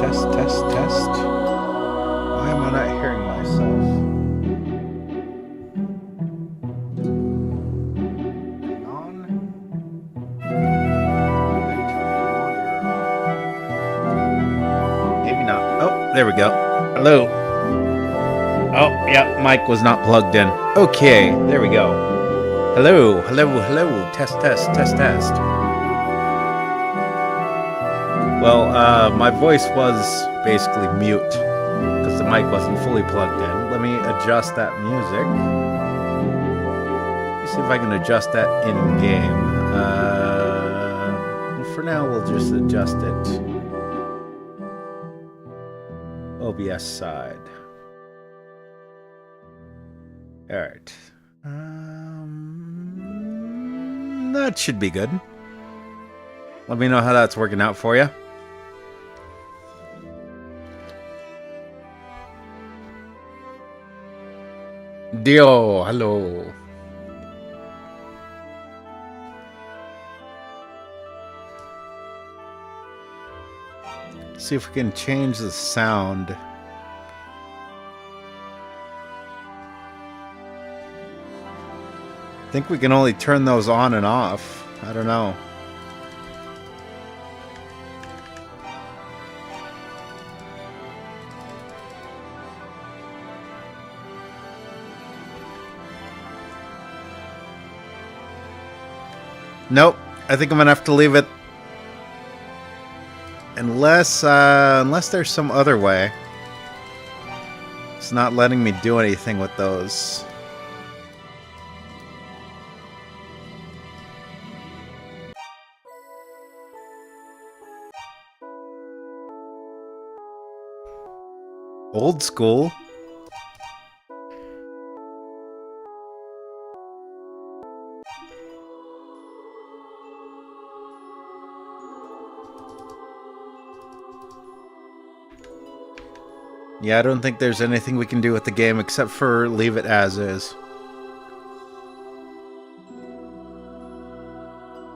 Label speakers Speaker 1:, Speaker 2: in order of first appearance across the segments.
Speaker 1: Test. Why am I not hearing myself? On. Maybe not. Oh, there we go. Hello. Oh, yeah, mic was not plugged in. Okay, there we go. Hello. Test. Well, my voice was basically mute because the mic wasn't fully plugged in. Let me adjust that music. Let me see if I can adjust that in-game. Well, for now, we'll just adjust it. OBS side. All right. That should be good. Let me know how that's working out for you. Dio, hello. See if we can change the sound. I think we can only turn those on and off. I don't know. Nope. I think I'm gonna have to leave it. Unless there's some other way. It's not letting me do anything with those. Old school. Yeah, I don't think there's anything we can do with the game except for leave it as is.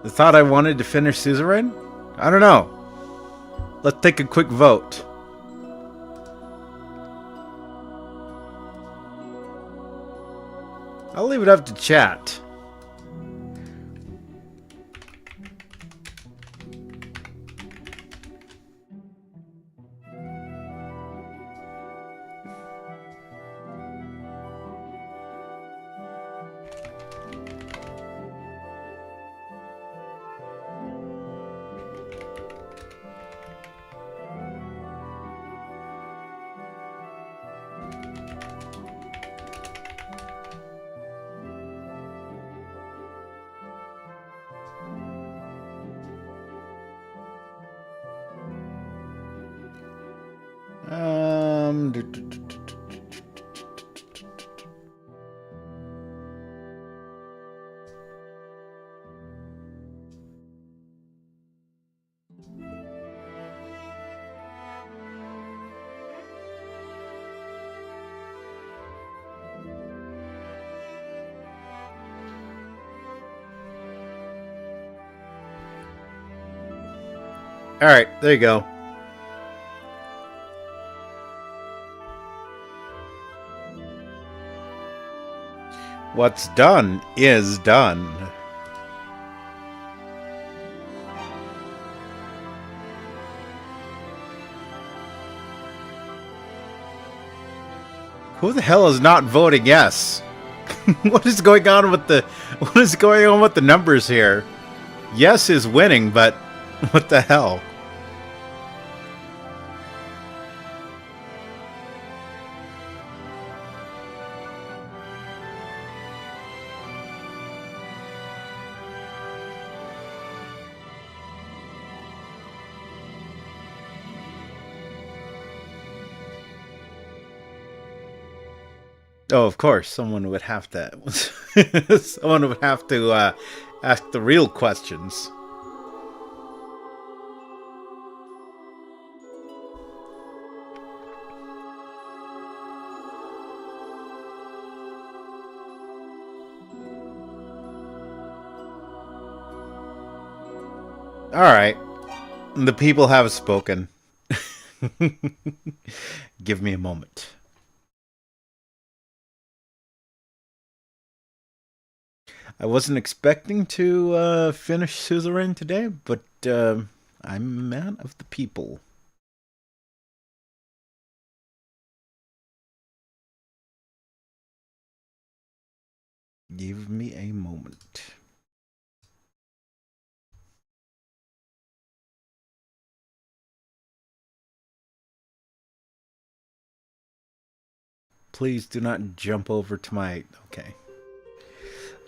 Speaker 1: The thought I wanted to finish Suzerain? I don't know. Let's take a quick vote. I'll leave it up to chat. All right, there you go. What's done is done. Who the hell is not voting yes? What is going on with the numbers here? Yes is winning, but what the hell? Oh, of course, someone would have to. Someone would have to ask the real questions. All right, the people have spoken. Give me a moment. I wasn't expecting to finish Suzerain today, but I'm a man of the people. Give me a moment. Please do not jump over to my... Okay.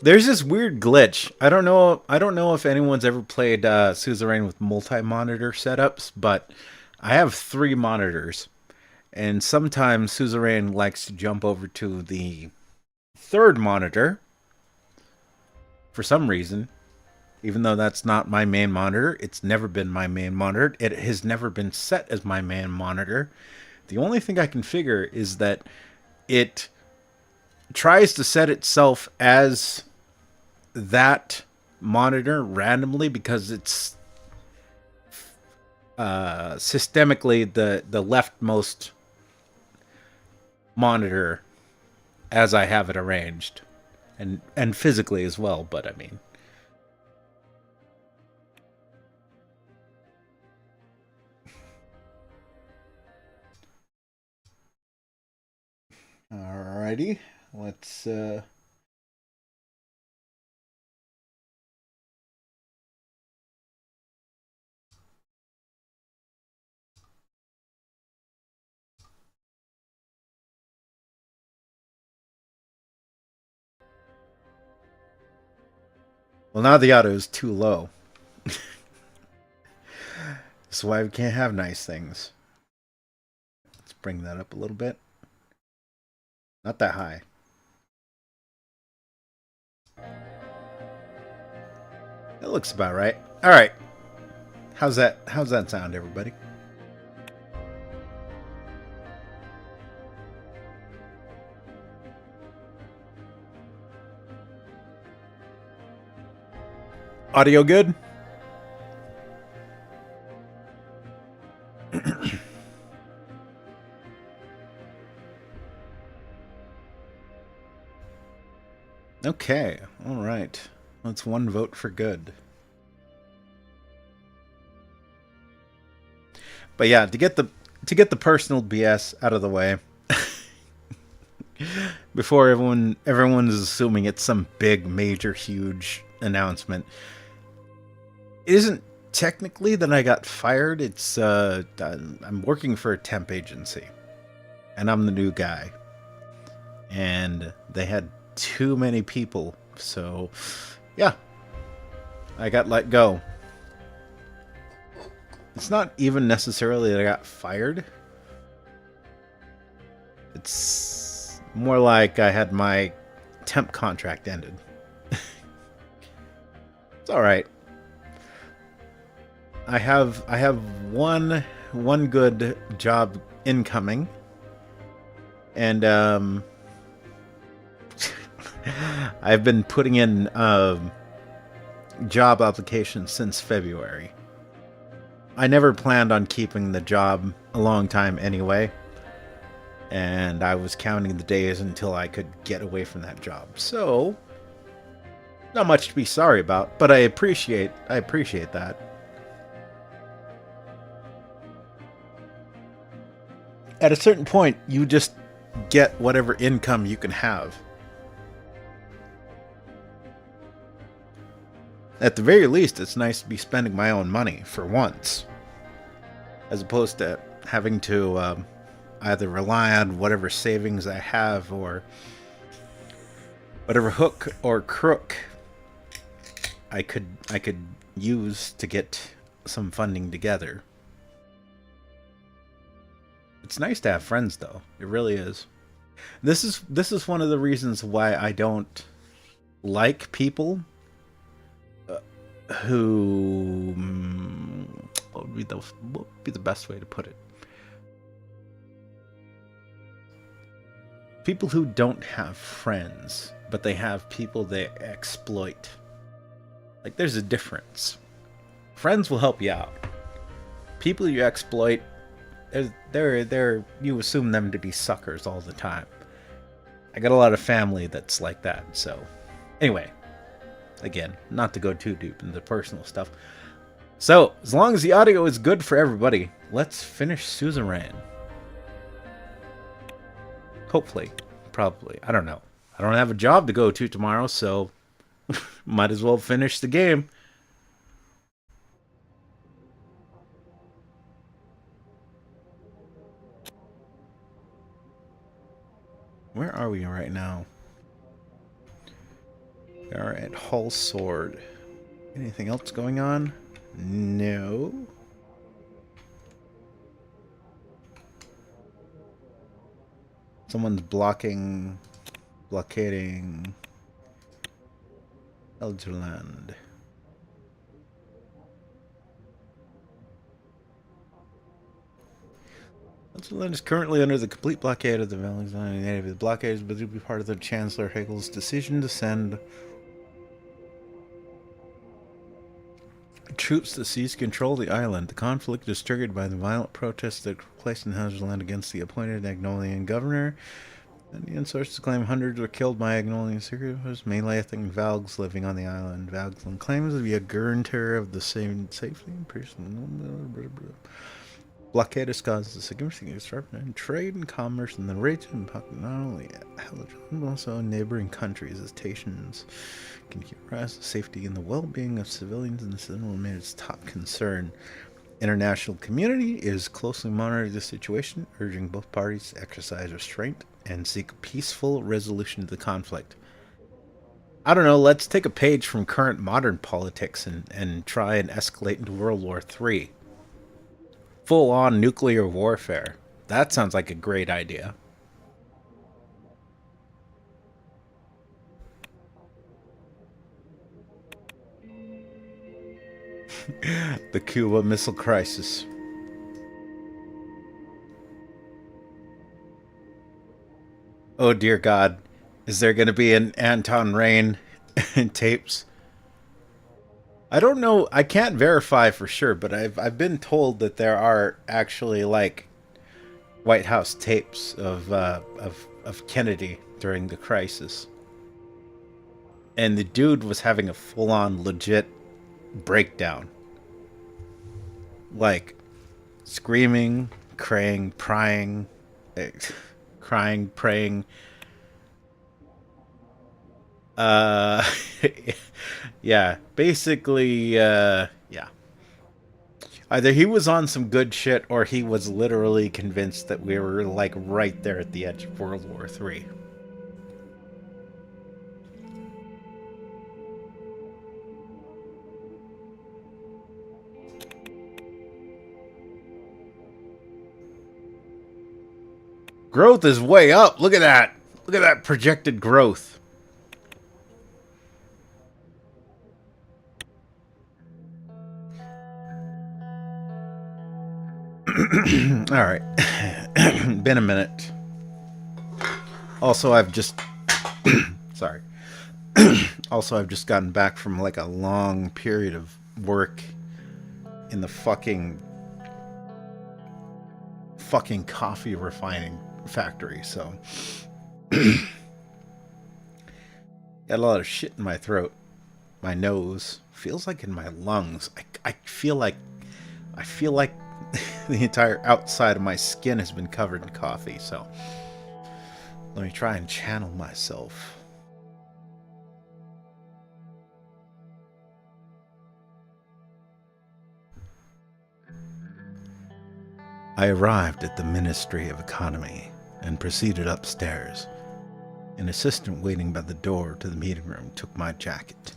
Speaker 1: There's this weird glitch. I don't know. I don't know if anyone's ever played Suzerain with multi-monitor setups, but I have 3 monitors, and sometimes Suzerain likes to jump over to the 3rd monitor for some reason. Even though that's not my main monitor, it's never been my main monitor. It has never been set as my main monitor. The only thing I can figure is that it tries to set itself as that monitor randomly because it's systemically the leftmost monitor as I have it arranged, and physically as well. But I mean, alrighty, let's. Well, now the auto is too low. That's why we can't have nice things. Let's bring that up a little bit. Not that high. It looks about right. All right. How's that sound, everybody? Audio good? Okay. All right. That's 1 vote for good. But yeah, to get the personal BS out of the way, before everyone's assuming it's some big, major, huge announcement, it isn't technically that I got fired. It's I'm working for a temp agency, and I'm the new guy, and they had too many people, so yeah, I got let go. It's not even necessarily that I got fired. It's more like I had my temp contract ended. It's all right. I have one good job incoming, and I've been putting in job applications since February. I never planned on keeping the job a long time anyway, and I was counting the days until I could get away from that job. So, not much to be sorry about, but I appreciate that. At a certain point, you just get whatever income you can have. At the very least, it's nice to be spending my own money for once, as opposed to having to either rely on whatever savings I have or whatever hook or crook I could use to get some funding together. It's nice to have friends, though. It really is. This is one of the reasons why I don't like people who what would be the best way to put it? People who don't have friends, but they have people they exploit. Like, there's a difference. Friends will help you out. People you exploit, they're you assume them to be suckers all the time. I got a lot of family that's like that, so anyway, again, not to go too deep into personal stuff. So, as long as the audio is good for everybody, let's finish Suzerain. Hopefully. Probably. I don't know. I don't have a job to go to tomorrow, so might as well finish the game. Where are we right now? We are at Hull Sword. Anything else going on? No. Someone's blockading Elderland. Elderland is currently under the complete blockade of the Valentine Native. The blockade is believed to be part of the Chancellor Hagel's decision to send troops to seize control of the island. The conflict is triggered by the violent protests that took place in Elderland against the appointed Agnolian governor. Indian sources claim hundreds were killed by Agnolian secretors, mainly I think Valgs living on the island. Valgs claims to be a guarantor of the same safety and personal. Blockade has caused a significant disruption in trade and commerce in the region, not only but also in neighboring countries, as tensions can harass the safety and the well-being of civilians in the city remain its top concern. International community is closely monitoring the situation, urging both parties to exercise restraint and seek a peaceful resolution to the conflict. I don't know, let's take a page from current modern politics and try and escalate into World War III. Full-on nuclear warfare. That sounds like a great idea. The Cuba Missile Crisis. Oh dear God. Is there going to be an Anton Rain tapes? I don't know. I can't verify for sure, but I've been told that there are actually like White House tapes of Kennedy during the crisis, and the dude was having a full-on legit breakdown, like screaming, crying, praying, crying, praying. Yeah, basically, yeah. Either he was on some good shit or he was literally convinced that we were, like, right there at the edge of World War III. Growth is way up. Look at that. Look at that projected growth. All right. Been a minute. Also, I've just sorry. Also, I've just gotten back from like a long period of work in the fucking coffee refining factory, so got a lot of shit in my throat. My nose feels like in my lungs. I feel like the entire outside of my skin has been covered in coffee, so let me try and channel myself. I arrived at the Ministry of Economy and proceeded upstairs. An assistant waiting by the door to the meeting room took my jacket.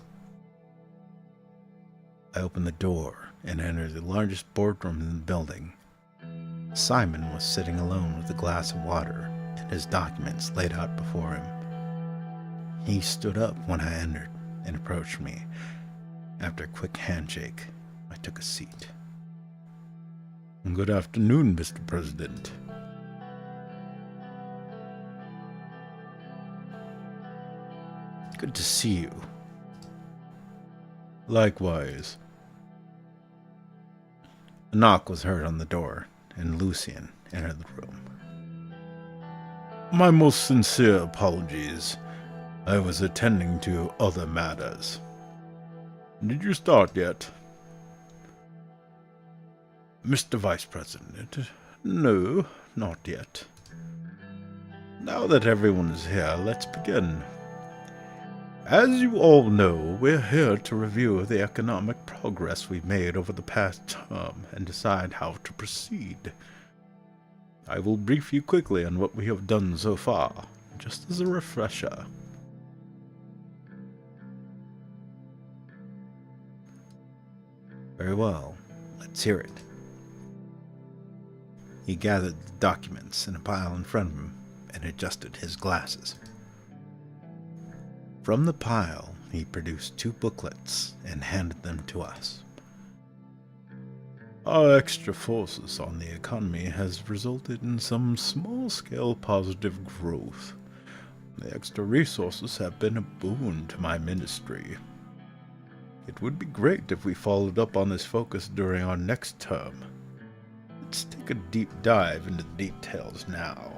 Speaker 1: I opened the door and entered the largest boardroom in the building. Simon was sitting alone with a glass of water and his documents laid out before him. He stood up when I entered and approached me. After a quick handshake, I took a seat. Good afternoon, Mr. President. Good to see you. Likewise. A knock was heard on the door, and Lucien entered the room. My most sincere apologies. I was attending to other matters. Did you start yet? Mr. Vice President, no, not yet. Now that everyone is here, let's begin. As you all know, we're here to review the economic progress we've made over the past term and decide how to proceed. I will brief you quickly on what we have done so far, just as a refresher. Very well, let's hear it. He gathered the documents in a pile in front of him and adjusted his glasses. From the pile, he produced 2 booklets and handed them to us. Our extra forces on the economy has resulted in some small-scale positive growth. The extra resources have been a boon to my ministry. It would be great if we followed up on this focus during our next term. Let's take a deep dive into the details now.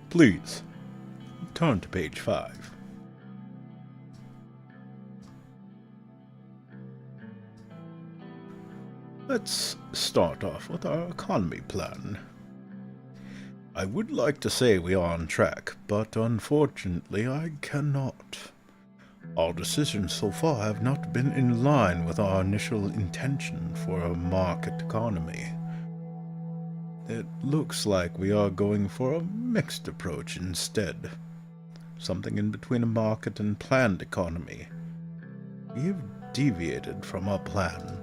Speaker 1: Please, turn to page 5. Let's start off with our economy plan. I would like to say we are on track, but unfortunately I cannot. Our decisions so far have not been in line with our initial intention for a market economy. It looks like we are going for a mixed approach instead. Something in between a market and planned economy. We have deviated from our plan.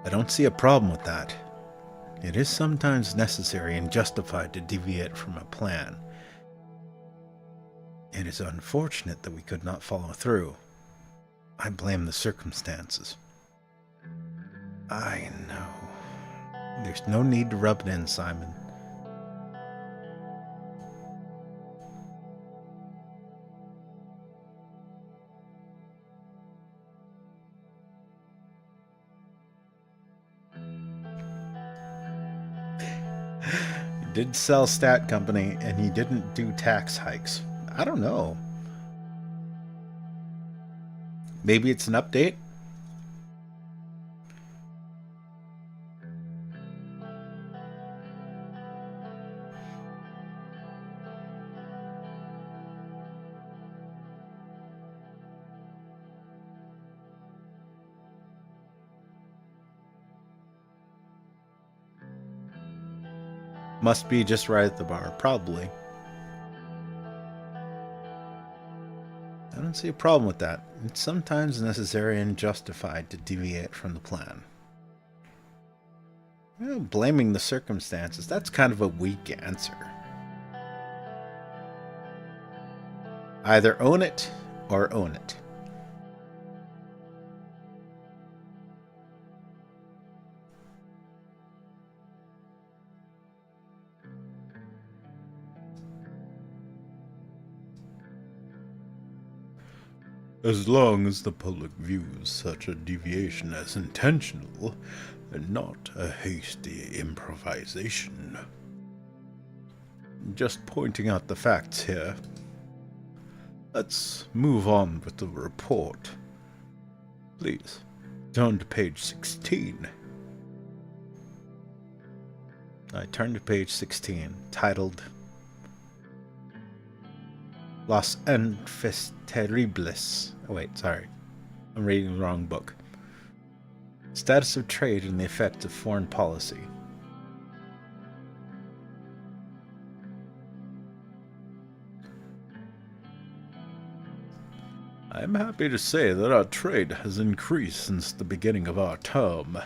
Speaker 1: I don't see a problem with that. It is sometimes necessary and justified to deviate from a plan. It is unfortunate that we could not follow through. I blame the circumstances. I know. There's no need to rub it in, Simon. Did sell Stat Company, and he didn't do tax hikes. I don't know. Maybe it's an update? Must be just right at the bar, probably. I don't see a problem with that. It's sometimes necessary and justified to deviate from the plan. Well, blaming the circumstances, that's kind of a weak answer. Either own it or own it. As long as the public views such a deviation as intentional and not a hasty improvisation. Just pointing out the facts here. Let's move on with the report. Please, turn to page 16. I turned to page 16, titled Los Enfes Terribles. Oh wait, sorry. I'm reading the wrong book. Status of trade and the effects of foreign policy. I'm happy to say that our trade has increased since the beginning of our term.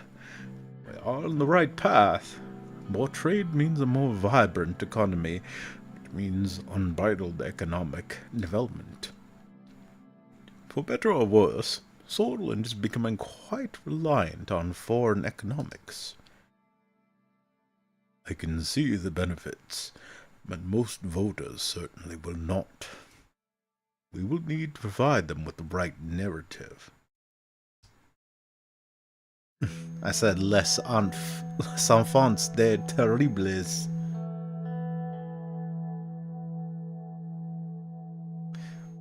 Speaker 1: We are on the right path. More trade means a more vibrant economy, which means unbridled economic development. For better or worse, Swordland is becoming quite reliant on foreign economics. I can see the benefits, but most voters certainly will not. We will need to provide them with the right narrative. I said les enfants de terribles.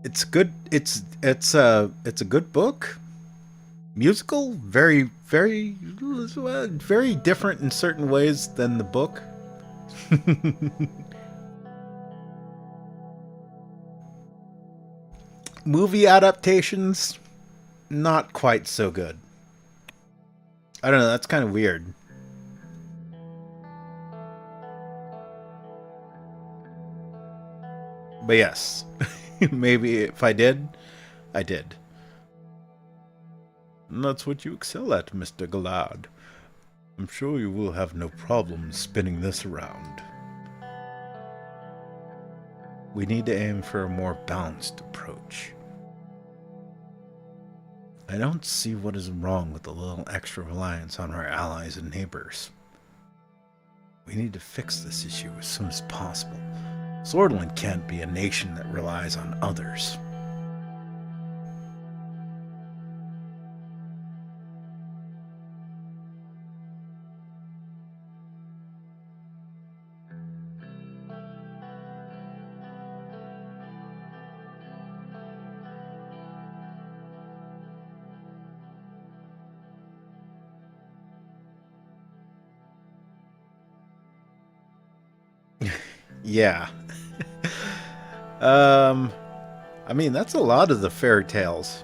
Speaker 1: It's good. It's a good book. Musical, very different in certain ways than the book. Movie adaptations, not quite so good. I don't know. That's kind of weird. But yes, maybe if I did, I did. And that's what you excel at, Mr. Galad. I'm sure you will have no problem spinning this around. We need to aim for a more balanced approach. I don't see what is wrong with a little extra reliance on our allies and neighbors. We need to fix this issue as soon as possible. Swordland can't be a nation that relies on others. Yeah. I mean, that's a lot of the fairy tales.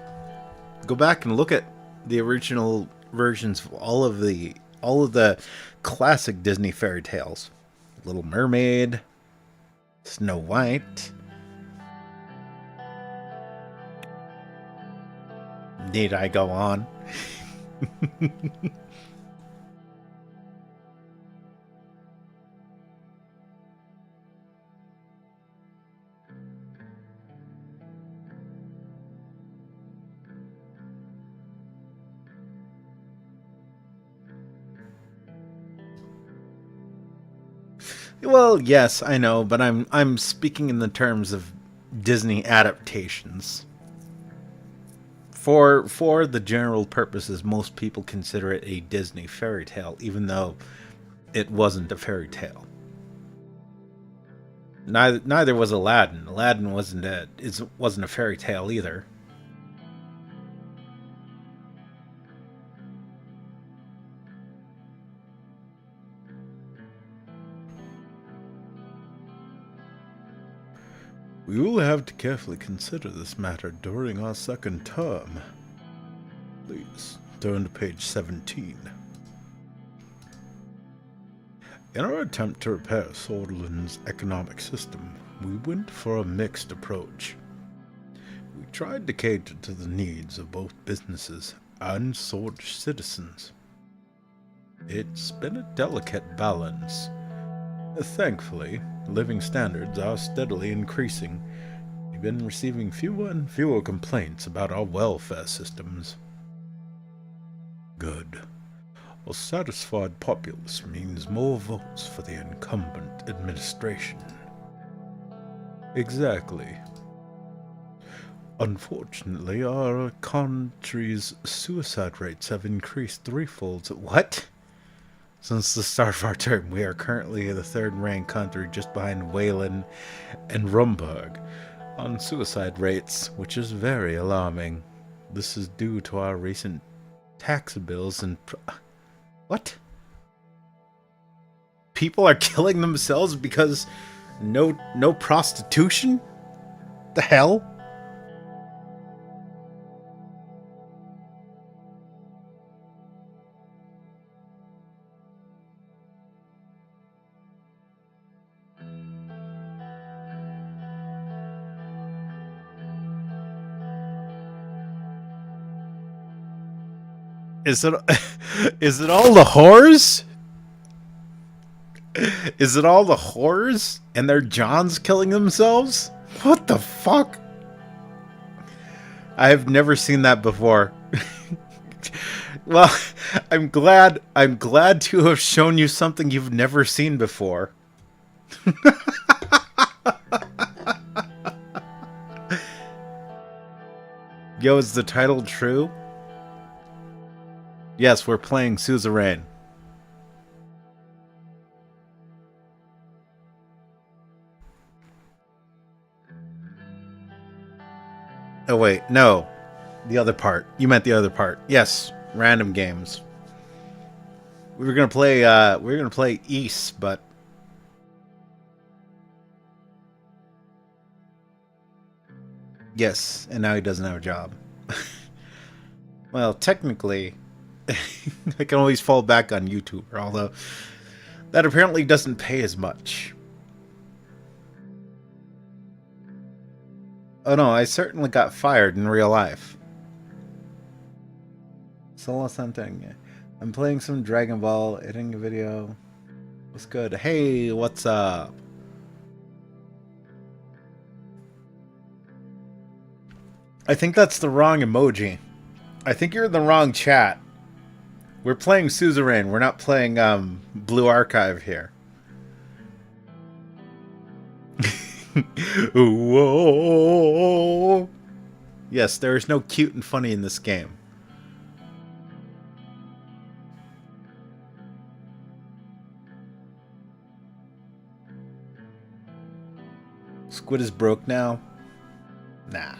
Speaker 1: Go back and look at the original versions of all of the classic Disney fairy tales. Little Mermaid, Snow White. Need I go on? Well, yes, I know, but I'm speaking in the terms of Disney adaptations. For the general purposes, most people consider it a Disney fairy tale, even though it wasn't a fairy tale. Neither was Aladdin. Aladdin wasn't a fairy tale either. We will have to carefully consider this matter during our second term. Please turn to page 17. In our attempt to repair Swordland's economic system, we went for a mixed approach. We tried to cater to the needs of both businesses and Sword citizens. It's been a delicate balance. Thankfully, living standards are steadily increasing. We've been receiving fewer and fewer complaints about our welfare systems. Good. A satisfied populace means more votes for the incumbent administration. Exactly. Unfortunately, our country's suicide rates have increased threefold. What? Since the start of our term, we are currently the third-ranked country just behind Wayland and Rumburg on suicide rates, which is very alarming. This is due to our recent tax bills and... What? People are killing themselves because no prostitution? The hell? Is it is it all the whores? Is it all the whores and their Johns killing themselves? What the fuck? I have never seen that before. Well, I'm glad to have shown you something you've never seen before. Yo, is the title true? Yes, we're playing Suzerain. Oh wait, no. The other part. You meant the other part. Yes, random games. We were gonna play East, but yes, and now he doesn't have a job. Well, technically, I can always fall back on YouTuber, although that apparently doesn't pay as much. Oh no, I certainly got fired in real life. Solo something. I'm playing some Dragon Ball, editing a video. What's good? Hey, what's up? I think that's the wrong emoji. I think you're in the wrong chat. We're playing Suzerain. We're not playing Blue Archive here. Whoa. Yes, there is no cute and funny in this game. Squid is broke now? Nah.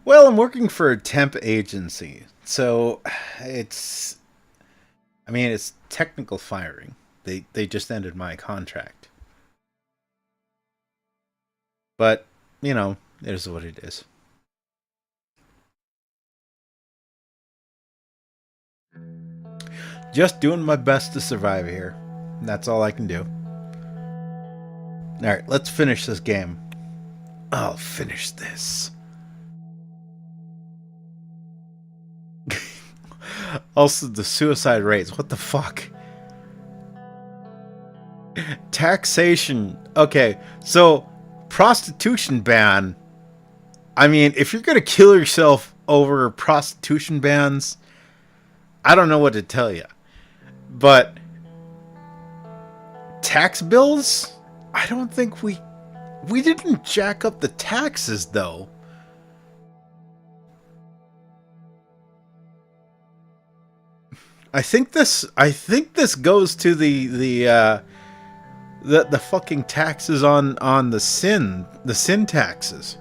Speaker 1: Well, I'm working for a temp agency, so it's... I mean, it's technical firing. They just ended my contract. But, you know, it is what it is. Just doing my best to survive here. That's all I can do. Alright, let's finish this game. I'll finish this. Also, the suicide rates. What the fuck? Taxation. Okay, so prostitution ban. I mean, if you're gonna kill yourself over prostitution bans, I don't know what to tell you. But tax bills? I don't think we didn't jack up the taxes though. I think this goes to the fucking taxes on the sin taxes.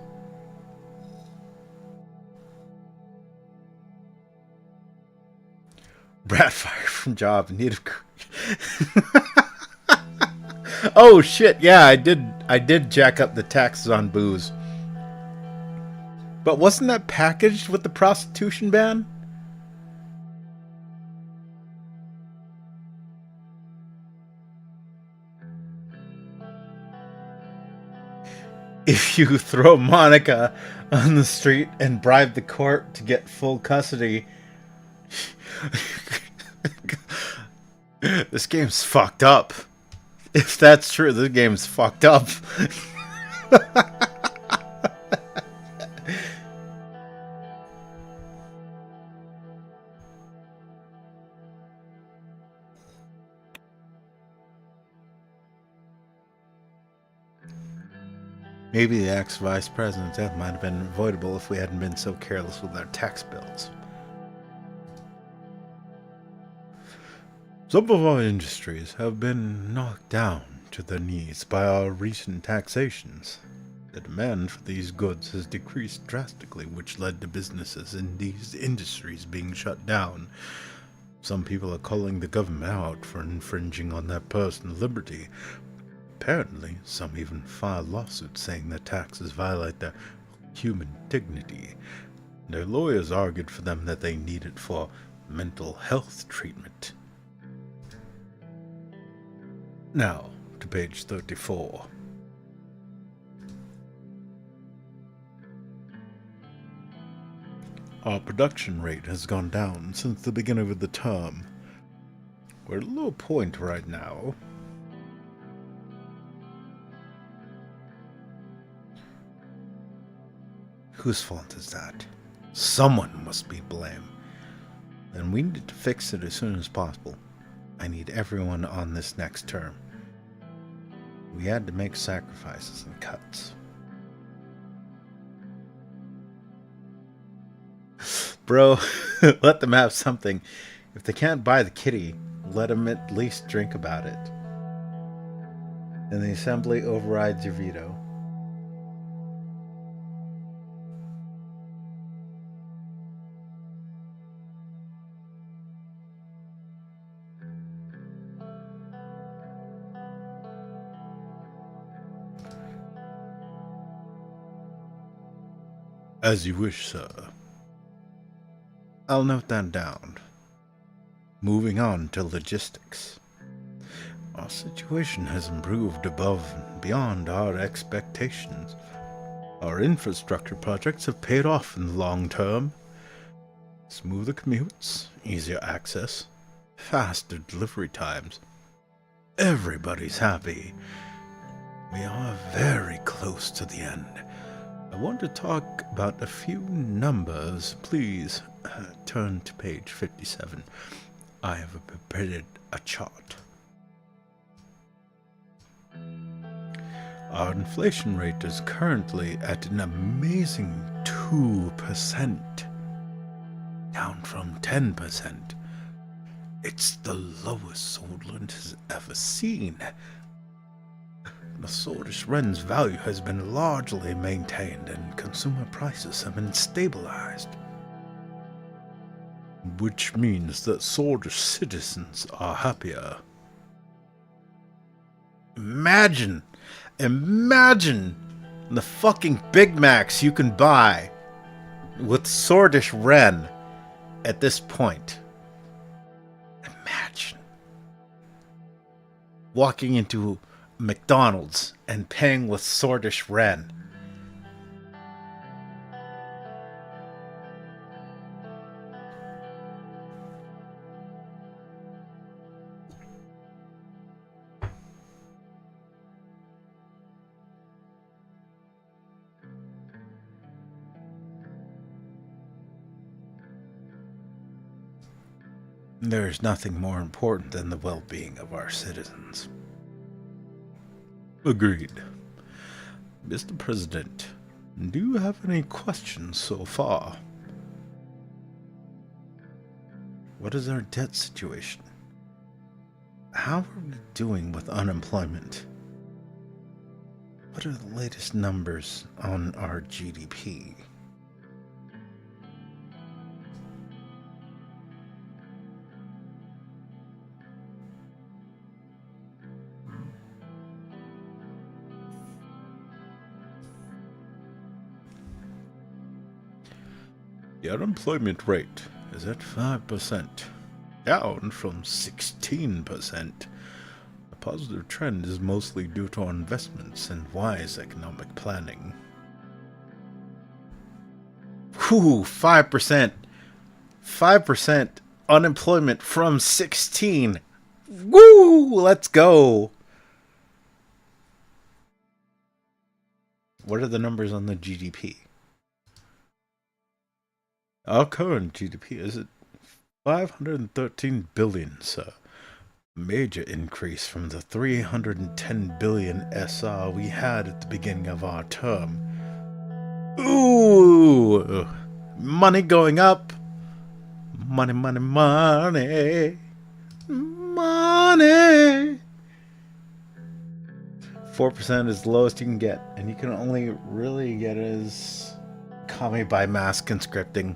Speaker 1: Brat fired from job in need of. Oh shit! Yeah, I did jack up the taxes on booze. But wasn't that packaged with the prostitution ban? If you throw Monica on the street and bribe the court to get full custody, this game's fucked up. If that's true, this game's fucked up. Maybe the ex-vice president's death might have been avoidable if we hadn't been so careless with our tax bills. Some of our industries have been knocked down to their knees by our recent taxations. The demand for these goods has decreased drastically, which led to businesses in these industries being shut down. Some people are calling the government out for infringing on their personal liberty. Apparently, some even filed lawsuits saying that taxes violate their human dignity. Their lawyers argued for them that they need it for mental health treatment. Now, to page 34. Our production rate has gone down since the beginning of the term. We're at a low point right now. Whose fault is that? Someone must be blamed. And we need to fix it as soon as possible. I need everyone on this next term. We had to make sacrifices and cuts. Bro, let them have something. If they can't buy the kitty, let them at least drink about it. And the assembly overrides your veto. As you wish, sir. I'll note that down. Moving on to logistics. Our situation has improved above and beyond our expectations. Our infrastructure projects have paid off in the long term. Smoother commutes, easier access, faster delivery times. Everybody's happy. We are very close to the end. I want to talk about a few numbers. Please turn to page 57. I have prepared a chart. Our inflation rate is currently at an amazing 2%, down from 10%. It's the lowest Swordland has ever seen. The Swordfish Wren's value has been largely maintained and consumer prices have been stabilized. Which means that Swordfish citizens are happier. Imagine the fucking Big Macs you can buy with Swordfish Wren at this point. Imagine walking into McDonald's and paying with Swordfish Wren. There is nothing more important than the well-being of our citizens. Agreed. Mr. President, do you have any questions so far? What is our debt situation? How are we doing with unemployment? What are the latest numbers on our GDP? The unemployment rate is at 5%, down from 16%. The positive trend is mostly due to our investments and wise economic planning. Whew, 5%. 5% unemployment from 16. Woo! Let's go. What are the numbers on the GDP? Our current GDP is at 513 billion, sir. Major increase from the 310 billion SR we had at the beginning of our term. Ooh! Money going up. Money, money, money. Money. 4% is the lowest you can get, and you can only really get as commie by mass conscripting.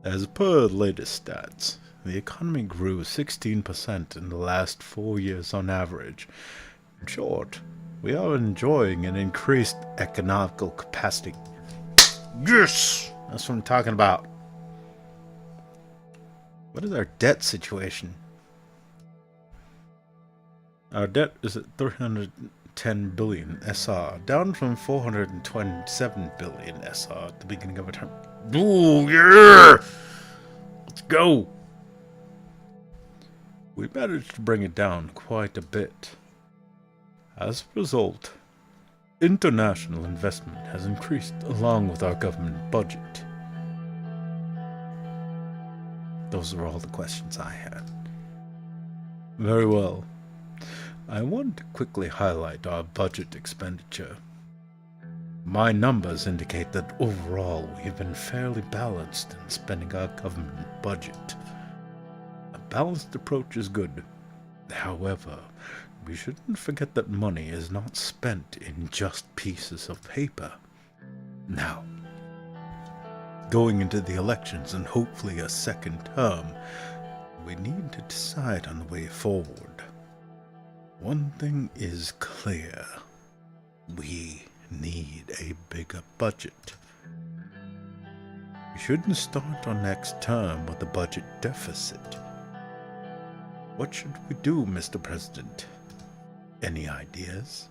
Speaker 1: As per the latest stats, the economy grew 16% in the last 4 years on average. In short, we are enjoying an increased economical capacity. Yes! That's what I'm talking about. What is our debt situation? Our debt is at 310 billion SR, down from 427 billion SR at the beginning of a term. Ooh, yeah! Let's go! We managed to bring it down quite a bit. As a result, international investment has increased along with our government budget. Those are all the questions I had. Very well. I want to quickly highlight our budget expenditure. My numbers indicate that overall we have been fairly balanced in spending our government budget. A balanced approach is good. However, we shouldn't forget that money is not spent in just pieces of paper. Now, going into the elections and hopefully a second term, we need to decide on the way forward. One thing is clear. We need a bigger budget. We shouldn't start our next term with a budget deficit. What should we do, Mr. President? Any ideas?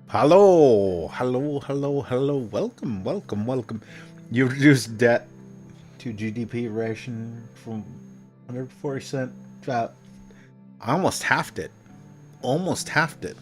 Speaker 1: Hello, hello, hello, hello. Welcome, welcome, welcome. You reduced debt to GDP ration from 140%. I almost halved it. Almost halved it.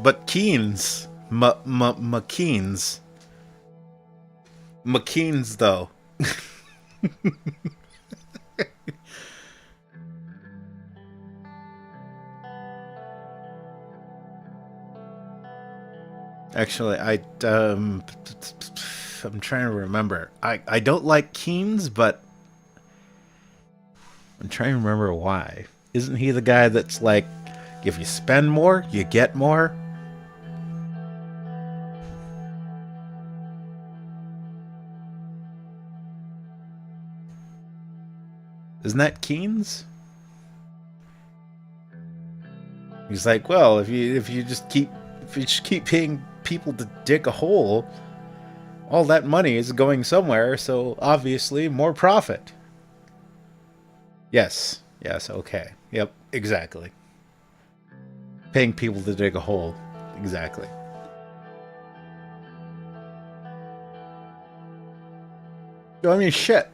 Speaker 1: But Keynes, McKean's though. Actually, I'm trying to remember. I don't like Keynes, but I'm trying to remember why. Isn't he the guy that's like, if you spend more, you get more? Isn't that Keynes? He's like, well, if you just keep paying people to dig a hole, all that money is going somewhere, so obviously more profit. Yes, okay. Yep, exactly. Paying people to dig a hole. Exactly. I mean, shit.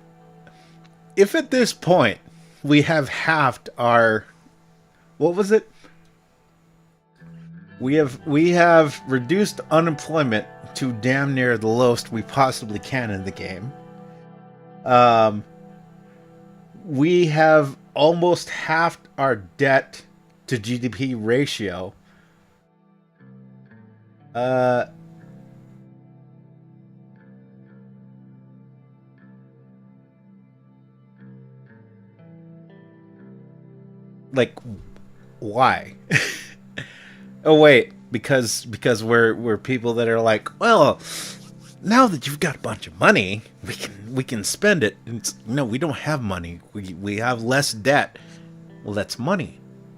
Speaker 1: If at this point we have halved our... What was it? We have reduced unemployment to damn near the lowest we possibly can in the game. We have almost halved our debt to GDP ratio. Like, why? Oh wait, because we're people that are like, well, now that you've got a bunch of money, we can spend it. And no, we don't have money. We have less debt. Well, that's money.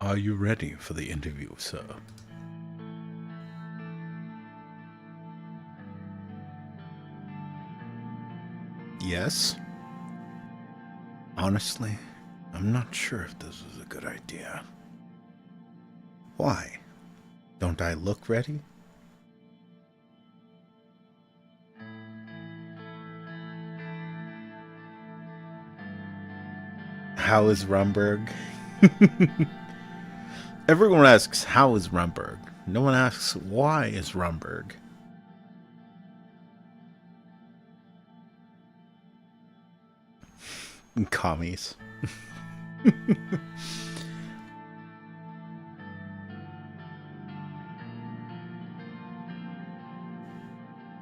Speaker 1: Are you ready for the interview, sir? Yes? Honestly, I'm not sure if this is a good idea. Why? Don't I look ready? How is Rumberg? Everyone asks, how is Rumberg? No one asks, why is Rumberg? Commies.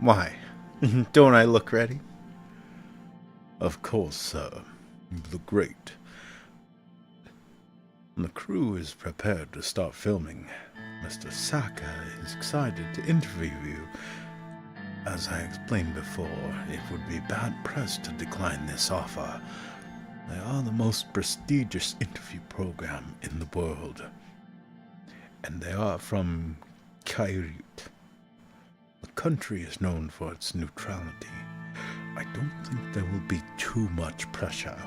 Speaker 1: Why? Don't I look ready? Of course, sir. You look great. The crew is prepared to start filming. Mr. Saka is excited to interview you. As I explained before, it would be bad press to decline this offer. They are the most prestigious interview program in the world. And they are from Coyote. The country is known for its neutrality. I don't think there will be too much pressure.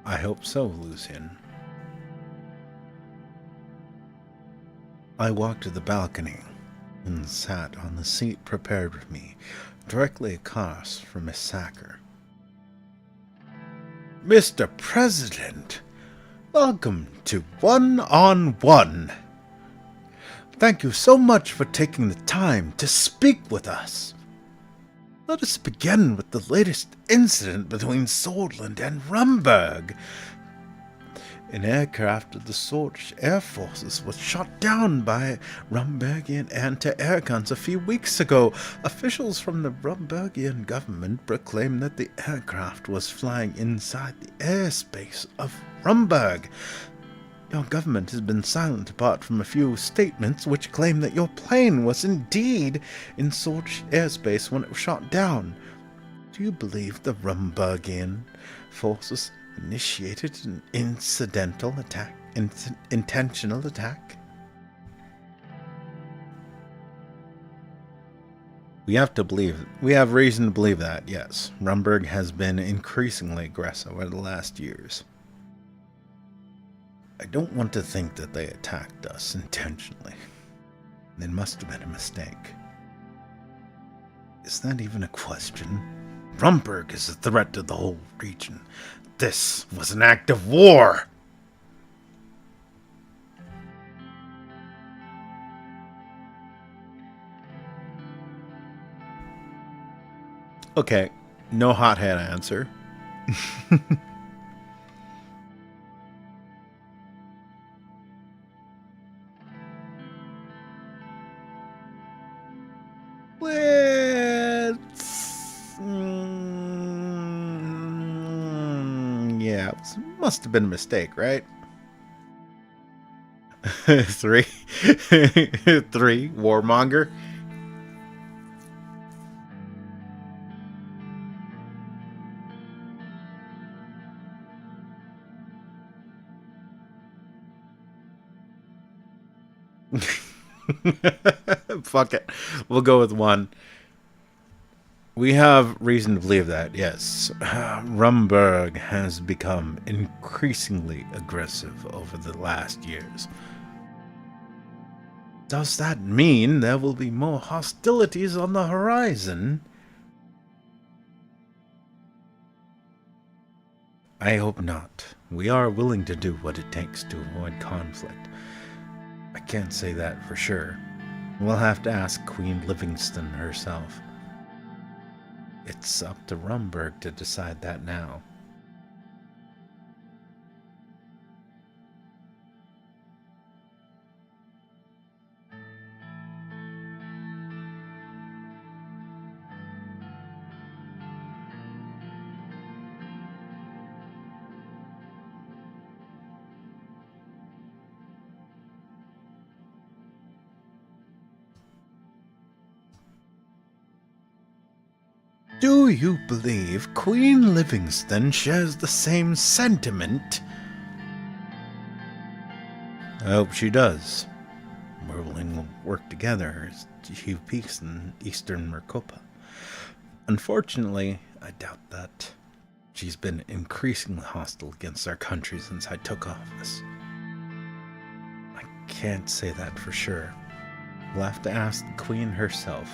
Speaker 1: I hope so, Lucian. I walked to the balcony and sat on the seat prepared for me, directly across from Miss Sacker. Mr. President, welcome to One on One. Thank you so much for taking the time to speak with us. Let us begin with the latest incident between Swordland and Rumberg. An aircraft of the Swordfish Air Forces was shot down by Rumbergian anti-air guns a few weeks ago. Officials from the Rumbergian government proclaimed that the aircraft was flying inside the airspace of Rumberg. Your government has been silent apart from a few statements which claim that your plane was indeed in Swordfish airspace when it was shot down. Do you believe the Rumbergian forces initiated an intentional attack? We have reason to believe that, yes. Rumberg has been increasingly aggressive over the last years. I don't want to think that they attacked us intentionally. It must have been a mistake. Is that even a question? Rumberg is a threat to the whole region. This was an act of war! Okay, no hothead answer. Yeah, it must have been a mistake, right? 3. 3, warmonger. Fuck it. We'll go with 1. We have reason to believe that, yes. Rumberg has become increasingly aggressive over the last years. Does that mean there will be more hostilities on the horizon? I hope not. We are willing to do what it takes to avoid conflict. I can't say that for sure. We'll have to ask Queen Livingston herself. It's up to Rumberg to decide that now. Do you believe Queen Livingston shares the same sentiment? I hope she does. We're willing to work together to achieve peace in Eastern Maricopa. Unfortunately, I doubt that. She's been increasingly hostile against our country since I took office. I can't say that for sure. We'll have to ask the Queen herself.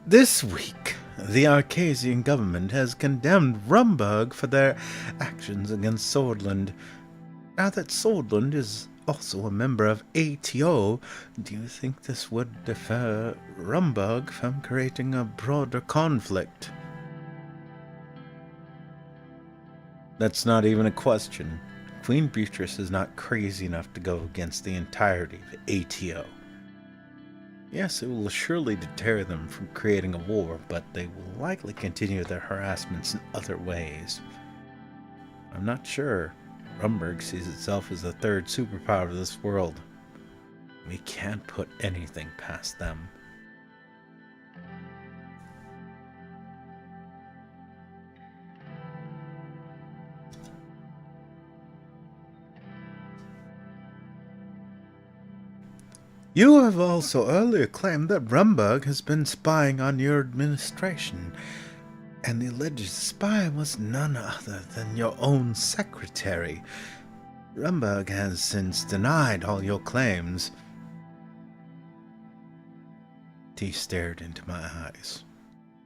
Speaker 1: This week, the Arcasian government has condemned Rumburg for their actions against Swordland. Now that Swordland is also a member of ATO, do you think this would deter Rumburg from creating a broader conflict? That's not even a question. Queen Beatrice is not crazy enough to go against the entirety of ATO. Yes, it will surely deter them from creating a war, but they will likely continue their harassments in other ways. I'm not sure. Rumburg sees itself as the third superpower of this world. We can't put anything past them. You have also earlier claimed that Rumburg has been spying on your administration, and the alleged spy was none other than your own secretary. Rumburg has since denied all your claims. He stared into my eyes,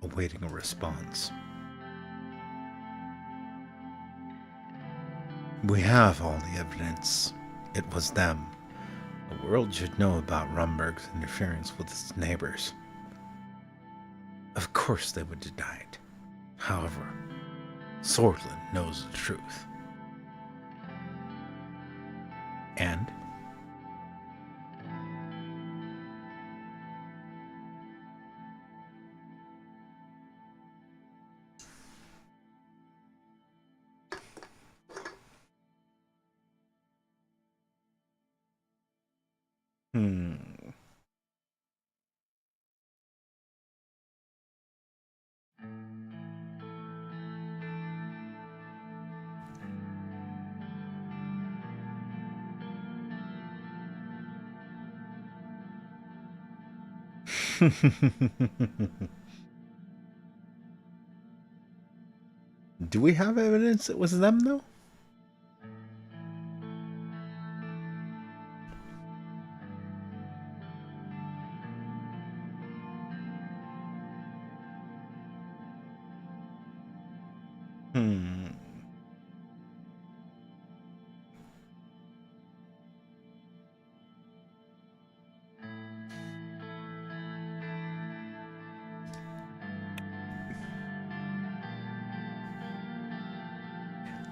Speaker 1: awaiting a response. We have all the evidence. It was them. The world should know about Rumburg's interference with its neighbors. Of course they would deny it. However, Swordland knows the truth. And? Do we have evidence it was them, though?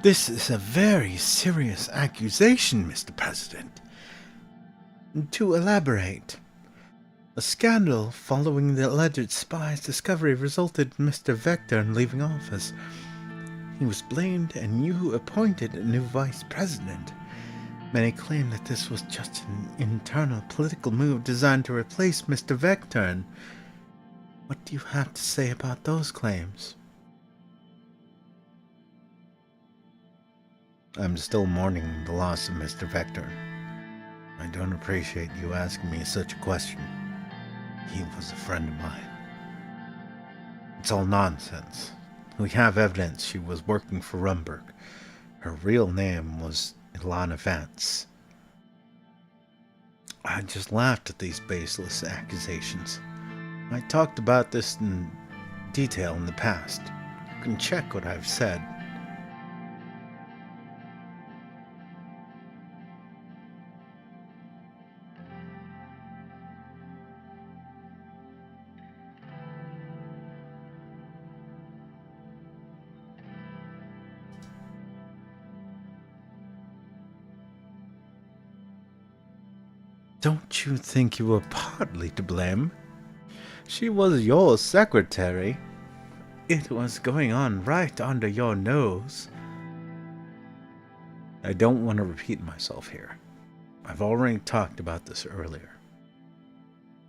Speaker 1: This is a very serious accusation, Mr. President. To elaborate, a scandal following the alleged spy's discovery resulted in Mr. Vector leaving office. He was blamed and you appointed a new vice president. Many claim that this was just an internal political move designed to replace Mr. Vector. What do you have to say about those claims? I'm still mourning the loss of Mr. Vector. I don't appreciate you asking me such a question. He was a friend of mine. It's all nonsense. We have evidence she was working for Rumburg. Her real name was Ilana Vance. I just laughed at these baseless accusations. I talked about this in detail in the past. You can check what I've said. Don't you think you were partly to blame? She was your secretary. It was going on right under your nose. I don't want to repeat myself here. I've already talked about this earlier.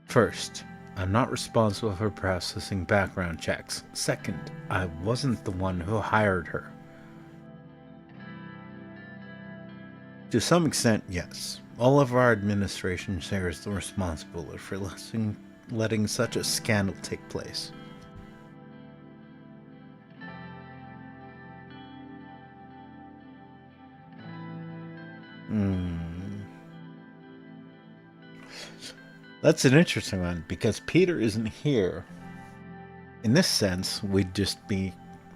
Speaker 1: First, I'm not responsible for processing background checks. Second, I wasn't the one who hired her. To some extent, yes. All of our administration shares the responsibility for letting such a scandal take place. That's an interesting one, because Peter isn't here. In this sense, we'd just be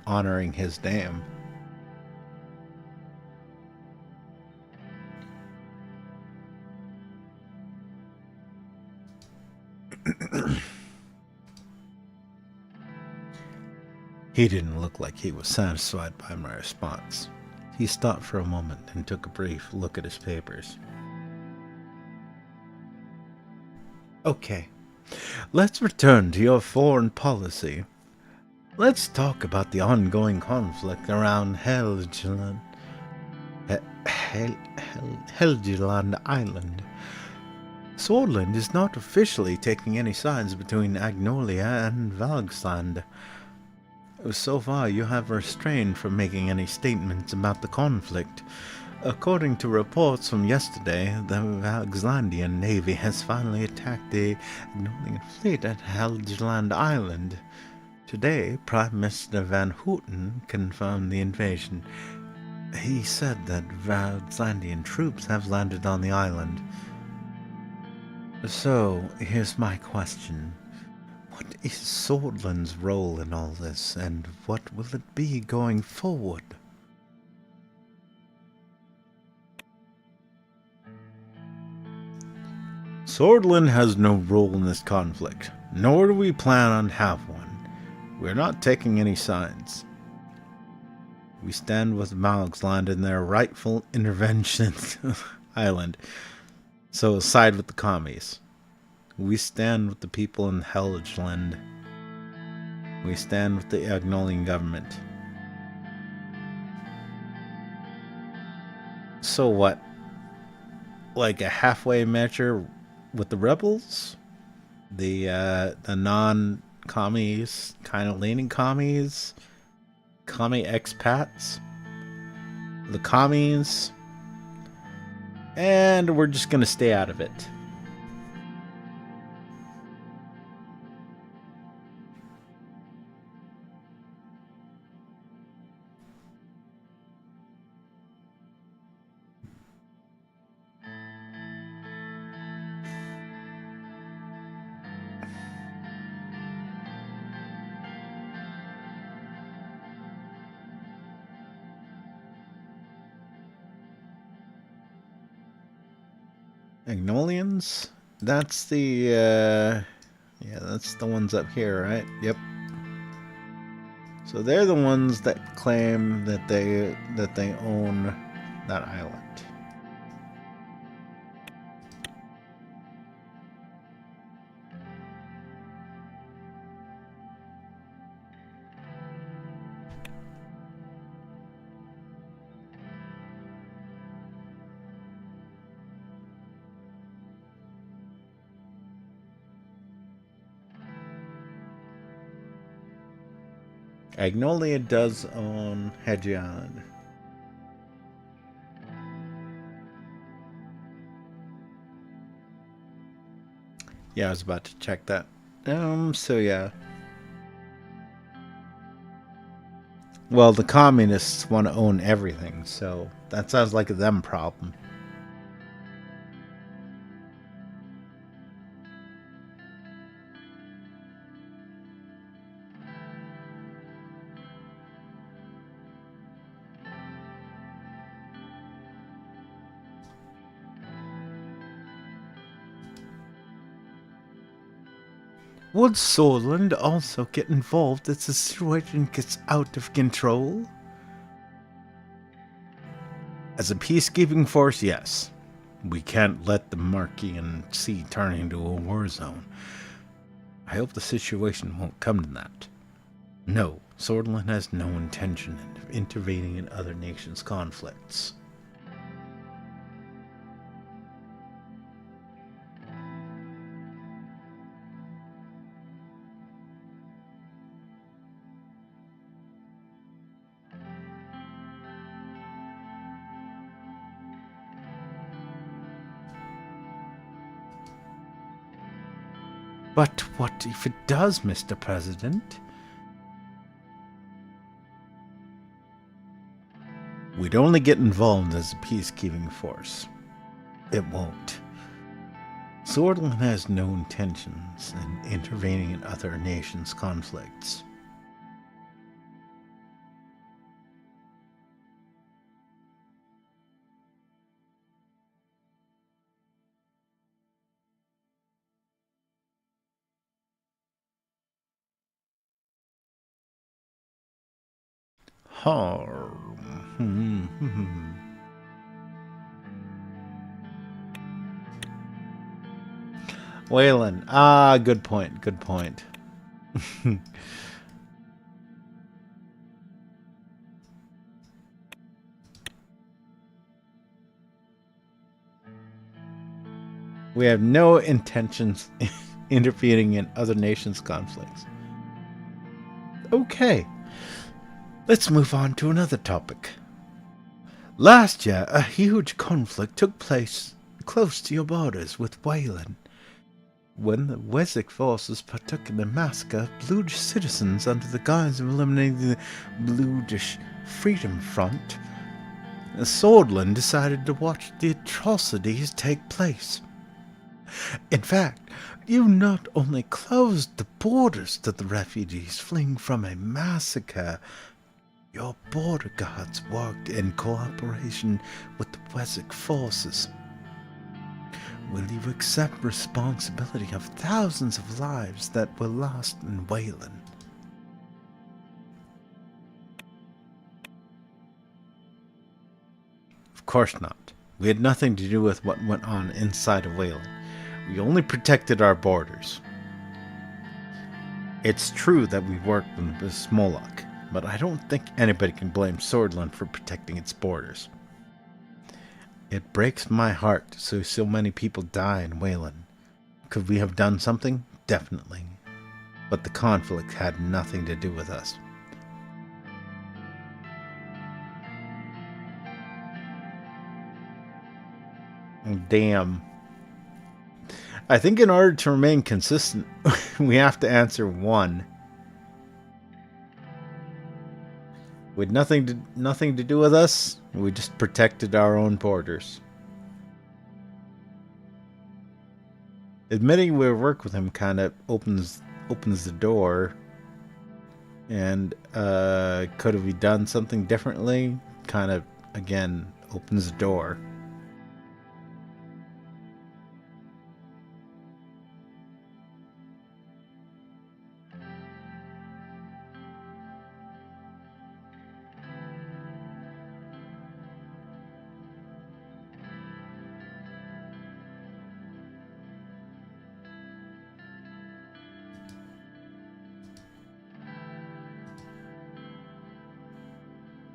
Speaker 1: honoring his name. He didn't look like he was satisfied by my response. He stopped for a moment and took a brief look at his papers. Okay, let's return to your foreign policy. Let's talk about the ongoing conflict around Helgeland Island. Swordland is not officially taking any sides between Agnolia and Valgsland. So far, you have refrained from making any statements about the conflict. According to reports from yesterday, the Valgslandian Navy has finally attacked the Agnolian fleet at Helgeland Island. Today, Prime Minister Van Houten confirmed the invasion. He said that Valgslandian troops have landed on the island. So, here's my question. What is Swordland's role in all this, and what will it be going forward? Swordland has no role in this conflict, nor do we plan on have one. We're not taking any sides. We stand with Valgsland in their rightful intervention island, so side with the commies. We stand with the people in Helgeland. We stand with the Agnolian government. So what? Like a halfway measure with the rebels? The non-commies, kind of leaning commies? Commie expats? The commies? And we're just gonna stay out of it. Agnolians? That's the, yeah, that's the ones up here, right? Yep. So they're the ones that claim that they own that island. Agnolia does own Hedge Island. Yeah, I was about to check that. So yeah. Well, the communists want to own everything, so that sounds like a them problem. Would Swordland also get involved if the situation gets out of control? As a peacekeeping force, yes. We can't let the Marquian Sea turn into a war zone. I hope the situation won't come to that. No, Swordland has no intention of intervening in other nations' conflicts. But what if it does, Mr. President? We'd only get involved as a peacekeeping force. It won't. Swordland has no intentions in intervening in other nations' conflicts. Waylon. Ah, good point. Good point. We have no intentions interfering in other nations' conflicts. Okay. Let's move on to another topic. Last year, a huge conflict took place close to your borders with Waylon, when the Wessex forces partook in a massacre of Bluish citizens under the guise of eliminating the Bluish Freedom Front. Swordland decided to watch the atrocities take place. In fact, you not only closed the borders to the refugees fleeing from a massacre, your border guards worked in cooperation with the Wessex forces. Will you accept responsibility of thousands of lives that were lost in Waylon? Of course not. We had nothing to do with what went on inside of Waylon. We only protected our borders. It's true that we worked with Moloch, but I don't think anybody can blame Swordland for protecting its borders. It breaks my heart to see so many people die in Waylon. Could we have done something? Definitely. But the conflict had nothing to do with us. Damn. I think in order to remain consistent, we have to answer one. With nothing to do with us, we just protected our own borders. Admitting we work with him kind of opens the door. And could have we done something differently? Kind of again opens the door.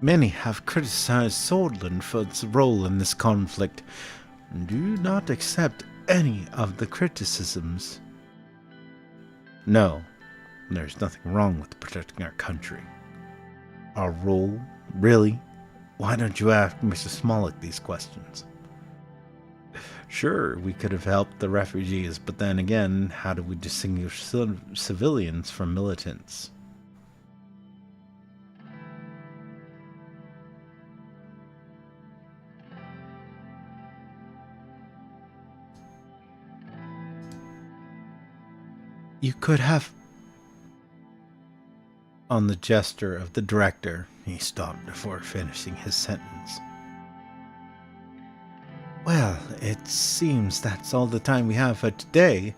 Speaker 1: Many have criticized Swordland for its role in this conflict. Do not accept any of the criticisms. No, there's nothing wrong with protecting our country. Our role? Really? Why don't you ask Mr. Smollett these questions? Sure, we could have helped the refugees, but then again, how do we distinguish civilians from militants? You could have... On the gesture of the director, he stopped before finishing his sentence. Well, it seems that's all the time we have for today.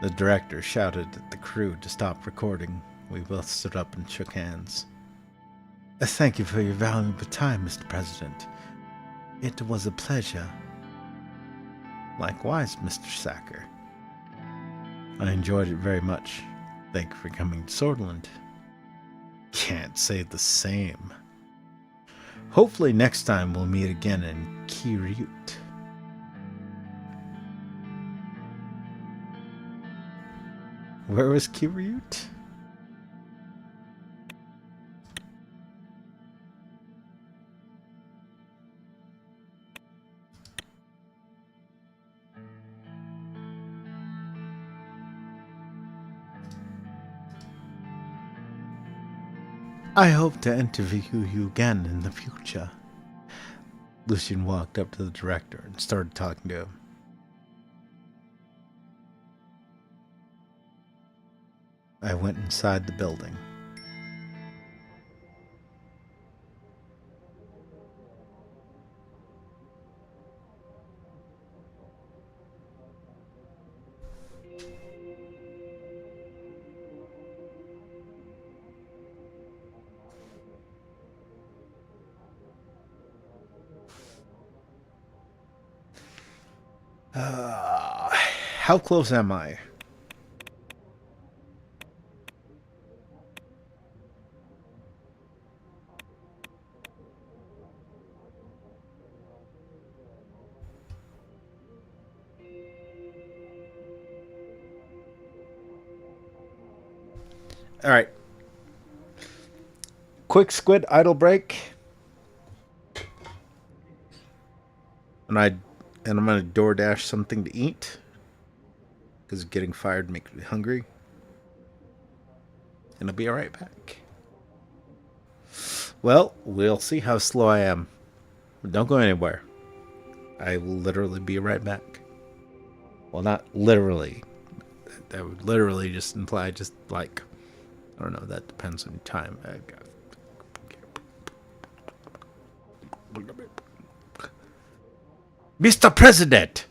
Speaker 1: The director shouted at the crew to stop recording. We both stood up and shook hands. Thank you for your valuable time, Mr. President. It was a pleasure. Likewise, Mr. Sacker. I enjoyed it very much. Thank you for coming to Swordland. Can't say the same. Hopefully next time we'll meet again in Kiryut. Where was Kiryut? I hope to interview you again in the future. Lucian walked up to the director and started talking to him. I went inside the building. How close am I? All right. Quick squid idle break. And I'm gonna DoorDash something to eat because getting fired makes me hungry. And I'll be right back. Well, we'll see how slow I am. Don't go anywhere. I will literally be right back. Well, not literally. That would literally just imply just like, I don't know, that depends on time. Mr. President!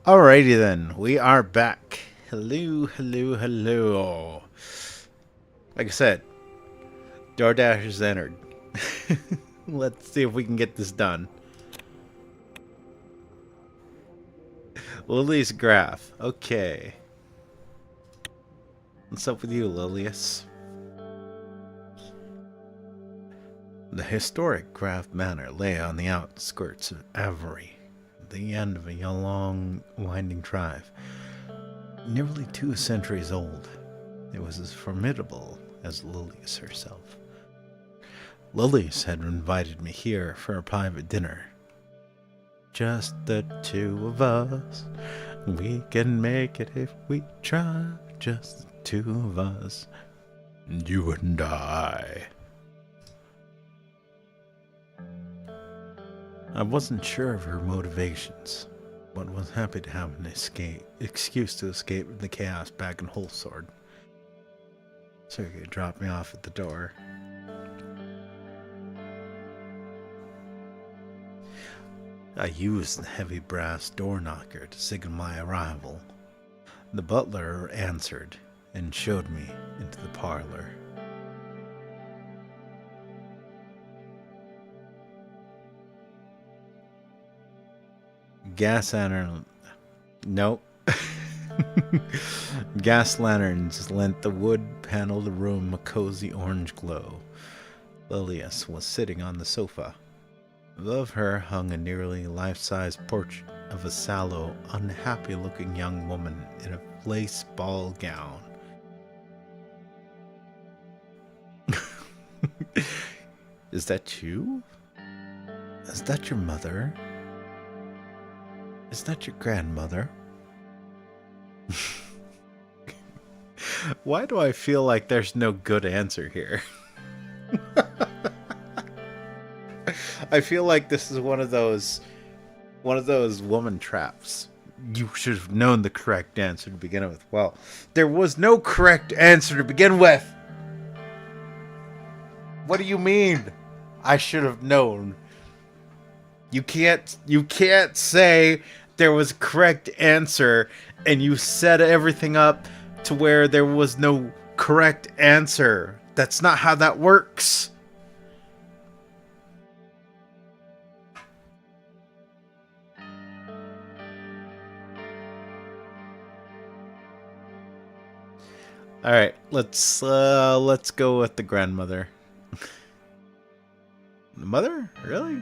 Speaker 1: Alrighty then, we are back. Hello, hello, hello. Like I said, DoorDash has entered. Let's see if we can get this done. Lily's graph. Okay. What's up with you, Lilius? The historic Graf Manor lay on the outskirts of Avery, the end of a long, winding drive. Nearly 2 centuries old, it was as formidable as Lilius herself. Lilius had invited me here for a private dinner. Just the 2 of us. We can make it if we try. Just the 2 of us. You and I. I wasn't sure of her motivations, but was happy to have an excuse to escape the chaos back in Holsword. So he could drop me off at the door. I used the heavy brass door knocker to signal my arrival. The butler answered and showed me into the parlor. Gas lantern. Nope. Gas lanterns lent the wood-paneled room a cozy orange glow. Lilius was sitting on the sofa. Above her hung a nearly life-size portrait of a sallow, unhappy-looking young woman in a lace ball gown. Is that you? Is that your mother? Is that your grandmother? Why do I feel like there's no good answer here? I feel like this is one of those woman traps. You should have known the correct answer to begin with. Well, there was no correct answer to begin with. What do you mean? I should have known. You can't say there was a correct answer and you set everything up to where there was no correct answer. That's not how that works. All right, let's go with the grandmother. The mother? Really?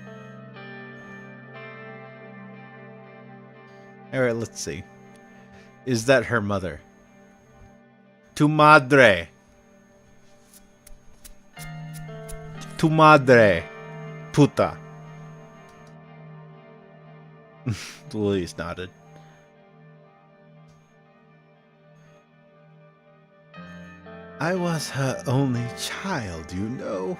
Speaker 1: All right, let's see. Is that her mother? Tu madre. Tu madre. Puta. Louise nodded. I was her only child, you know.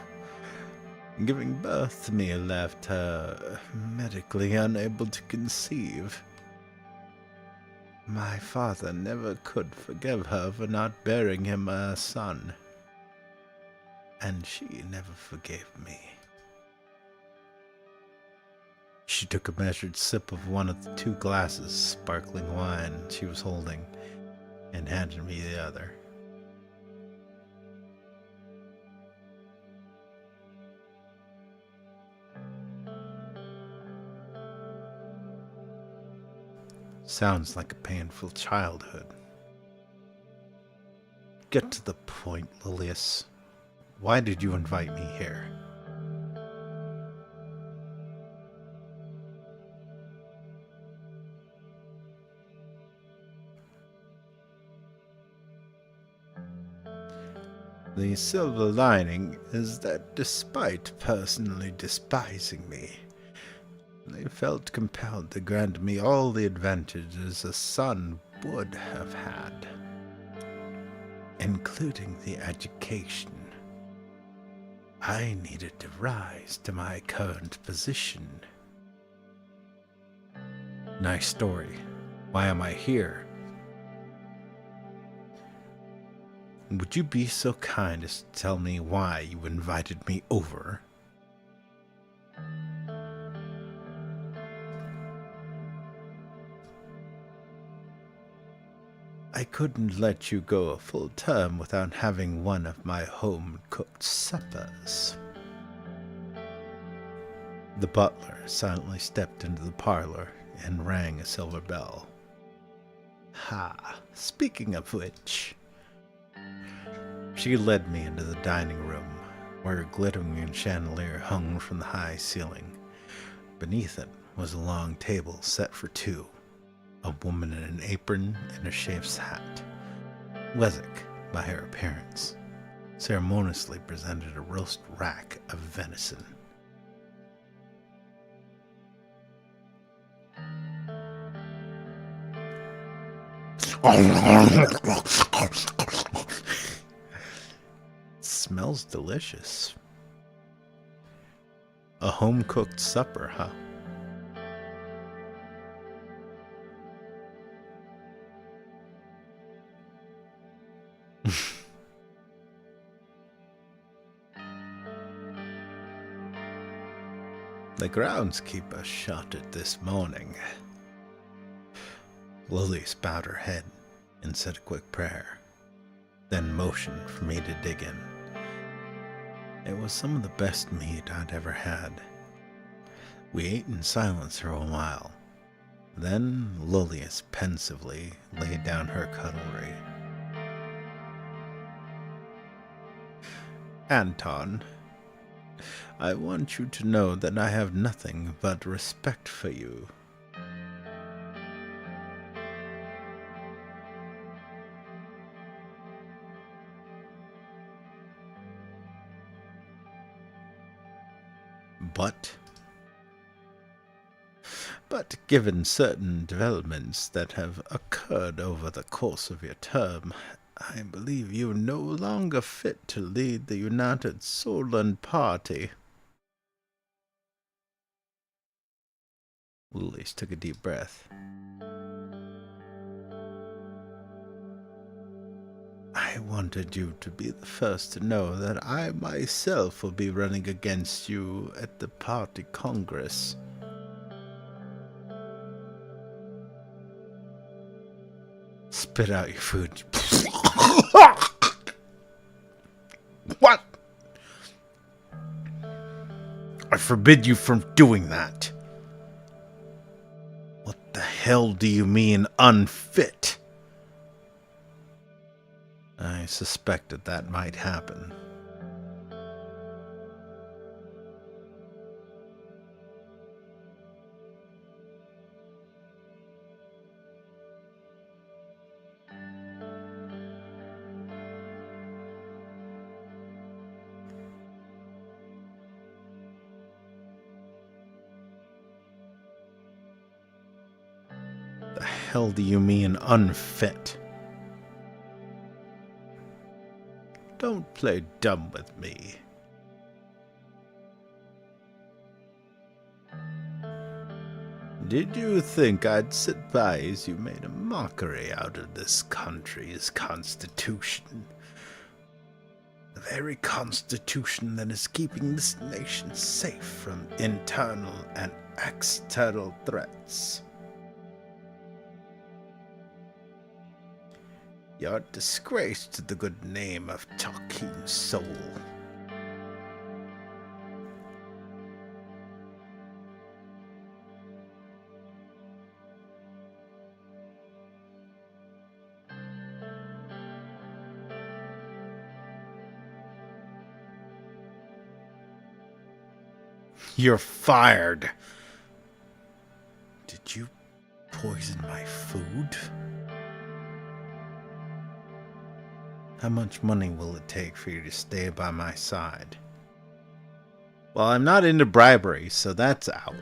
Speaker 1: Giving birth to me left her medically unable to conceive. My father never could forgive her for not bearing him a son. And she never forgave me. She took a measured sip of one of the 2 glasses sparkling wine she was holding and handed me the other. Sounds like a painful childhood. Get to the point, Lilius. Why did you invite me here? The silver lining is that despite personally despising me, they felt compelled to grant me all the advantages a son would have had, including the education I needed to rise to my current position. Nice story. Why am I here? Would you be so kind as to tell me why you invited me over? I couldn't let you go a full term without having one of my home-cooked suppers. The butler silently stepped into the parlor and rang a silver bell. Ha! Speaking of which... She led me into the dining room, where a glittering chandelier hung from the high ceiling. Beneath it was a long table set for two, a woman in an apron and a chef's hat. Weswick, by her appearance, ceremoniously presented a roast rack of venison. Smells delicious. A home-cooked supper, huh? The groundskeeper shot it this morning. Lily bowed her head and said a quick prayer, then motioned for me to dig in. It was some of the best meat I'd ever had. We ate in silence for a while. Then Lilius pensively laid down her cutlery. Anton, I want you to know that I have nothing but respect for you. But given certain developments that have occurred over the course of your term, I believe you are no longer fit to lead the United Solon Party. Lilies took a deep breath. I wanted you to be the first to know that I myself will be running against you at the party congress. Spit out your food. What? I forbid you from doing that. What the hell do you mean, unfit? I suspected that might happen. The hell do you mean, unfit? Don't play dumb with me. Did you think I'd sit by as you made a mockery out of this country's constitution? The very constitution that is keeping this nation safe from internal and external threats. You're a disgrace to the good name of Tarquin Soul. You're fired. Did you poison my food? How much money will it take for you to stay by my side? Well, I'm not into bribery, so that's out.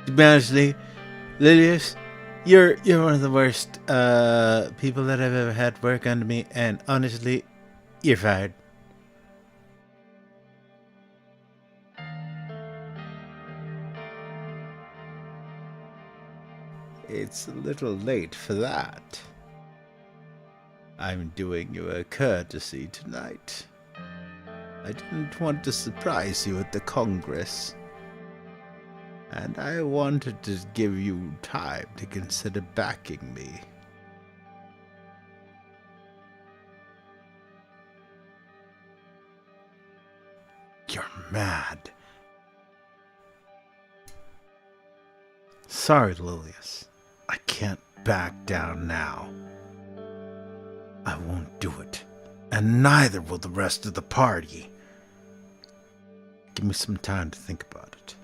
Speaker 1: To be honest, Lilius, you're one of the worst people that I've ever had work under me, and honestly, you're fired. It's a little late for that. I'm doing you a courtesy tonight. I didn't want to surprise you at the Congress, and I wanted to give you time to consider backing me. You're mad. Sorry, Lilius. I can't back down now. I won't do it, and neither will the rest of the party. Give me some time to think about it.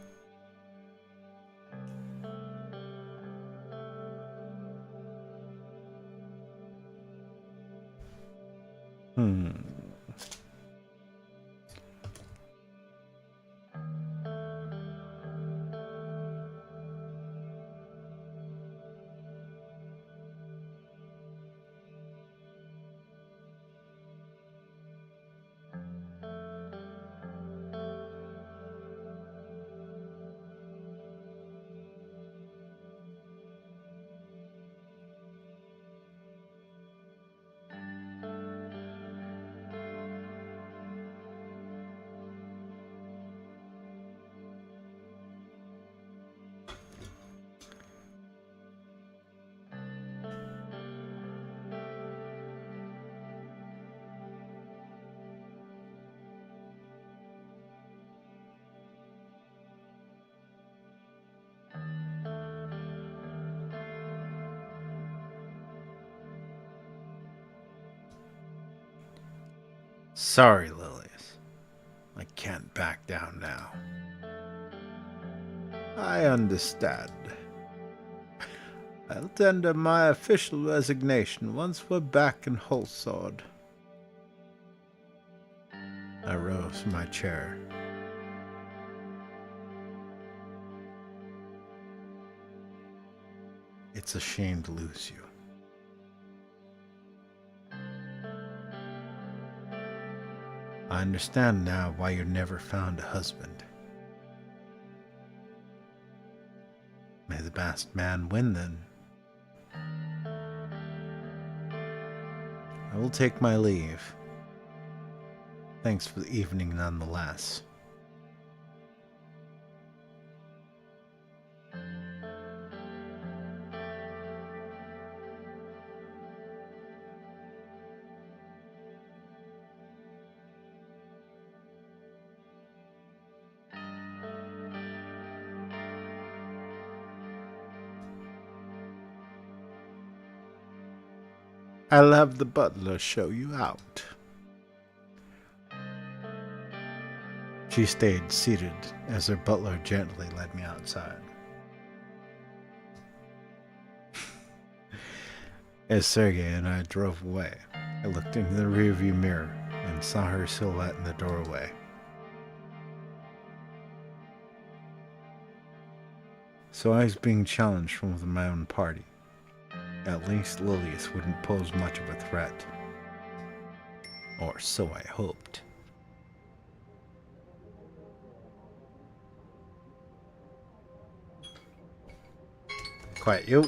Speaker 1: Sorry, Lilius. I can't back down now. I understand. I'll tender my official resignation once we're back in Holsword. I rose from my chair. It's a shame to lose you. I understand now why you never found a husband. May the best man win then. I will take my leave. Thanks for the evening nonetheless. I'll have the butler show you out. She stayed seated as her butler gently led me outside. As Sergei and I drove away, I looked into the rearview mirror and saw her silhouette in the doorway. So I was being challenged from within my own party. At least Lilius wouldn't pose much of a threat. Or so I hoped. Quiet, you.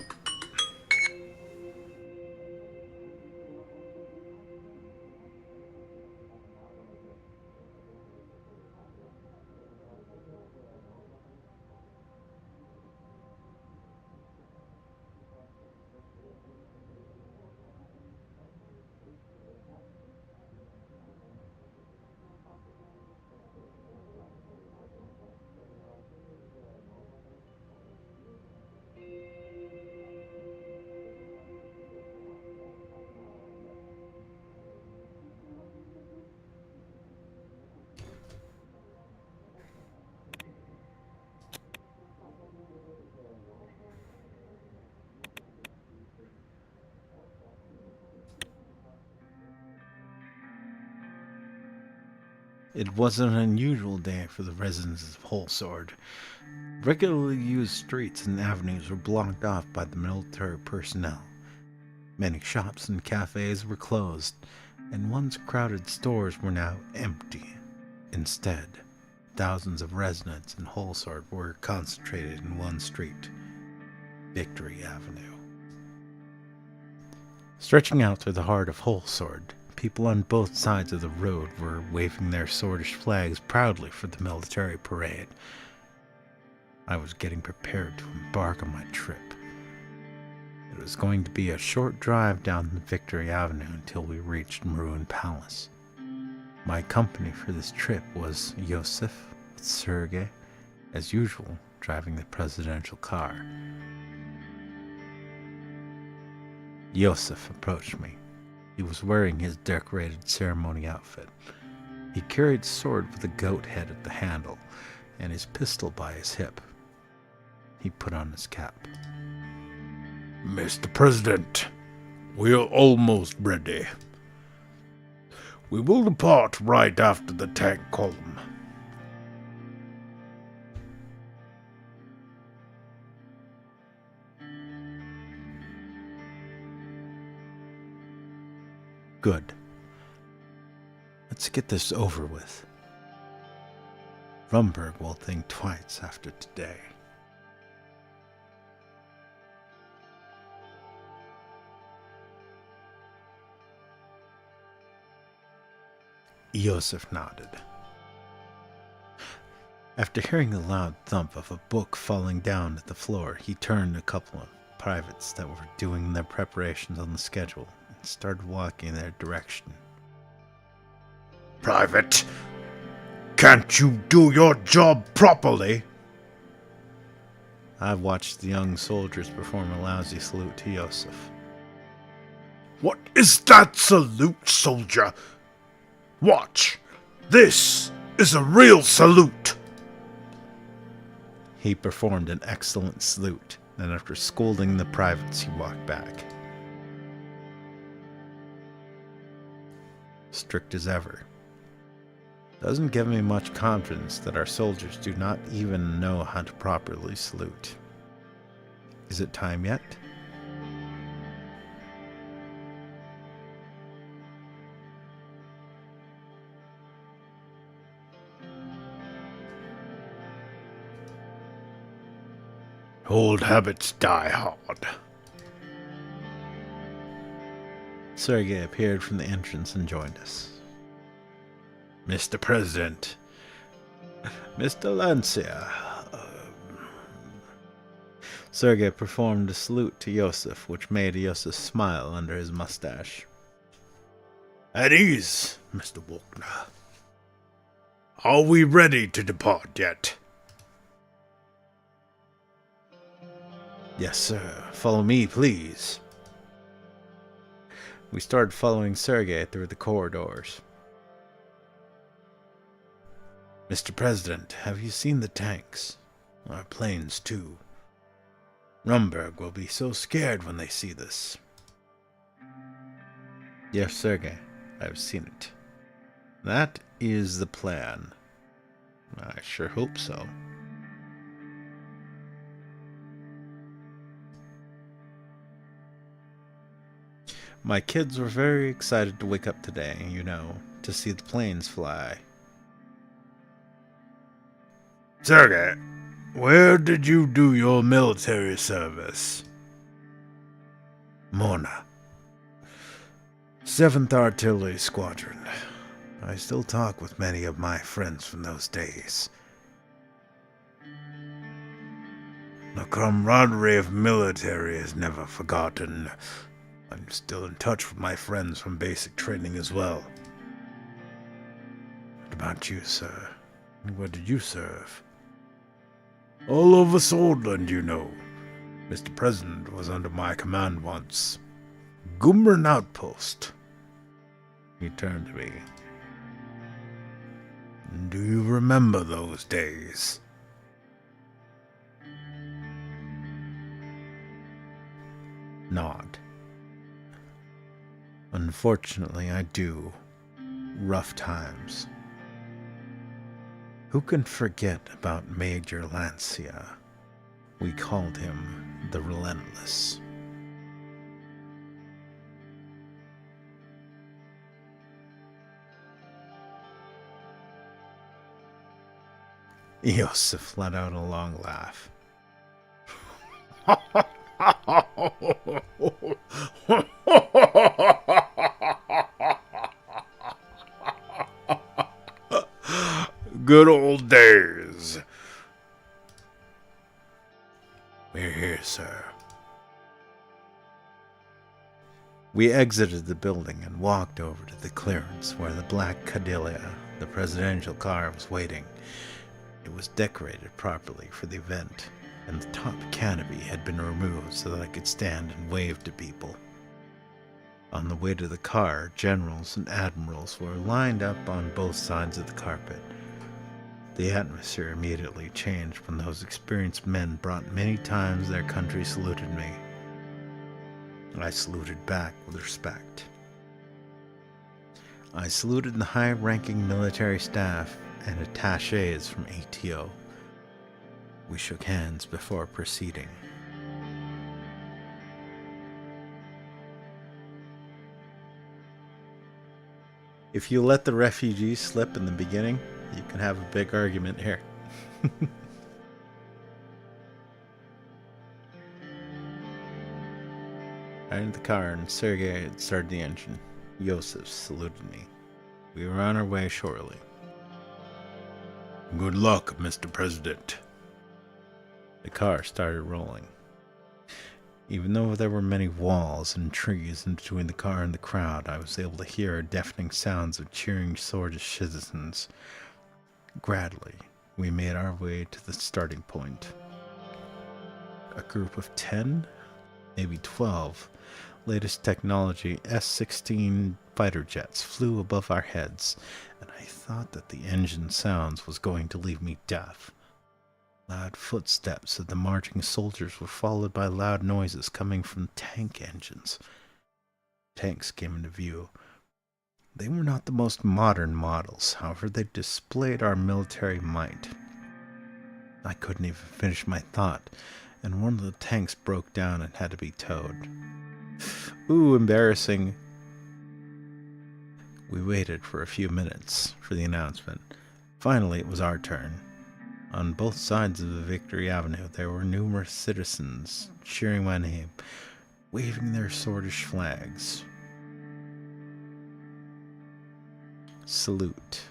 Speaker 1: It was an unusual day for the residents of Holsword. Regularly used streets and avenues were blocked off by the military personnel. Many shops and cafes were closed, and once crowded stores were now empty. Instead, thousands of residents in Holsword were concentrated in one street. Victory Avenue. Stretching out through the heart of Holsword, people on both sides of the road were waving their swordish flags proudly for the military parade. I was getting prepared to embark on my trip. It was going to be a short drive down the Victory Avenue until we reached Maroon Palace. My company for this trip was Yosef with Sergei, as usual, driving the presidential car. Yosef approached me. He was wearing his decorated ceremony outfit. He carried a sword with a goat head at the handle and his pistol by his hip. He put on his cap.
Speaker 2: Mr. President, we are almost ready. We will depart right after the tank column.
Speaker 1: Good. Let's get this over with. Rumberg will think twice after today. Yosef nodded. After hearing the loud thump of a book falling down at the floor, he turned to a couple of privates that were doing their preparations on the schedule and started walking in their direction.
Speaker 2: Private, can't you do your job properly?
Speaker 1: I watched the young soldiers perform a lousy salute to Yosef.
Speaker 2: What is that salute, soldier? Watch. This is a real salute.
Speaker 1: He performed an excellent salute, and after scolding the privates, he walked back. Strict as ever. Doesn't give me much confidence that our soldiers do not even know how to properly salute. Is it time yet?
Speaker 2: Old habits die hard.
Speaker 1: Sergei appeared from the entrance and joined us.
Speaker 2: Mr. President,
Speaker 1: Mr. Lancia. Sergei performed a salute to Yosef, which made Yosef smile under his mustache.
Speaker 2: At ease, Mr. Walkner. Are we ready to depart yet?
Speaker 1: Yes, sir. Follow me, please. We started following Sergei through the corridors. Mr. President, have you seen the tanks? Our planes, too. Rumberg will be so scared when they see this. Yes, Sergei, I've seen it. That is the plan. I sure hope so. My kids were very excited to wake up today, to see the planes fly.
Speaker 2: Sergei, where did you do your military service?
Speaker 1: Mona. 7th Artillery Squadron. I still talk with many of my friends from those days.
Speaker 2: The camaraderie of military is never forgotten. I'm still in touch with my friends from basic training as well.
Speaker 1: What about you, sir? Where did you serve?
Speaker 2: All over Swordland, you know. Mr. President was under my command once. Gumran Outpost.
Speaker 1: He turned to me.
Speaker 2: Do you remember those days?
Speaker 1: Nod. Unfortunately, I do. Rough times. Who can forget about Major Lancia? We called him the Relentless. Yosef let out a long laugh.
Speaker 2: Good old days. We're here, sir.
Speaker 1: We exited the building and walked over to the clearance where the black Cadelia, the presidential car, was waiting. It was decorated properly for the event, and the top canopy had been removed so that I could stand and wave to people. On the way to the car, generals and admirals were lined up on both sides of the carpet. The atmosphere immediately changed when those experienced men brought many times their country saluted me. I saluted back with respect. I saluted the high-ranking military staff and attachés from ATO. We shook hands before proceeding. If you let the refugees slip in the beginning, you can have a big argument here. I entered the car and Sergei had started the engine. Yosef saluted me. We were on our way shortly.
Speaker 2: Good luck, Mr. President.
Speaker 1: The car started rolling. Even though there were many walls and trees in between the car and the crowd, I was able to hear deafening sounds of cheering Swedish citizens. Gradually, we made our way to the starting point. A group of 10, maybe 12, latest technology S-16 fighter jets flew above our heads, and I thought that the engine sounds was going to leave me deaf. Loud footsteps of the marching soldiers were followed by loud noises coming from tank engines. Tanks came into view. They were not the most modern models, however they displayed our military might. I couldn't even finish my thought, and one of the tanks broke down and had to be towed. Ooh, embarrassing. We waited for a few minutes for the announcement. Finally, it was our turn. On both sides of the Victory Avenue, there were numerous citizens cheering my name, waving their Swedish flags. Salute.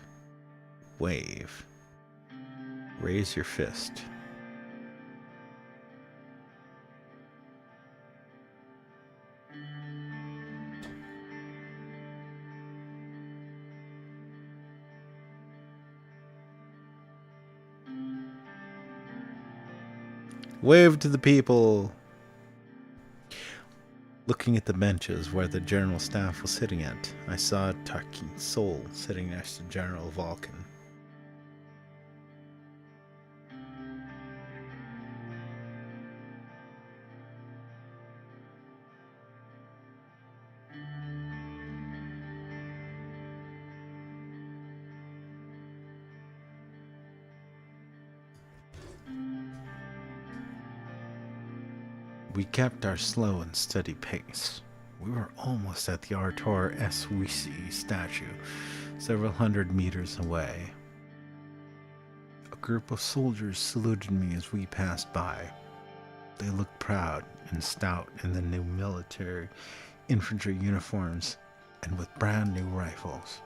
Speaker 1: Wave. Raise your fist. Wave to the people. Looking at the benches where the general staff was sitting at, I saw Taki Sol sitting next to General Vulcan. We kept our slow and steady pace. We were almost at the Artur Eswisi statue, several hundred meters away. A group of soldiers saluted me as we passed by. They looked proud and stout in the new military infantry uniforms and with brand new rifles.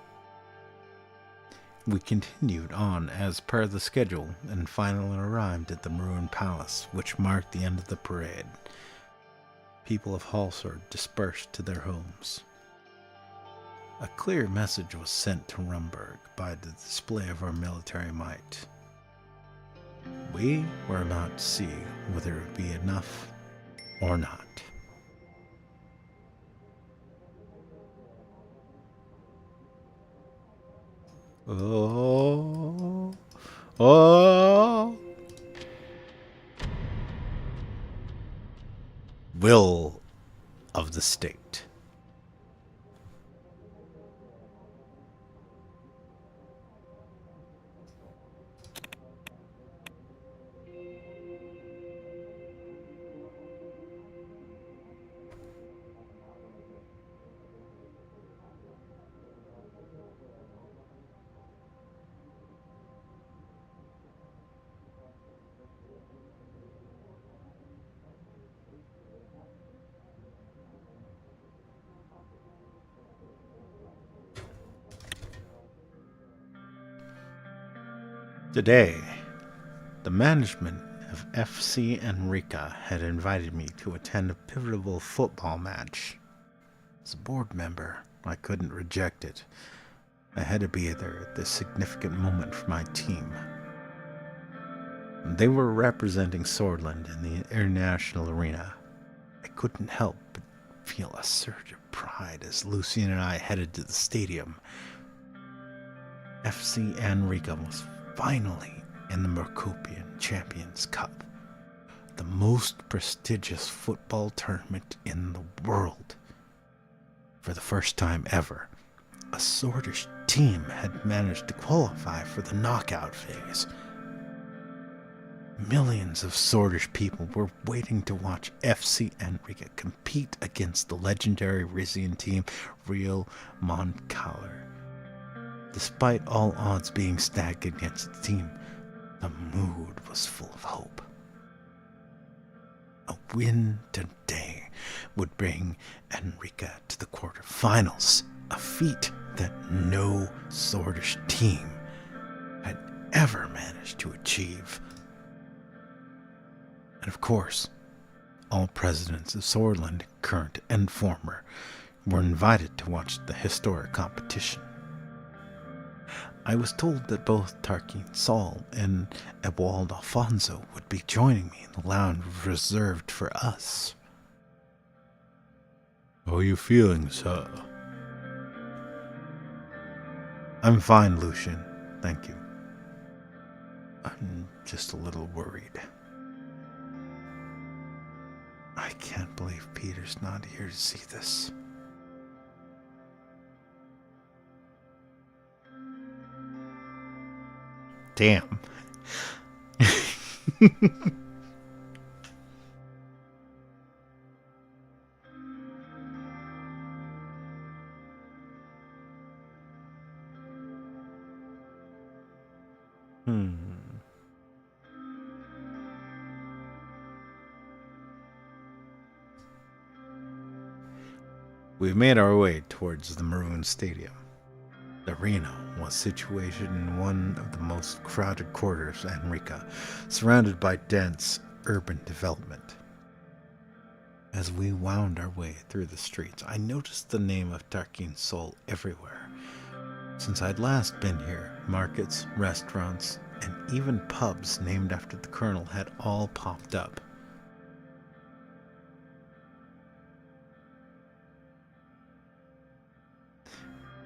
Speaker 1: We continued on as per the schedule and finally arrived at the Maroon Palace, which marked the end of the parade. People of Hallsword dispersed to their homes. A clear message was sent to Rumburg by the display of our military might. We were about to see whether it would be enough or not. Oh, oh. Will of the state. Today, the management of FC Enrica had invited me to attend a pivotal football match. As a board member, I couldn't reject it. I had to be there at this significant moment for my team. They were representing Swordland in the international arena. I couldn't help but feel a surge of pride as Lucian and I headed to the stadium. FC Enrica was finally in the Mercopian Champions Cup, the most prestigious football tournament in the world. For the first time ever, a Swordish team had managed to qualify for the knockout phase. Millions of Swordish people were waiting to watch FC Enrica compete against the legendary Rizian team Real Montcaler. Despite all odds being stacked against the team, the mood was full of hope. A win today would bring Enrica to the quarterfinals, a feat that no Swordish team had ever managed to achieve. And of course, all presidents of Swordland, current and former, were invited to watch the historic competition. I was told that both Tarquin Sol and Ewald Alfonso would be joining me in the lounge reserved for us.
Speaker 2: How are you feeling, sir?
Speaker 1: I'm fine, Lucian. Thank you. I'm just a little worried. I can't believe Peter's not here to see this. Damn. We made our way towards the Maroon Stadium. The arena was situated in one of the most crowded quarters of Enrica, surrounded by dense urban development. As we wound our way through the streets, I noticed the name of Tarquin Sol everywhere. Since I'd last been here, markets, restaurants, and even pubs named after the colonel had all popped up.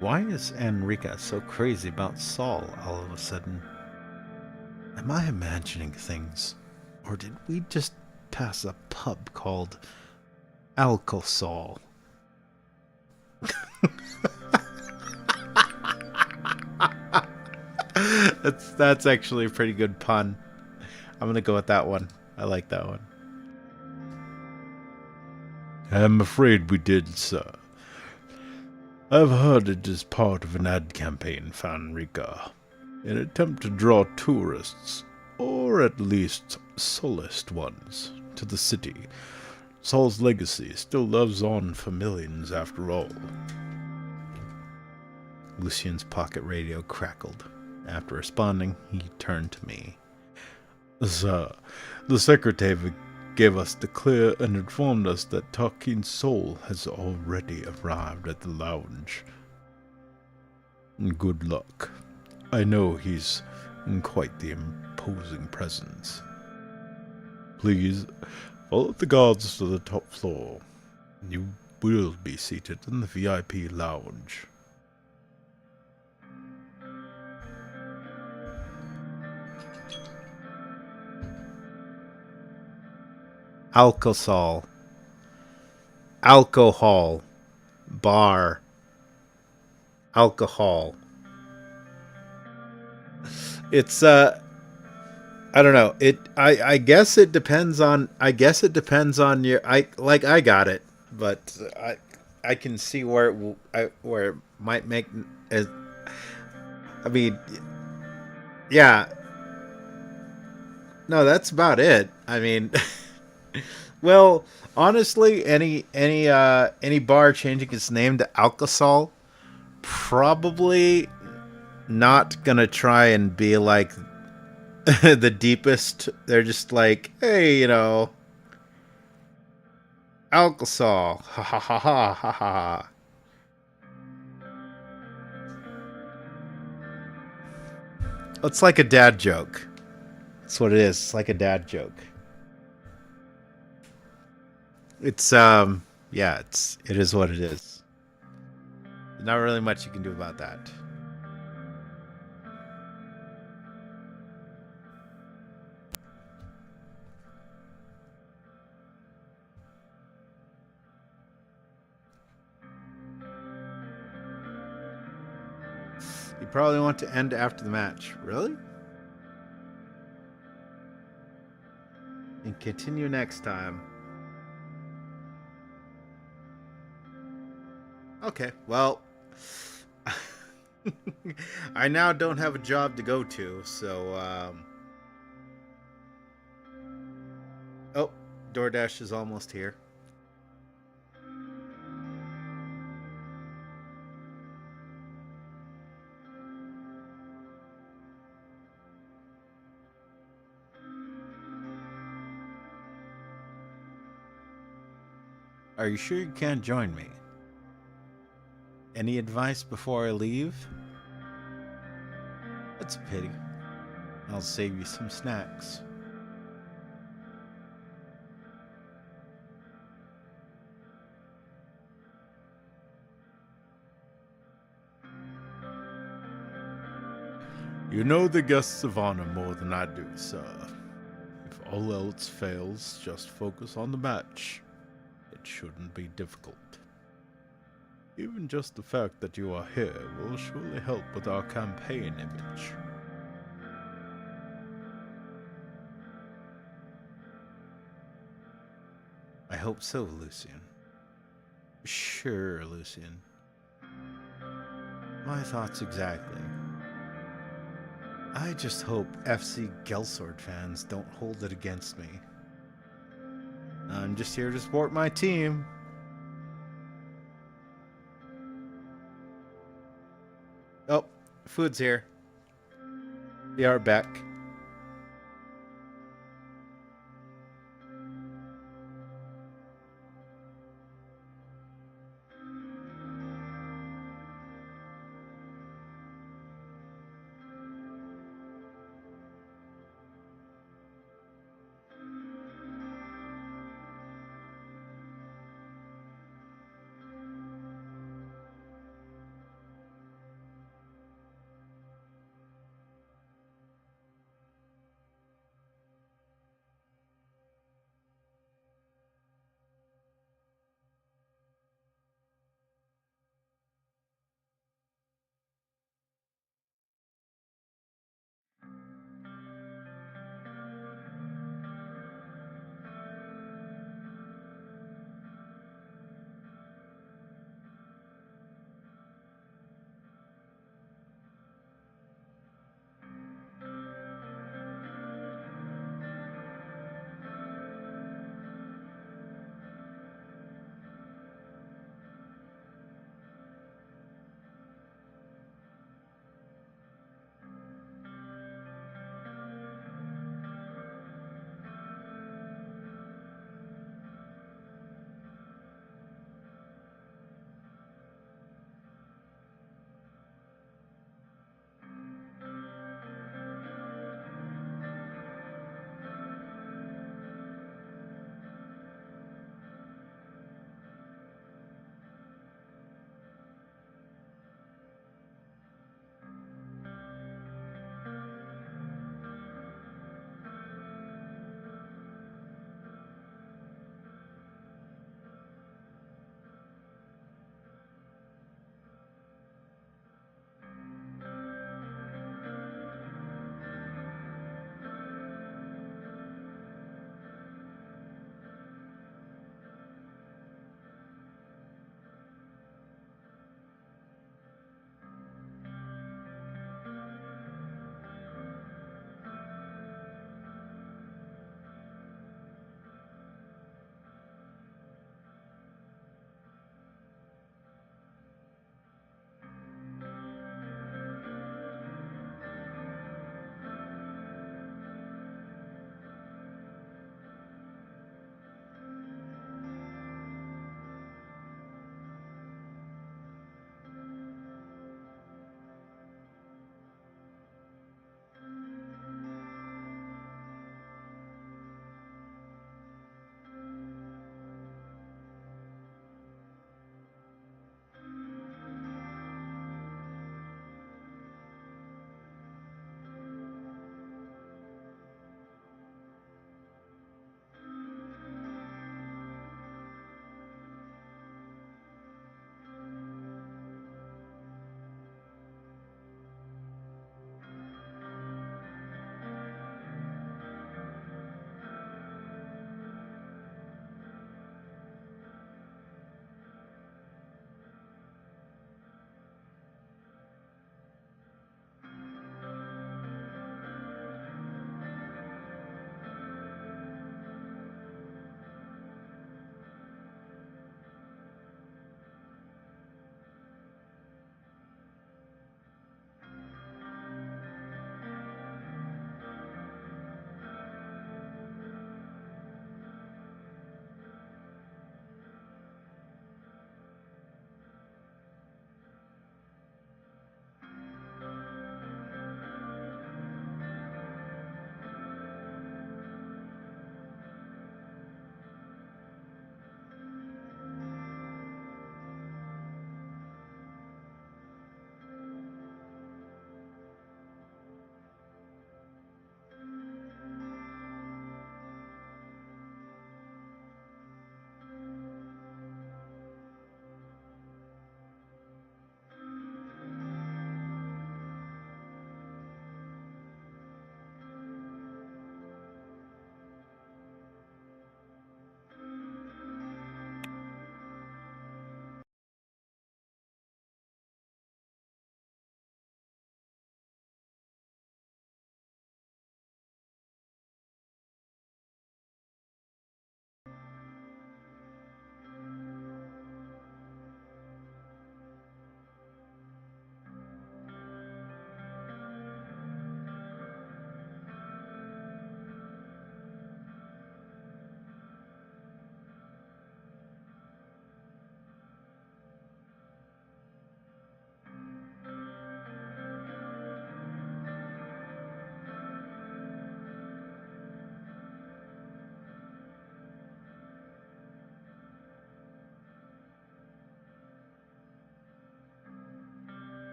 Speaker 1: Why is Enrica so crazy about Sol all of a sudden? Am I imagining things? Or did we just pass a pub called Alcosol? That's actually a pretty good pun. I'm gonna go with that one. I like that one.
Speaker 2: I'm afraid we did, sir. I've heard it is part of an ad campaign for Enrica, an attempt to draw tourists, or at least solist ones, to the city. Sol's legacy still lives on for millions after all.
Speaker 1: Lucian's pocket radio crackled. After responding, he turned to me.
Speaker 2: Sir, the secretary gave us the clear and informed us that Tarquin Sol has already arrived at the lounge. Good luck. I know he's quite the imposing presence. Please, follow the guards to the top floor. You will be seated in the VIP lounge.
Speaker 1: Alcosol. Alcohol. Bar. Alcohol. It's I don't know. I guess it depends on your I got it, but I can see where it might make I mean, yeah. No, that's about it. I mean, well, honestly, any bar changing its name to Alcosol, probably not gonna try and be like the deepest. They're just like, hey, Alcasol. Ha ha ha ha ha ha. It's like a dad joke. That's what it is. It's like a dad joke. It's yeah, it is what it is. Not really much you can do about that. You probably want to end after the match. Really? And continue next time. Okay, well, I now don't have a job to go to, so, oh, DoorDash is almost here. Are you sure you can't join me? Any advice before I leave? That's a pity. I'll save you some snacks.
Speaker 2: You know the guests of honor more than I do, sir. If all else fails, just focus on the match. It shouldn't be difficult. Even just the fact that you are here will surely help with our campaign image.
Speaker 1: I hope so, Lucian. Sure, Lucian. My thoughts exactly. I just hope FC Gelsword fans don't hold it against me. I'm just here to support my team. Oh, food's here. Be right back.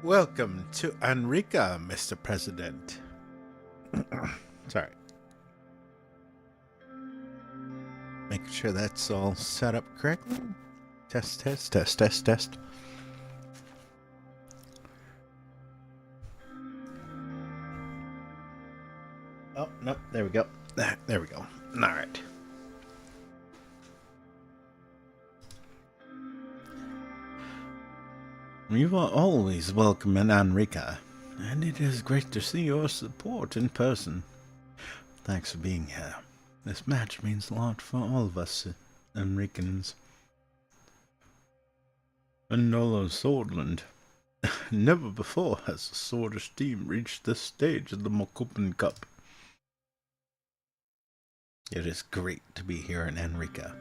Speaker 1: Welcome to Enrica, Mr. President. Sorry. Making sure that's all set up correctly. Test, test, test, test, test. Oh, nope. There we go. There we go. All right. You are always welcome in Enrica, and it is great to see your support in person. Thanks for being here. This match means a lot for all of us Enricans.
Speaker 2: Another Swordland. Never before has the Swordish team reached this stage of the Mokupen Cup.
Speaker 1: It is great to be here in Enrica.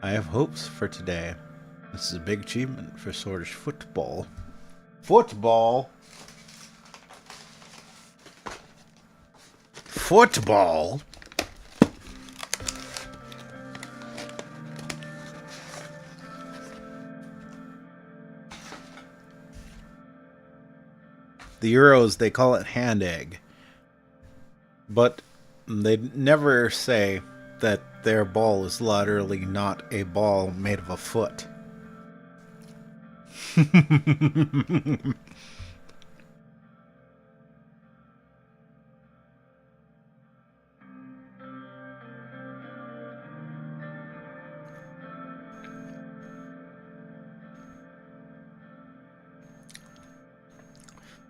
Speaker 1: I have hopes for today. This is a big achievement for Swordish football. Football? Football? The Euros, they call it hand egg. But they never say that their ball is literally not a ball made of a foot.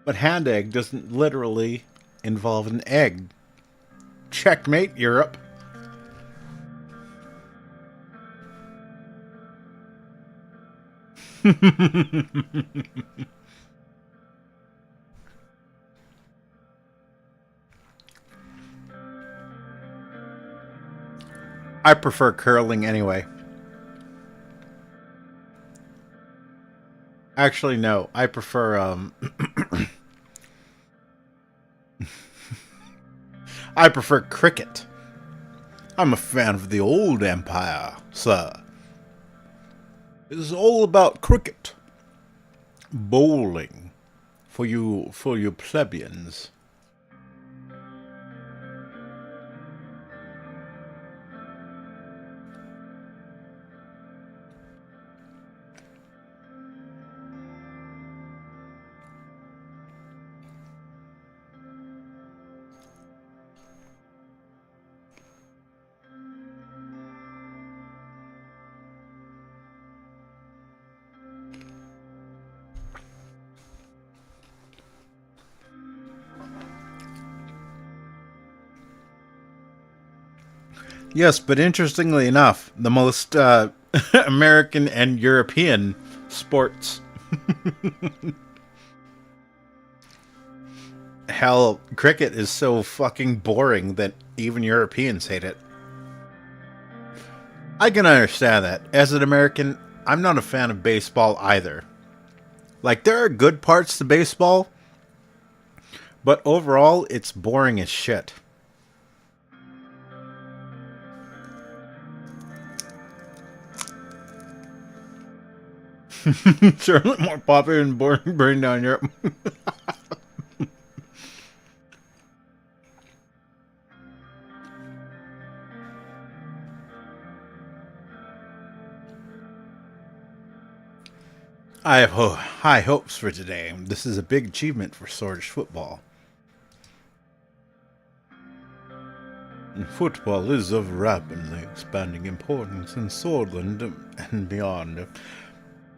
Speaker 1: But hand egg doesn't literally involve an egg. Checkmate, Europe. I prefer curling anyway. Actually, no. I prefer, I prefer cricket. I'm a fan of the old empire, sir. It is all about cricket. Bowling. For you plebeians. Yes, but interestingly enough, the most American and European sports. Hell, cricket is so fucking boring that even Europeans hate it. I can understand that. As an American, I'm not a fan of baseball either. Like, there are good parts to baseball, but overall, it's boring as shit. Certainly more popular than burning down Europe. I have high hopes for today. This is a big achievement for Swordish football.
Speaker 2: Football is of rapidly expanding importance in Swordland and beyond.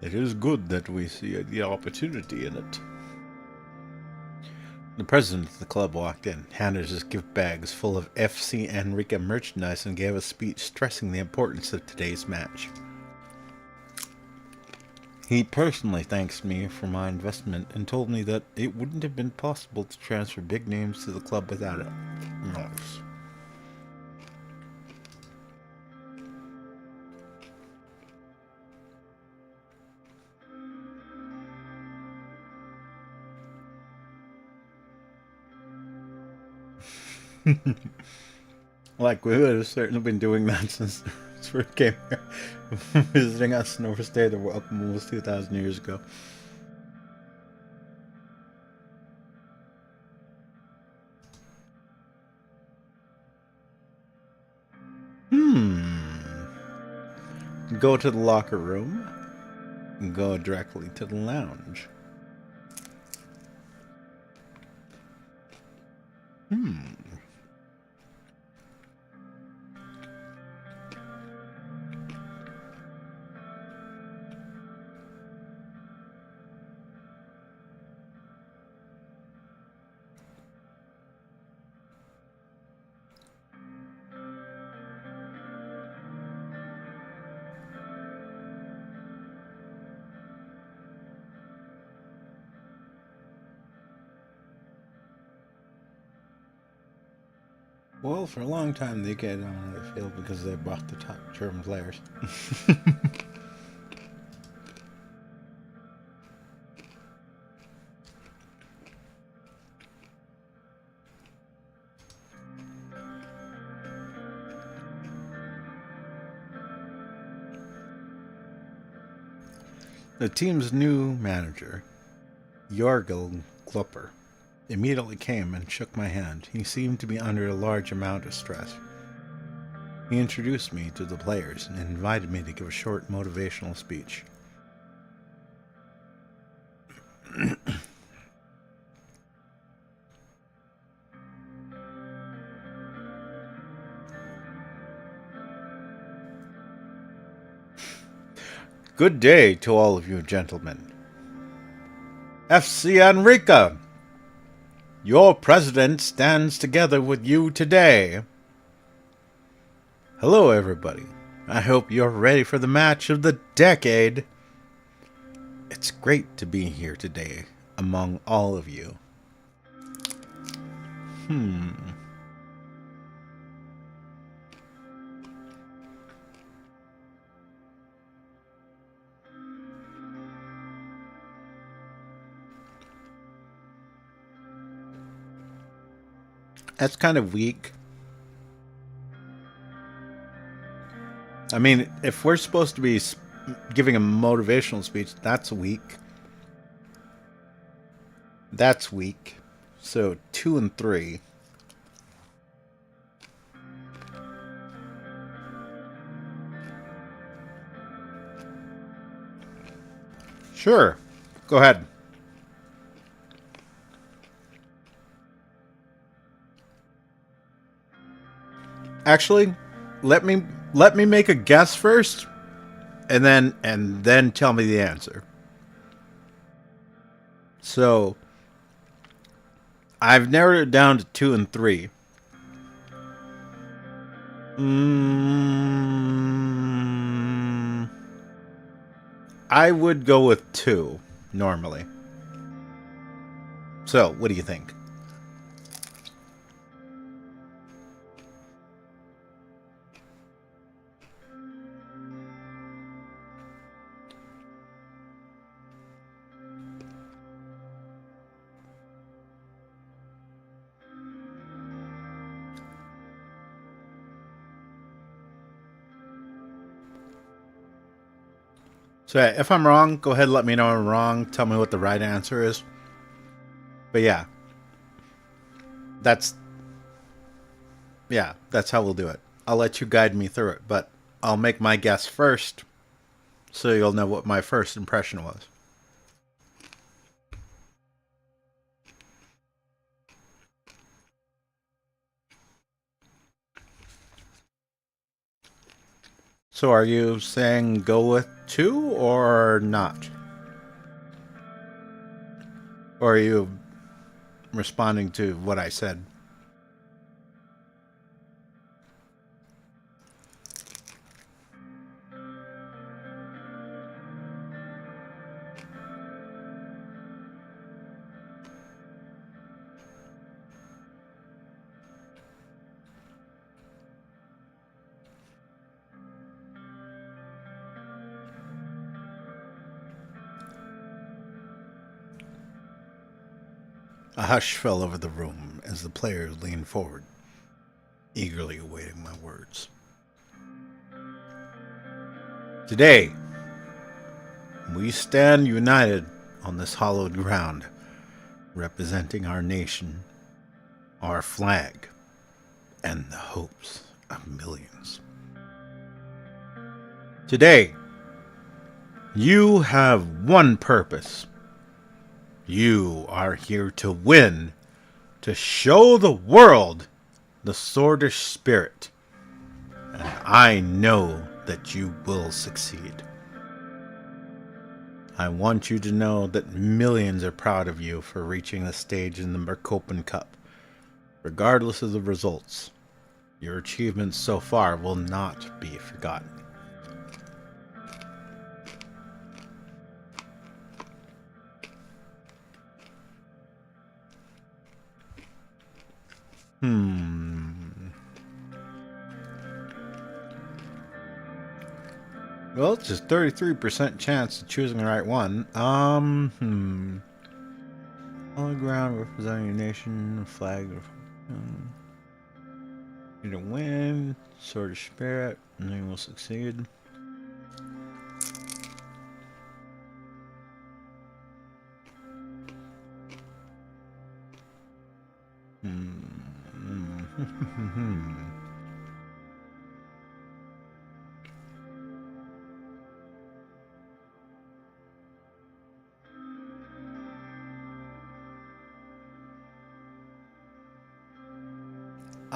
Speaker 2: It is good that we see the opportunity in it.
Speaker 1: The president of the club walked in, handed his gift bags full of FC Enrica merchandise, and gave a speech stressing the importance of today's match. He personally thanks me for my investment and told me that it wouldn't have been possible to transfer big names to the club without it. Nice. Like, we would have certainly been doing that since first came here, visiting us and overstayed the welcome almost 2,000 years ago. go to the locker room and go directly to the lounge. Well, for a long time they get on the field because they brought the top German players. The team's new manager, Jorgel Glupper, immediately came and shook my hand. He seemed to be under a large amount of stress. He introduced me to the players and invited me to give a short motivational speech. Good day to all of you gentlemen. FC Enrica, your president stands together with you today. Hello, everybody. I hope you're ready for the match of the decade. It's great to be here today among all of you. That's kind of weak. I mean, if we're supposed to be giving a motivational speech, that's weak. That's weak. So 2 and 3. Sure. Go ahead. Actually, let me make a guess first, and then tell me the answer. So, I've narrowed it down to 2 and 3. I would go with 2 normally. So, what do you think? So if I'm wrong, go ahead and let me know I'm wrong. Tell me what the right answer is. But yeah. That's how we'll do it. I'll let you guide me through it, but I'll make my guess first so you'll know what my first impression was. So are you saying go with 2 or not? Or are you responding to what I said? A hush fell over the room as the players leaned forward, eagerly awaiting my words. Today, we stand united on this hallowed ground, representing our nation, our flag, and the hopes of millions. Today, you have one purpose. You are here to win, to show the world the swordish spirit. And I know that you will succeed. I want you to know that millions are proud of you for reaching the stage in the Merkopen Cup. Regardless of the results, your achievements so far will not be forgotten. Well, it's just 33% chance of choosing the right one. On the ground representing your nation, flag. You to win, sword of spirit, and then we'll succeed.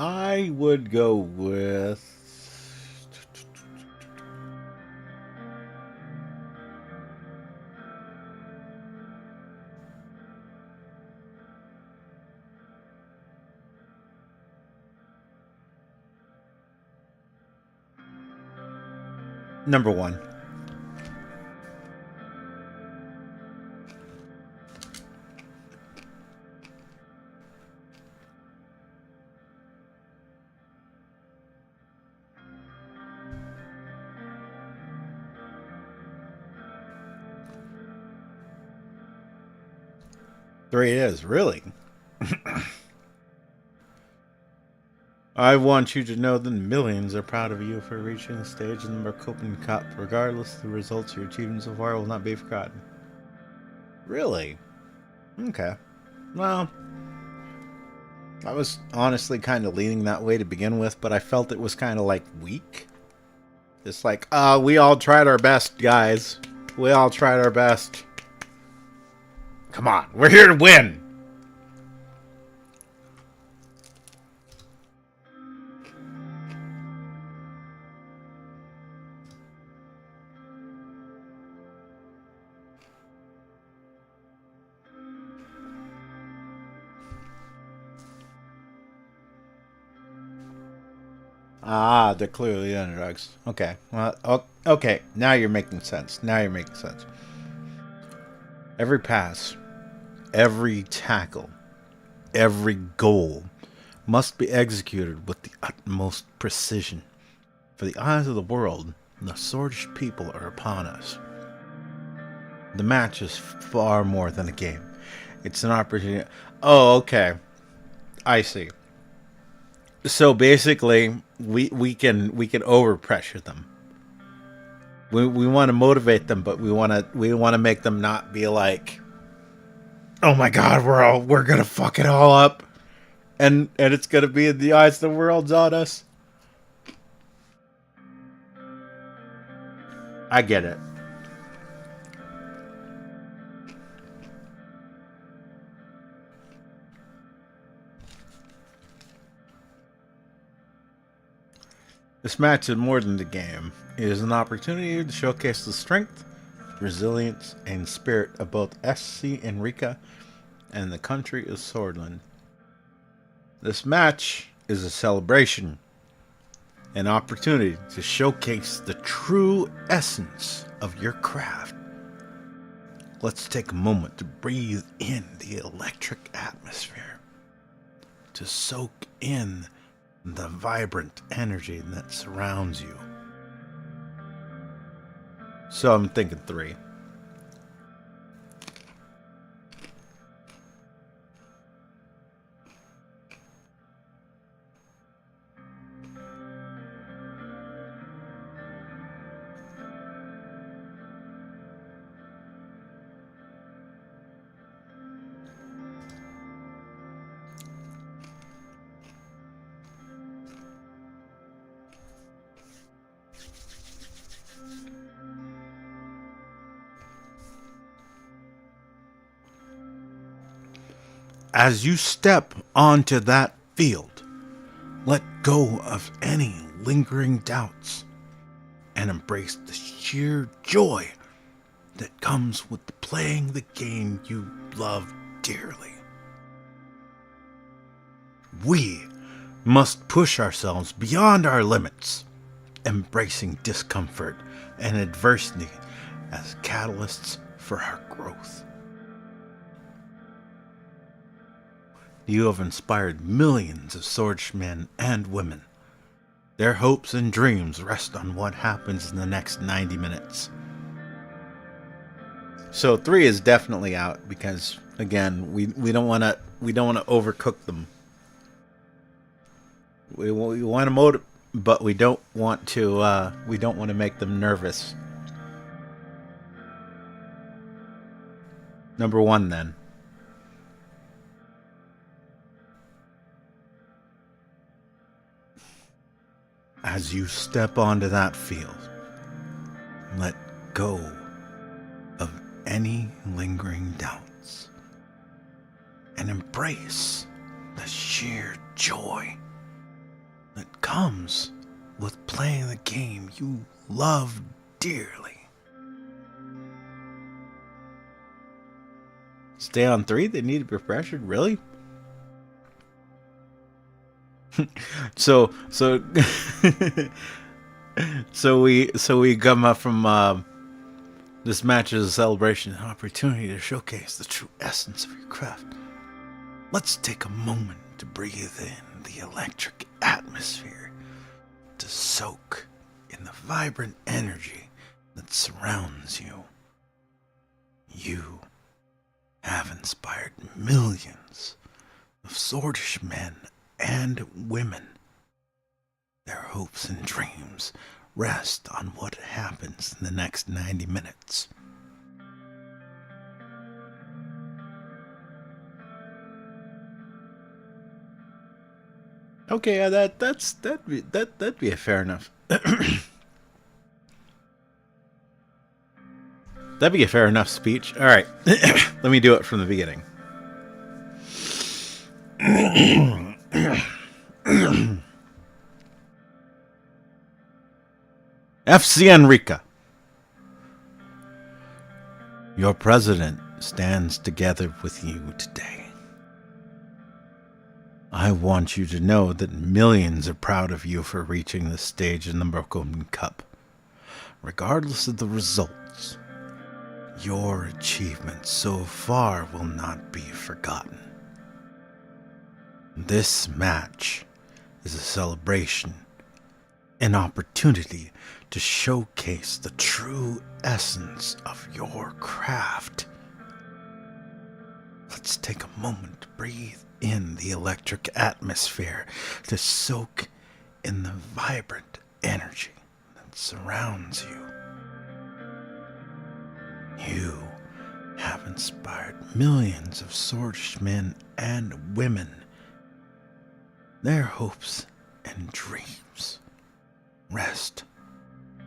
Speaker 1: I would go with number one. Three it is, really. I want you to know that millions are proud of you for reaching the stage in the Merkopen Cup. Regardless of the results your achievements so far will not be forgotten. Really? Okay. Well, I was honestly kind of leaning that way to begin with, but I felt it was kind of like weak. Just like, we all tried our best, guys. We all tried our best. Come on, we're here to win. Ah, they're clearly underdogs. Okay. Well, okay. Now you're making sense. Now you're making sense. Every pass, every tackle, every goal must be executed with the utmost precision. For the eyes of the world, the swordish people are upon us. The match is far more than a game. It's an opportunity. Oh, okay. I see. So basically, we can overpressure them. We want to motivate them, but we want to make them not be like, oh my god, we're gonna fuck it all up, and it's gonna be in the eyes of the world's on us. I get it. This match is more than the game. It is an opportunity to showcase the strength, resilience, and spirit of both SC and Rika and the country of Swordland. This match is a celebration, an opportunity to showcase the true essence of your craft. Let's take a moment to breathe in the electric atmosphere, to soak in the vibrant energy that surrounds you. So I'm thinking three. As you step onto that field, let go of any lingering doubts and embrace the sheer joy that comes with playing the game you love dearly. We must push ourselves beyond our limits, embracing discomfort and adversity as catalysts for our growth. You have inspired millions of swordsmen and women. Their hopes and dreams rest on what happens in the next 90 minutes. So 3 is definitely out because again, we don't want to overcook them. We want to motivate, but we don't want to make them nervous. Number 1 then. As you step onto that field, let go of any lingering doubts and embrace the sheer joy that comes with playing the game you love dearly. Stay on 3? They need to be pressured? Really? so we come up from this match is a celebration, an opportunity to showcase the true essence of your craft. Let's take a moment to breathe in the electric atmosphere, to soak in the vibrant energy that surrounds you. You have inspired millions of swordish men and women. Their hopes and dreams rest on what happens in the next 90 minutes. Okay, that'd be a fair enough. That'd be a fair enough speech. All right, let me do it from the beginning. FC Enrica. Your president stands together with you today. I want you to know that millions are proud of you for reaching this stage in the Broken Cup. Regardless of the results, your achievements so far will not be forgotten. This match is a celebration, an opportunity to showcase the true essence of your craft. Let's take a moment to breathe in the electric atmosphere, to soak in the vibrant energy that surrounds you. You have inspired millions of swordish men and women. Their hopes and dreams rest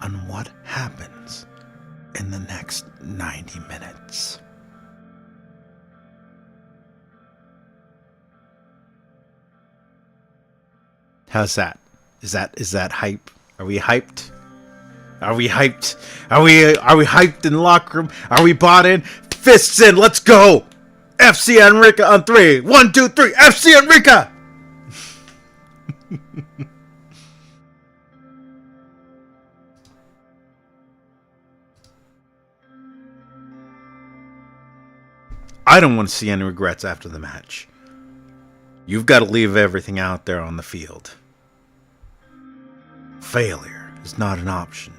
Speaker 1: on what happens in the next 90 minutes. How's that? Is that hype? Are we hyped? Are we hyped? Are we hyped in the locker room? Are we bought in? Fists in, let's go! FC Enrica on 3. 1, 2, 3, FC Enrica! I don't want to see any regrets after the match. You've got to leave everything out there on the field. Failure is not an option,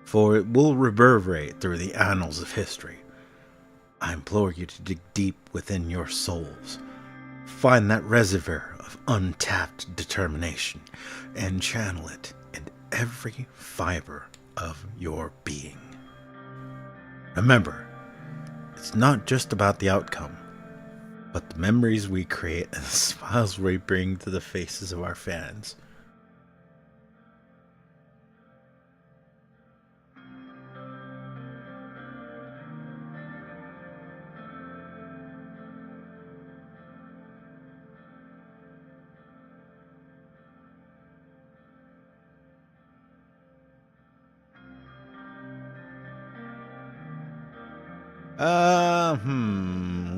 Speaker 1: for it will reverberate through the annals of history. I implore you to dig deep within your souls, find that reservoir of untapped determination, and channel it in every fiber of your being. Remember, it's not just about the outcome, but the memories we create and the smiles we bring to the faces of our fans.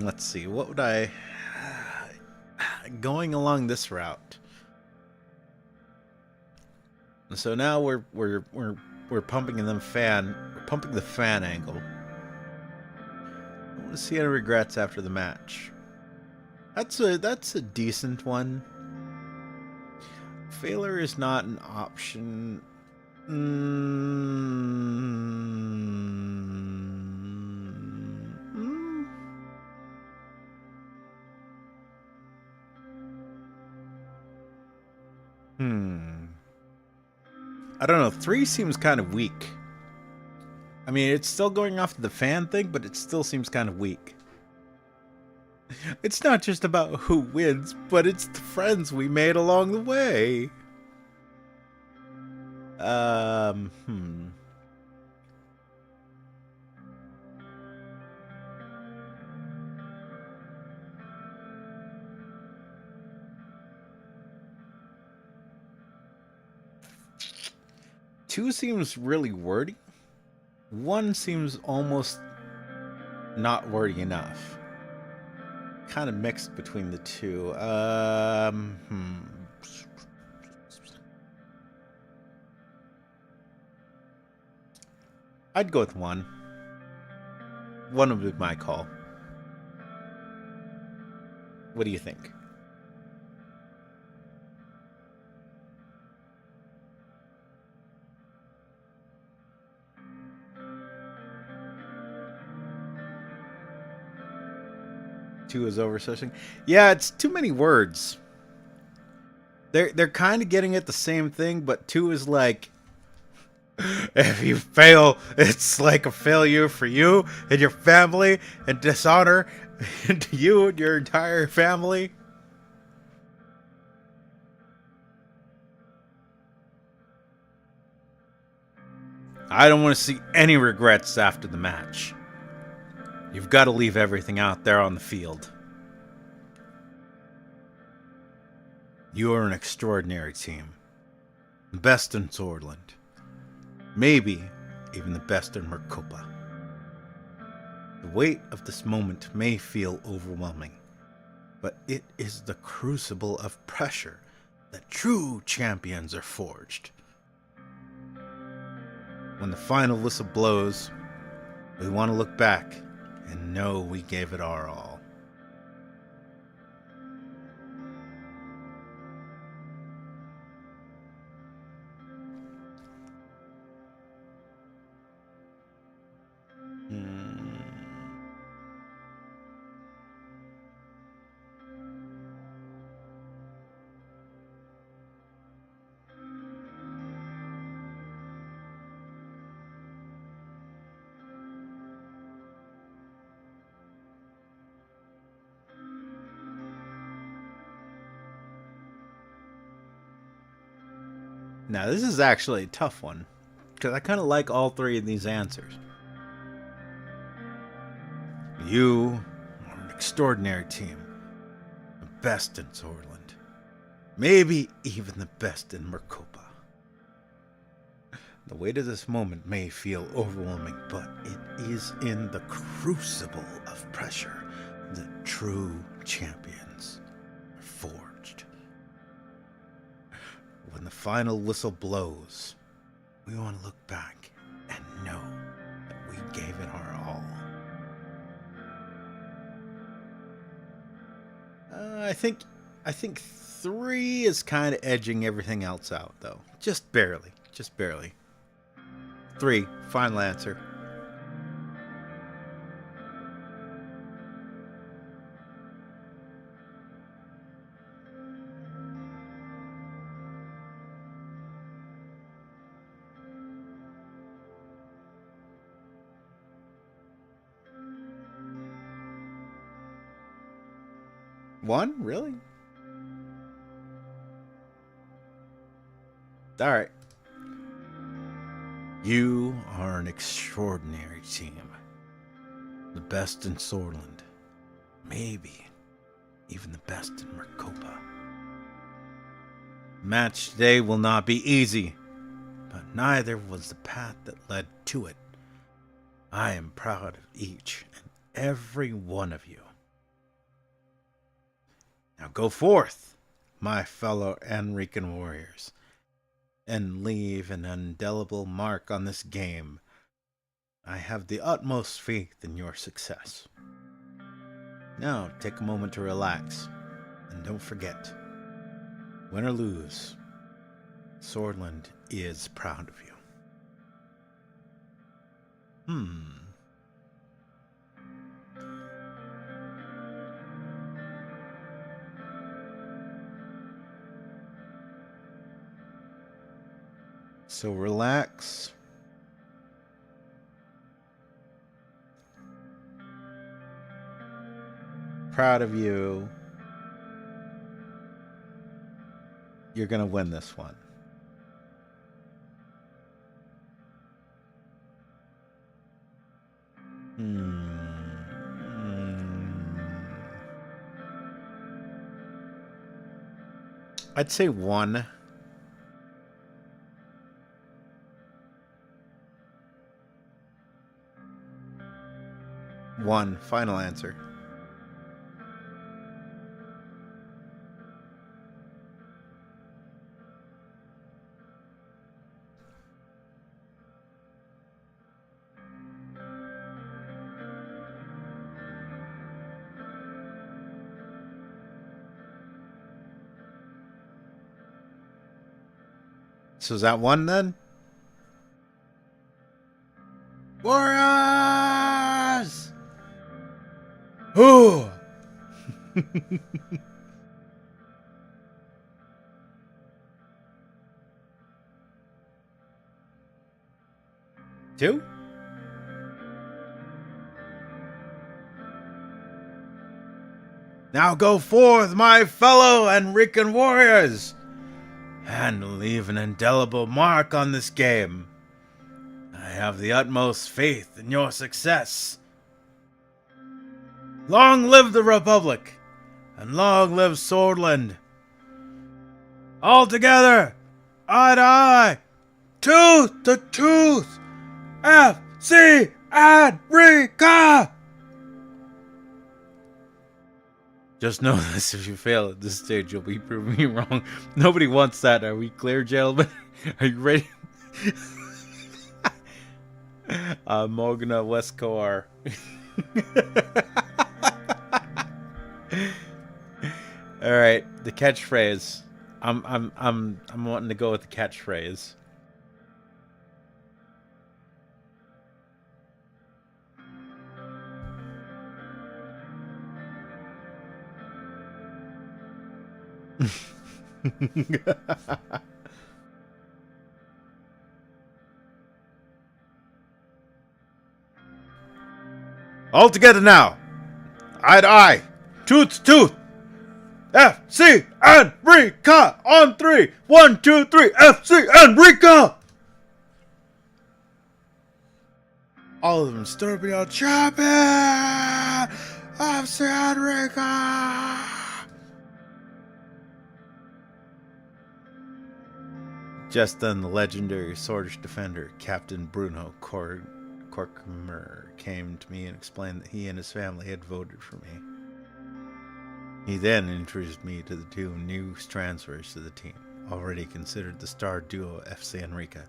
Speaker 1: Let's see. What would I... Going along this route. So now we're pumping the fan. We're pumping the fan angle. I want to see any regrets after the match. That's a decent one. Failure is not an option. I don't know. 3 seems kind of weak. I mean, it's still going off the fan thing, but it still seems kind of weak. It's not just about who wins, but it's the friends we made along the way. Two seems really wordy. 1 seems almost not wordy enough. Kind of mixed between the two. I'd go with 1. 1 would be my call. What do you think? Two is oversearching. Yeah, it's too many words. They're kind of getting at the same thing, but 2 is like, if you fail, it's like a failure for you and your family, and dishonor to you and your entire family. I don't want to see any regrets after the match. You've got to leave everything out there on the field. You are an extraordinary team. The best in Swordland. Maybe even the best in Mercopa. The weight of this moment may feel overwhelming, but it is the crucible of pressure that true champions are forged. When the final whistle blows, we want to look back and know we gave it our all. Now, this is actually a tough one, because I kind of like all 3 of these answers. You are an extraordinary team. The best in Swordland. Maybe even the best in Mercopa. The weight of this moment may feel overwhelming, but it is in the crucible of pressure that true champions are forged. When the final whistle blows, we want to look back and know that we gave it our all. I think 3 is kind of edging everything else out, though. Just barely. 3, final answer. One? Really? Alright. You are an extraordinary team. The best in Swordland. Maybe even the best in Mercopa. Match today will not be easy, but neither was the path that led to it. I am proud of each and every one of you. Now go forth, my fellow Anrican warriors, and leave an indelible mark on this game. I have the utmost faith in your success. Now take a moment to relax, and don't forget, win or lose, Swordland is proud of you. So relax. Proud of you. You're going to win this one. I'd say 1. One. Final answer. So is that 1 then? Warriors! Ooh! 2? Now go forth, my fellow Anrican warriors, and leave an indelible mark on this game. I have the utmost faith in your success. Long live the Republic, and long live Swordland. All together, eye to eye, tooth to tooth, FC Adrica! Just know this, if you fail at this stage, you'll be proving me wrong. Nobody wants that. Are we clear, gentlemen? Are you ready? Morgana Westcoar. All right, the catchphrase. I'm wanting to go with the catchphrase. All together now. Eye to eye. Tooth to tooth. FC Enrica on 3. 1, 2, 3. FC Enrica. All of them stood up and yelled, champion! FC Enrica! Just then, the legendary Swordfish defender, Captain Bruno Corkmer, came to me and explained that he and his family had voted for me. He then introduced me to the 2 new transfers to the team, already considered the star duo FC Enrica.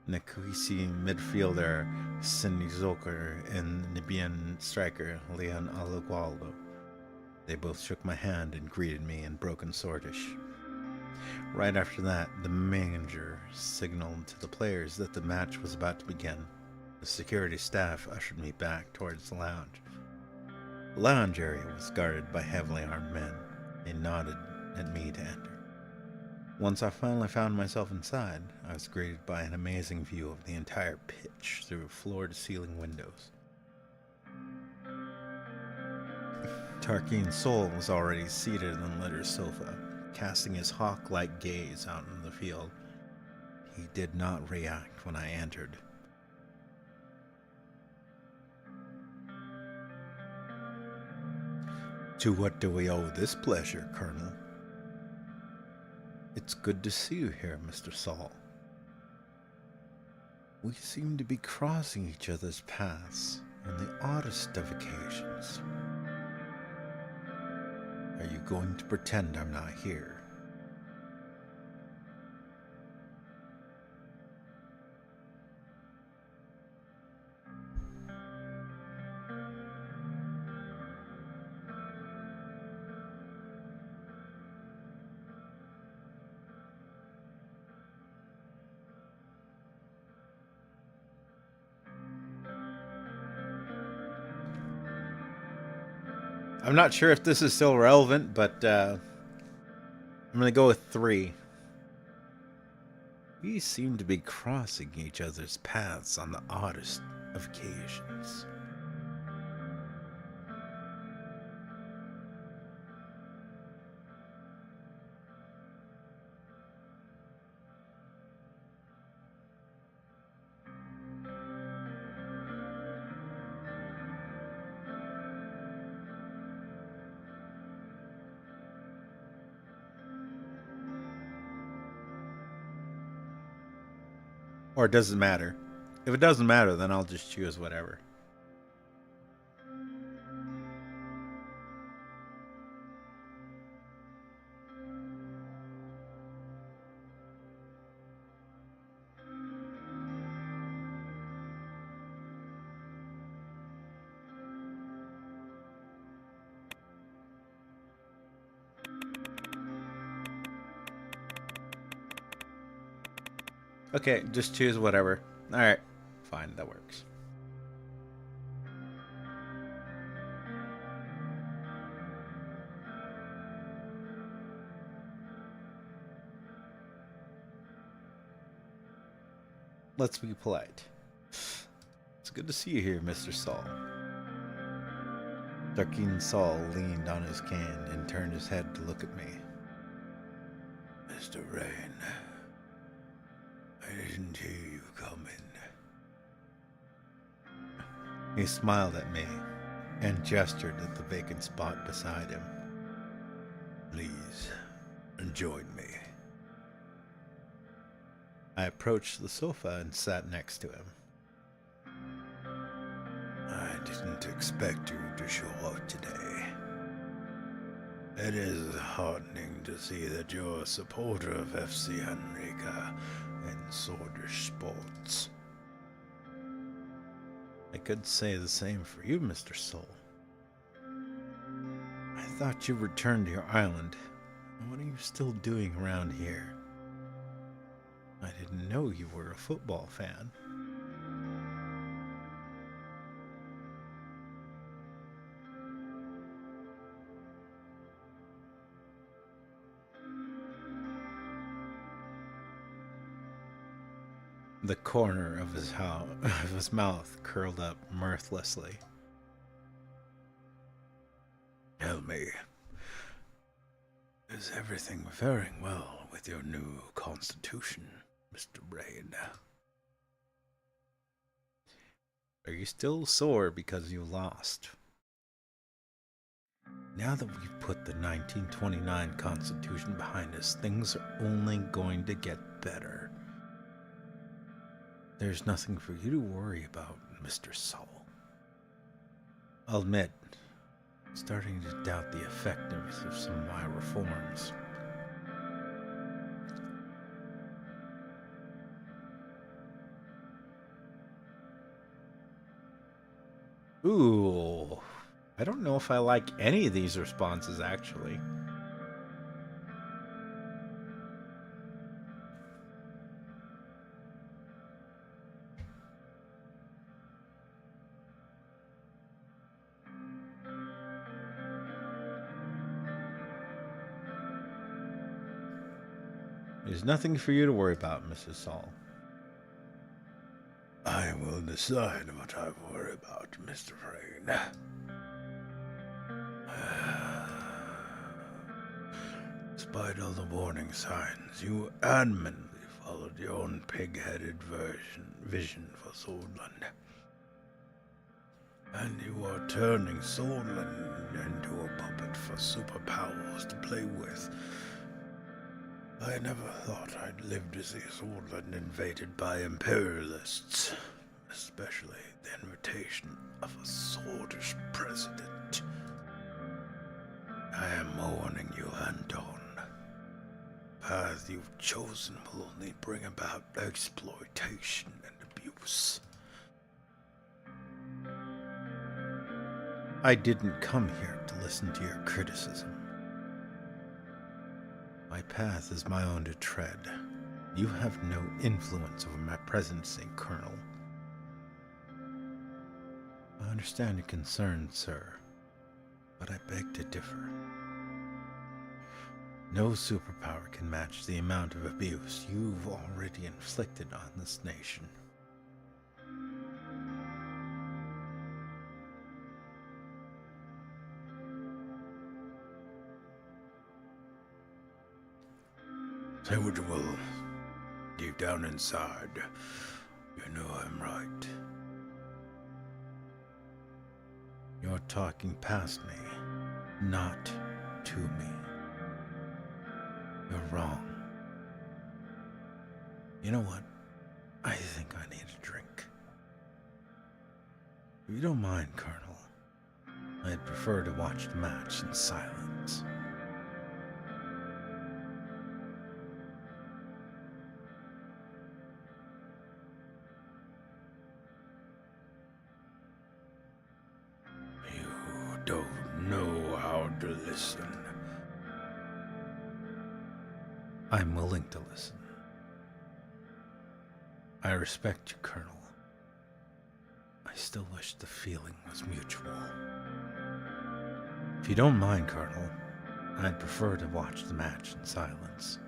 Speaker 1: Nakuisi midfielder Cindy Zoker and Namibian striker Leon Alugualdo. They both shook my hand and greeted me in broken Swordish. Right after that, the manager signaled to the players that the match was about to begin. The security staff ushered me back towards the lounge. The lounge area was guarded by heavily armed men. They nodded at me to enter. Once I finally found myself inside, I was greeted by an amazing view of the entire pitch through floor-to-ceiling windows. Tarkeen Sol was already seated on Litter's sofa, casting his hawk-like gaze out into the field. He did not react when I entered. To what do we owe this pleasure, Colonel? It's good to see you here, Mr. Saul. We seem to be crossing each other's paths. on the oddest of occasions. Are you going to pretend I'm not here? I'm not sure if this is still relevant, but I'm going to go with 3. We seem to be crossing each other's paths on the oddest of occasions. Or it doesn't matter. If it doesn't matter, then I'll just choose whatever. Okay, just choose whatever. Alright, fine, that works. Let's be polite. It's good to see you here, Mr. Saul. Darkeen Saul leaned on his cane and turned his head to look at me.
Speaker 2: Mr. Rain, I didn't hear you coming.
Speaker 1: He smiled at me and gestured at the vacant spot beside him.
Speaker 2: Please, join me.
Speaker 1: I approached the sofa and sat next to him.
Speaker 2: I didn't expect you to show up today. It is heartening to see that you're a supporter of FC Henrika and Swordish sports.
Speaker 1: I could say the same for you, Mr. Soul. I thought you returned to your island. What are you still doing around here? I didn't know you were a football fan. The corner of his mouth curled up mirthlessly.
Speaker 2: Tell me, is everything faring well with your new constitution, Mr. Brain?
Speaker 1: Are you still sore because you lost? Now that we've put the 1929 Constitution behind us, things are only going to get better. There's nothing for you to worry about, Mr. Saul. I'll admit, I'm starting to doubt the effectiveness of some of my reforms. Ooh, I don't know if I like any of these responses, actually. There's nothing for you to worry about, Mrs. Saul.
Speaker 2: I will decide what I worry about, Mr. Rain. Despite all the warning signs, you adamantly followed your own pig-headed vision for Swordland. And you are turning Swordland into a puppet for superpowers to play with. I never thought I'd live to see Swordland invaded by imperialists, especially the invitation of a swordish president. I am warning you, Anton. The path you've chosen will only bring about exploitation and abuse.
Speaker 1: I didn't come here to listen to your criticism. My path is my own to tread. You have no influence over my presidency, Colonel. I understand your concerns, sir, but I beg to differ. No superpower can match the amount of abuse you've already inflicted on this nation.
Speaker 2: Say what you will. Deep down inside, you know I'm right.
Speaker 1: You're talking past me, not to me. You're wrong. You know what? I think I need a drink. If you don't mind, Colonel, I'd prefer to watch the match in silence.
Speaker 2: You don't know how to listen.
Speaker 1: I'm willing to listen. I respect you, Colonel. I still wish the feeling was mutual. If you don't mind, Colonel, I'd prefer to watch the match in silence.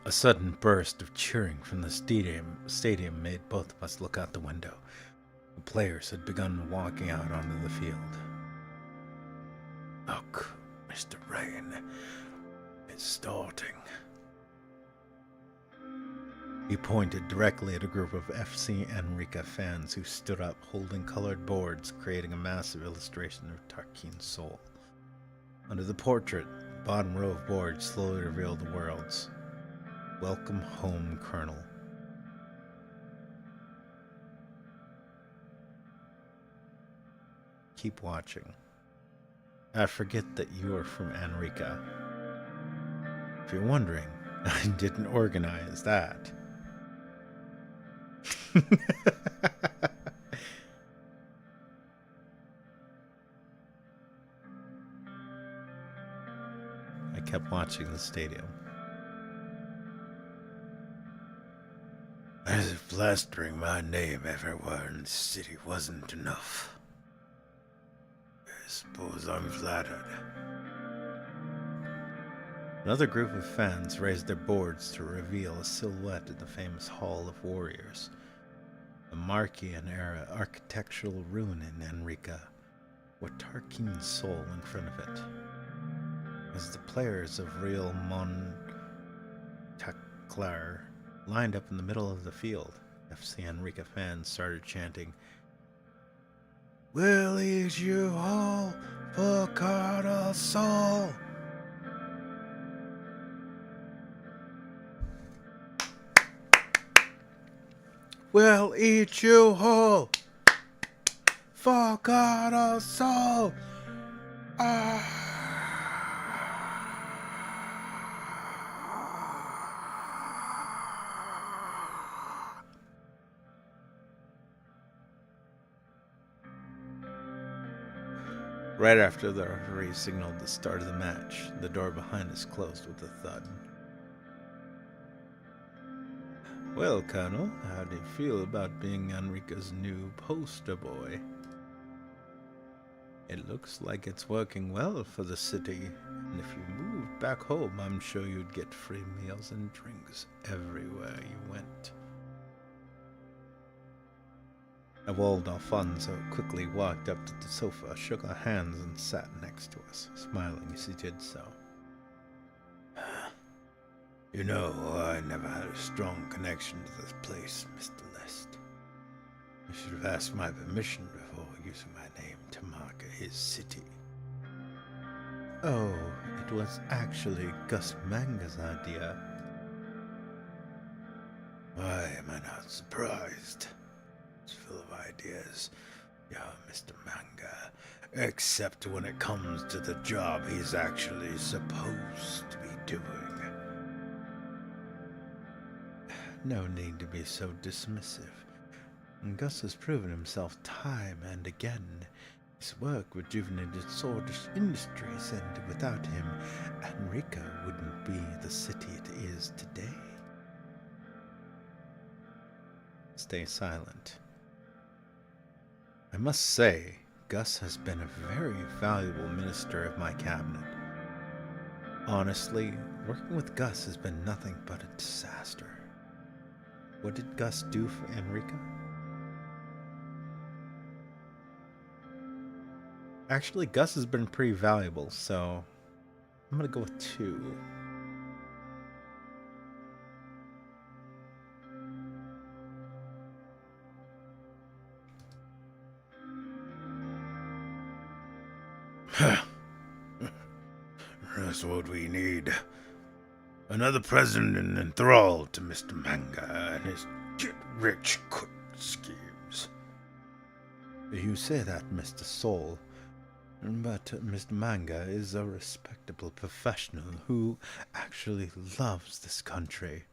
Speaker 1: A sudden burst of cheering from the stadium made both of us look out the window. The players had begun walking out onto the field.
Speaker 2: Look, Mr. Rain, it's starting.
Speaker 1: He pointed directly at a group of FC Enrica fans who stood up holding colored boards, creating a massive illustration of Tarquin's soul. Under the portrait, the bottom row of boards slowly revealed the words. Welcome home, Colonel. Keep watching. I forget that you are from Enrica. If you're wondering, I didn't organize that. I kept watching the stadium.
Speaker 2: As if plastering my name everywhere in the city wasn't enough. I suppose I'm flattered.
Speaker 1: Another group of fans raised their boards to reveal a silhouette of the famous Hall of Warriors, a Marquian-era architectural ruin in Enrica, with Tarquin's soul in front of it. As the players of Real Montaclar lined up in the middle of the field, FC Enrica fans started chanting, "We'll eat you all for Cardinal Soul!" "We'll eat you whole for Cardinal Soul!" Ah. Right after the referee signaled the start of the match, the door behind us closed with a thud. "Well, Colonel, how do you feel about being Enrica's new poster boy?" "It looks like it's working well for the city, and if you moved back home, I'm sure you'd get free meals and drinks everywhere you went." Ewald Alfonso quickly walked up to the sofa, shook our hands, and sat next to us, smiling as he did so.
Speaker 2: You know, I never had a strong connection to this place, Mr. Lest. I should have asked my permission before using my name to mark his city.
Speaker 1: Oh, it was actually Gus Manga's idea.
Speaker 2: Why am I not surprised? It's full of ideas, yeah, Mr. Manga. Except when it comes to the job he's actually supposed to be doing.
Speaker 1: No need to be so dismissive. Gus has proven himself time and again. His work rejuvenated sword industries, and without him, Enrica wouldn't be the city it is today. Stay silent. I must say, Gus has been a very valuable minister of my cabinet. Honestly, working with Gus has been nothing but a disaster. What did Gus do for Enrica? Actually, Gus has been pretty valuable, so I'm gonna go with 2.
Speaker 2: That's what we need. Another president enthralled to Mr. Manga and his get-rich quick schemes.
Speaker 1: You say that, Mr. Soul, but Mr. Manga is a respectable professional who actually loves this country.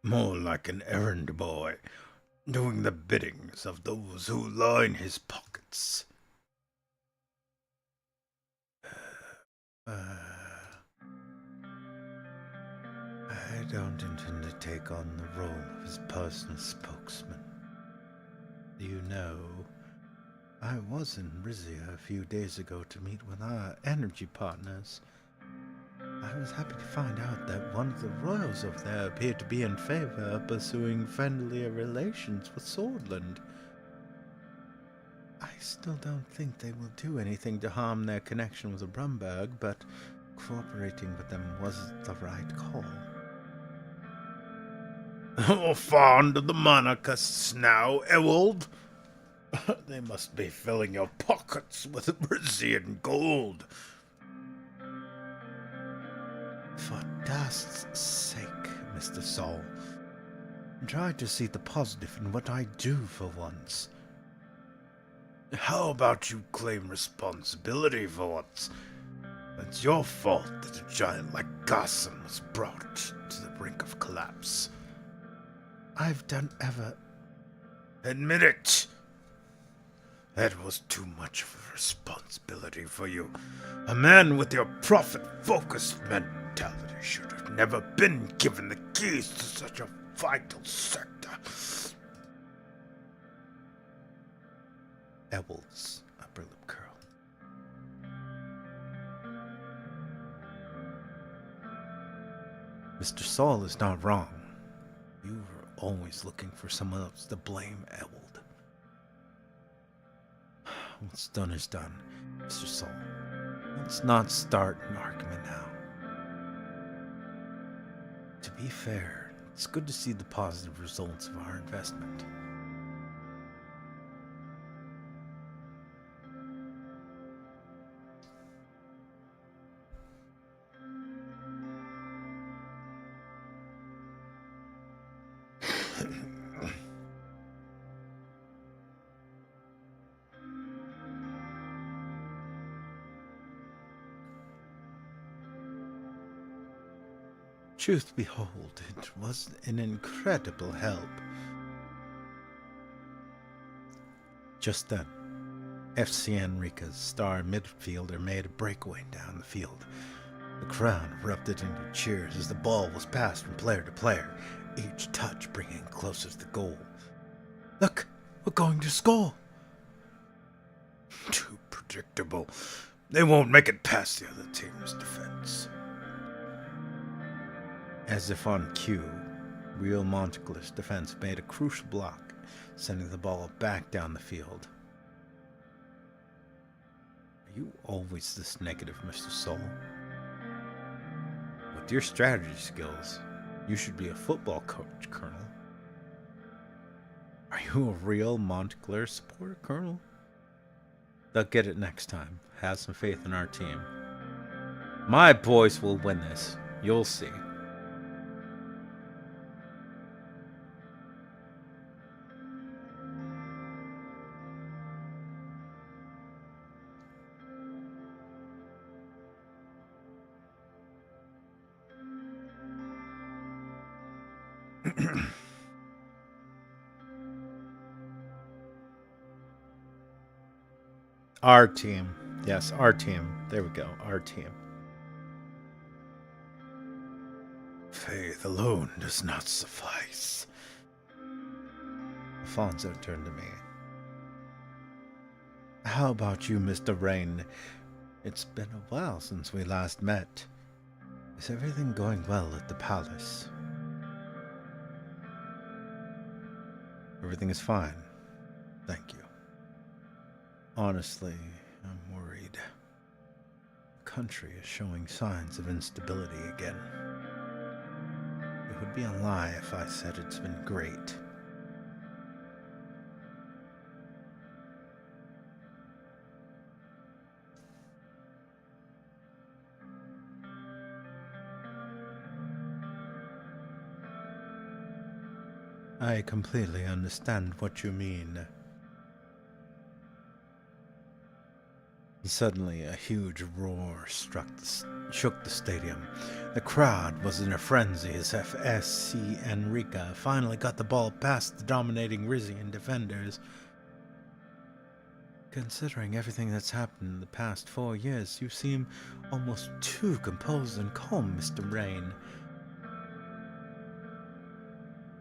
Speaker 2: More like an errand boy, doing the biddings of those who line his pockets.
Speaker 1: I don't intend to take on the role of his personal spokesman. You know, I was in Rizia a few days ago to meet with our energy partners. I was happy to find out that one of the royals over there appeared to be in favor of pursuing friendlier relations with Swordland. I still don't think they will do anything to harm their connection with Brumberg, but cooperating with them was the right call.
Speaker 2: Oh, fond of the monarchists now, Ewald? They must be filling your pockets with Brazilian gold.
Speaker 1: For dust's sake, Mr. Saul, try to see the positive in what I do for once.
Speaker 2: How about you claim responsibility for once? It's your fault that a giant like Gossam was brought to the brink of collapse.
Speaker 1: I've done ever...
Speaker 2: Admit it! That was too much of a responsibility for you. A man with your profit-focused mentality should have never been given the keys to such a vital sector.
Speaker 1: Ewald's upper lip curl. Mr. Saul is not wrong. You were always looking for someone else to blame, Ewald. What's done is done, Mr. Saul. Let's not start an argument now. To be fair, it's good to see the positive results of our investment. Truth behold, it was an incredible help. Just then, FC Enrica's star midfielder made a breakaway down the field. The crowd erupted into cheers as the ball was passed from player to player, each touch bringing it closer to the goal. Look, we're going to score!
Speaker 2: Too predictable. They won't make it past the other team's defense.
Speaker 1: As if on cue, Real Montclair's defense made a crucial block, sending the ball back down the field. Are you always this negative, Mr. Saul? With your strategy skills, you should be a football coach, Colonel. Are you a real Montclair supporter, Colonel? They'll get it next time. Have some faith in our team. My boys will win this. You'll see. Our team. Yes, our team. There we go. Our team.
Speaker 2: Faith alone does not suffice.
Speaker 1: Alfonso turned to me.
Speaker 2: How about you, Mr. Rain?
Speaker 1: It's been a while since we last met. Is everything going well at the palace? Everything is fine. Thank you. Honestly, I'm worried. The country is showing signs of instability again. It would be a lie if I said it's been great. I completely understand what you mean. Suddenly, a huge roar shook the stadium. The crowd was in a frenzy as FSC Enrica finally got the ball past the dominating Rizian defenders. Considering everything that's happened in the past 4 years, you seem almost too composed and calm, Mr. Rain.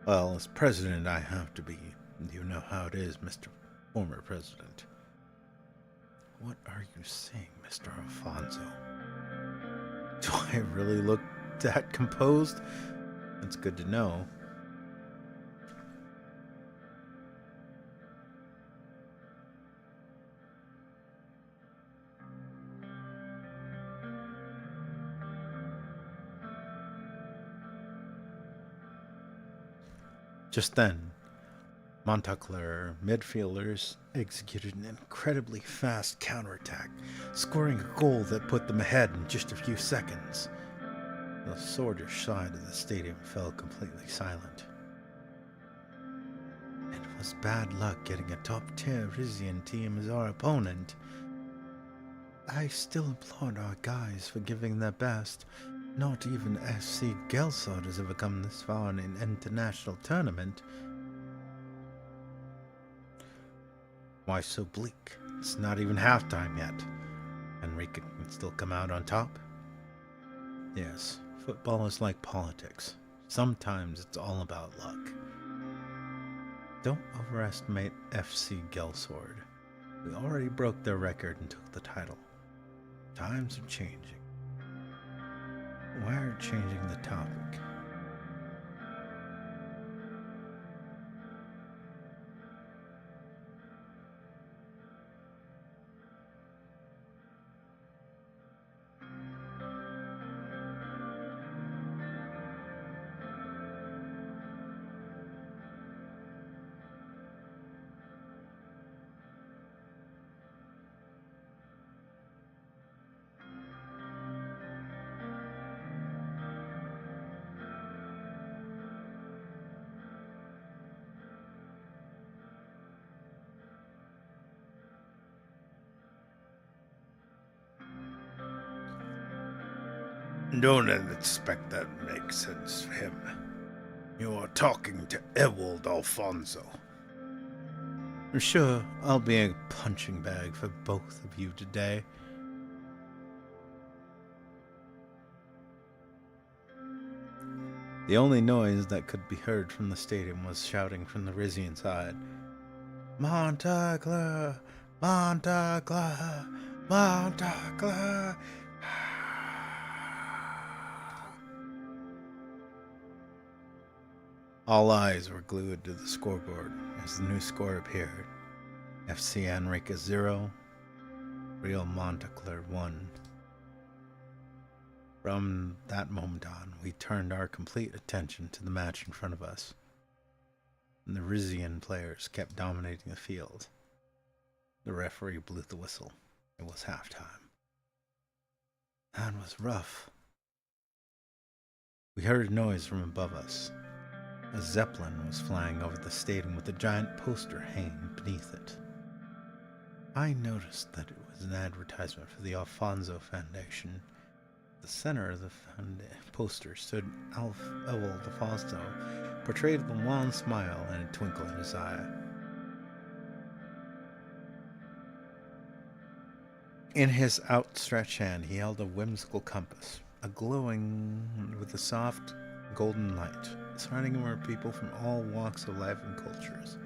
Speaker 1: Well, as president, I have to be. You know how it is, Mr. Former President. What are you saying, Mr. Alfonso? Do I really look that composed? That's good to know. Just then, Montclair midfielders executed an incredibly fast counterattack, scoring a goal that put them ahead in just a few seconds. The Swordfish side of the stadium fell completely silent. It was bad luck getting a top-tier Rizian team as our opponent. I still applaud our guys for giving their best. Not even FC Gelsod has ever come this far in an international tournament. Why so bleak? It's not even halftime yet. Enrique can still come out on top? Yes, football is like politics. Sometimes it's all about luck. Don't overestimate FC Gelsord. We already broke their record and took the title. Times are changing. We're changing the topic.
Speaker 2: Don't expect that makes sense for him. You are talking to Ewald Alfonso.
Speaker 1: Sure, I'll be a punching bag for both of you today. The only noise that could be heard from the stadium was shouting from the Rizian side. Montclair! Montclair! Montclair! All eyes were glued to the scoreboard as the new score appeared. FC Enrique 0, Real Montclair 1. From that moment on, we turned our complete attention to the match in front of us. and the Rizian players kept dominating the field. The referee blew the whistle. It was halftime. That was rough. We heard a noise from above us. A Zeppelin was flying over the stadium with a giant poster hanging beneath it. I noticed that it was an advertisement for the Alfonso Foundation. At the center of the poster stood Old Alfonso, portrayed with a wan smile and a twinkle in his eye. In his outstretched hand, he held a whimsical compass, glowing with a soft golden light. Surrounding him were people from all walks of life and cultures.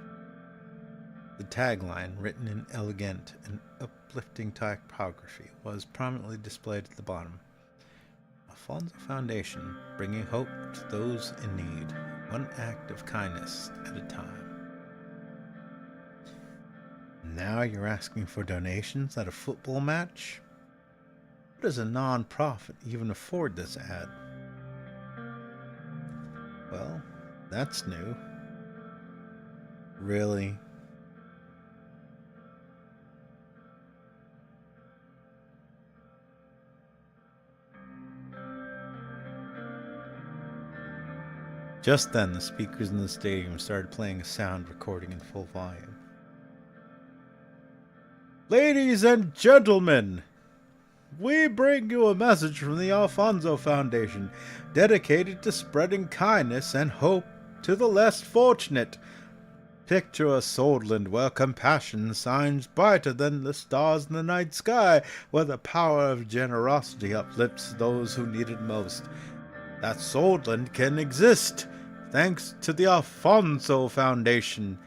Speaker 1: The tagline, written in elegant and uplifting typography, was prominently displayed at the bottom. Alfonso Foundation, bringing hope to those in need, one act of kindness at a time. Now you're asking for donations at a football match? How does a non-profit even afford this ad? Well, that's new. Really? Just then, the speakers in the stadium started playing a sound recording in full volume. Ladies and gentlemen, we bring you a message from the Alfonso Foundation, dedicated to spreading kindness and hope to the less fortunate. Picture a Swordland where compassion shines brighter than the stars in the night sky, where the power of generosity uplifts those who need it most. That Swordland can exist thanks to the Alfonso Foundation.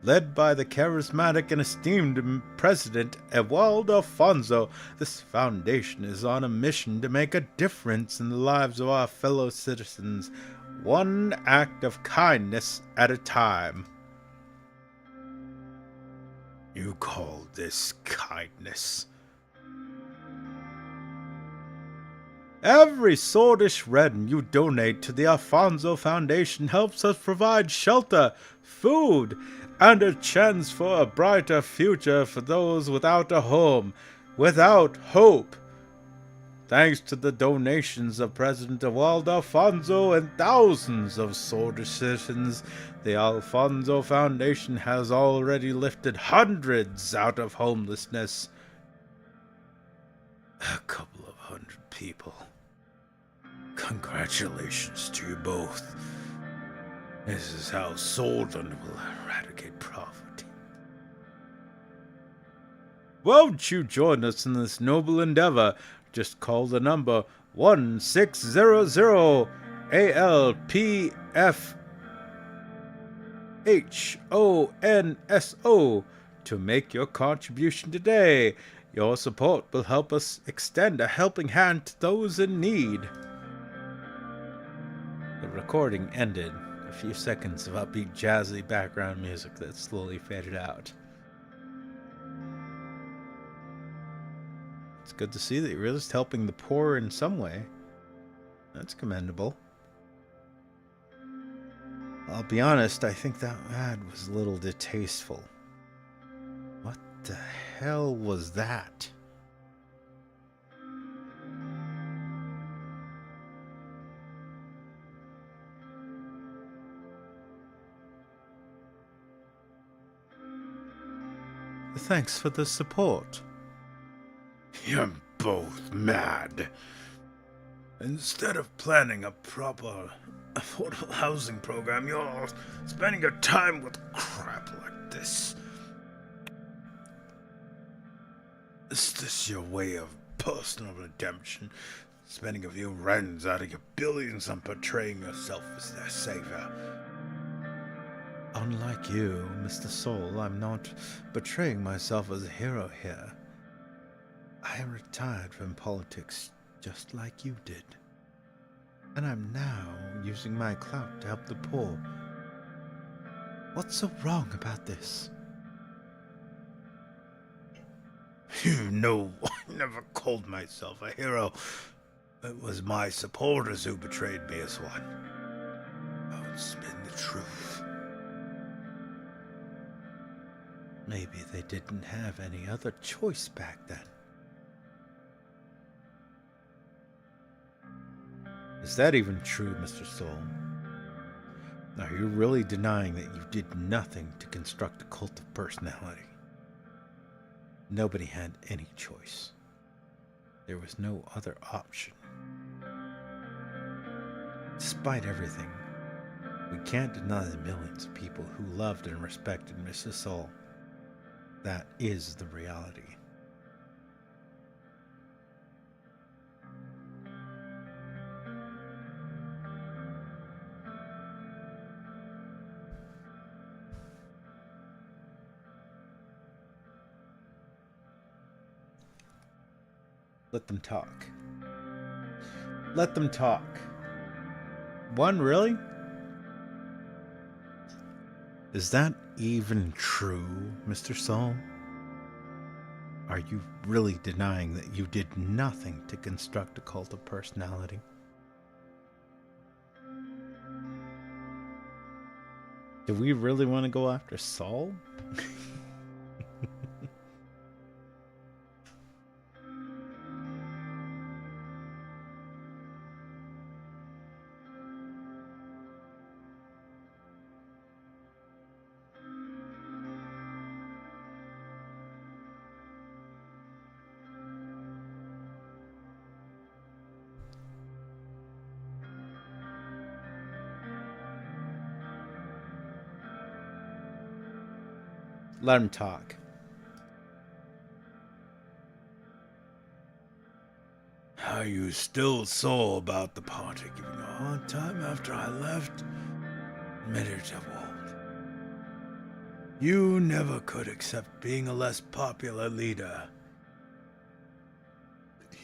Speaker 1: Led by the charismatic and esteemed President Ewald Alfonso, this foundation is on a mission to make a difference in the lives of our fellow citizens, one act of kindness at a time. You call this kindness? Every swordish red you donate to the Alfonso Foundation helps us provide shelter, food, and a chance for a brighter future for those without a home, without hope. Thanks to the donations of President Ewald Alfonso and thousands of swordish citizens, the Alfonso Foundation has already lifted hundreds out of homelessness. A couple of hundred people. Congratulations to you both. This is how Swordland will eradicate poverty. Won't you join us in this noble endeavor? Just call the number 1600 ALPFHONSO to make your contribution today. Your support will help us extend a helping hand to those in need. The recording ended. A few seconds of upbeat jazzy background music that slowly faded out. It's good to see that you're just helping the poor in some way. That's commendable. I'll be honest, I think that ad was a little distasteful. What the hell was that? Thanks for the support. You're both mad. Instead of planning a proper affordable housing program, you're spending your time with crap like this. Is this your way of personal redemption? Spending a few rands out of your billions on portraying yourself as their savior? Unlike you, Mr. Soul, I'm not betraying myself as a hero here. I am retired from politics just like you did. And I'm now using my clout to help the poor. What's so wrong about this? You know, I never called myself a hero. It was my supporters who betrayed me as one. I would spin the truth. Maybe they didn't have any other choice back then. Is that even true, Mr. Soul? Are you really denying that you did nothing to construct a cult of personality? Nobody had any choice. There was no other option. Despite everything, we can't deny the millions of people who loved and respected Mr. Soul. That is the reality. Let them talk. Let them talk. One, really? Is that even true, Mr. Soul? Are you really denying that you did nothing to construct a cult of personality? Do we really want to go after Saul? Let him talk.
Speaker 2: Are you still sore about the party giving a hard time after I left? Admit it, Walt. You never could accept being a less popular leader.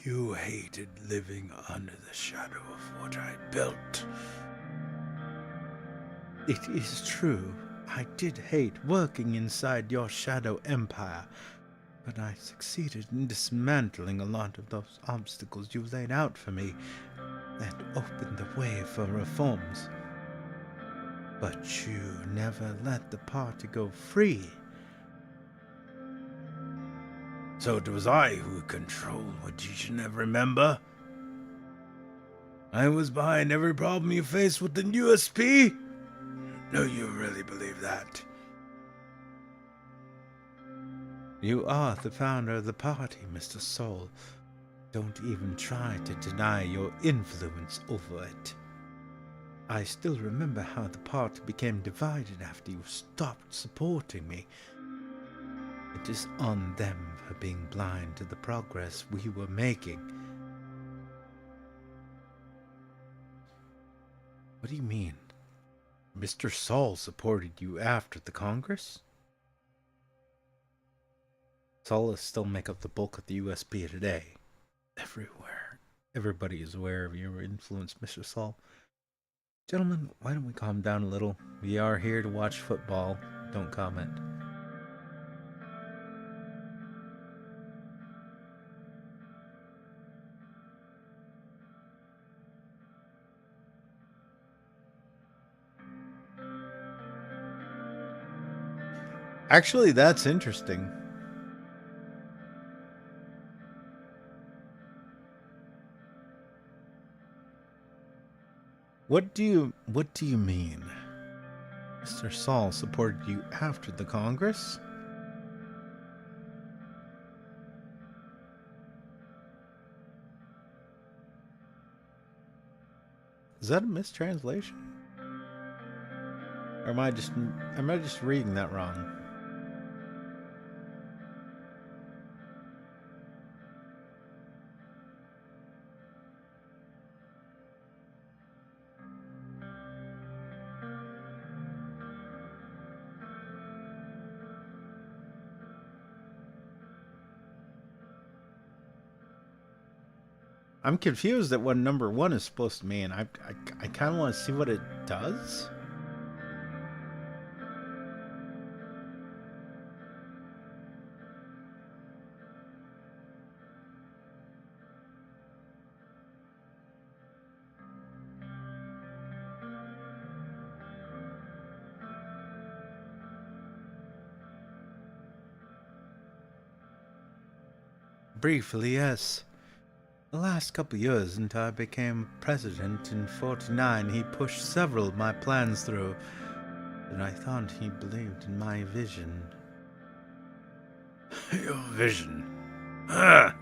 Speaker 2: You hated living under the shadow of what I built.
Speaker 1: It is true. I did hate working inside your shadow empire, but I succeeded in dismantling a lot of those obstacles you laid out for me that opened the way for reforms. But you never let the party go free.
Speaker 2: So it was I who controlled what you should never remember. I was behind every problem you faced within USP. No, you really believe that?
Speaker 1: You are the founder of the party, Mr. Soul. Don't even try to deny your influence over it. I still remember how the party became divided after you stopped supporting me. It is on them for being blind to the progress we were making. What do you mean? Mr. Saul supported you after the Congress? Saul still make up the bulk of the USB today. Everywhere. Everybody is aware of your influence, Mr. Saul. Gentlemen, why don't we calm down a little? We are here to watch football. Don't comment. Actually, that's interesting. What do you mean? Mr. Saul supported you after the Congress? Is that a mistranslation? Or am I just reading that wrong? I'm confused at what number 1 is supposed to mean. I kind of want to see what it does. Briefly, yes. The last couple years until I became president in 49, he pushed several of my plans through, and I thought he believed in my vision.
Speaker 2: Your vision? Ah!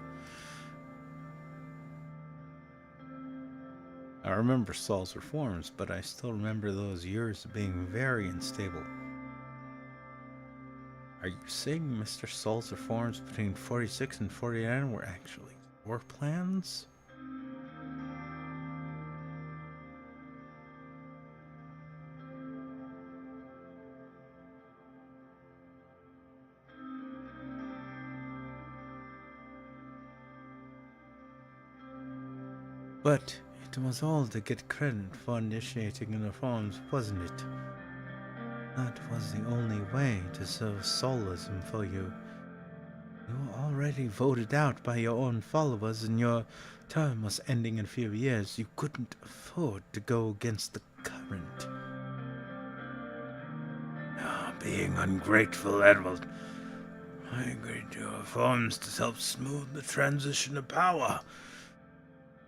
Speaker 1: I remember Saul's reforms, but I still remember those years of being very unstable. Are you saying Mr. Saul's reforms between 46 and 49 were actually war plans? But it was all to get credit for initiating the reforms, wasn't it? That was the only way to serve Saulism for you. You were already voted out by your own followers, and your term was ending in a few years. You couldn't afford to go against the current.
Speaker 2: Being ungrateful, Edward. I agreed to reforms to help smooth the transition of power.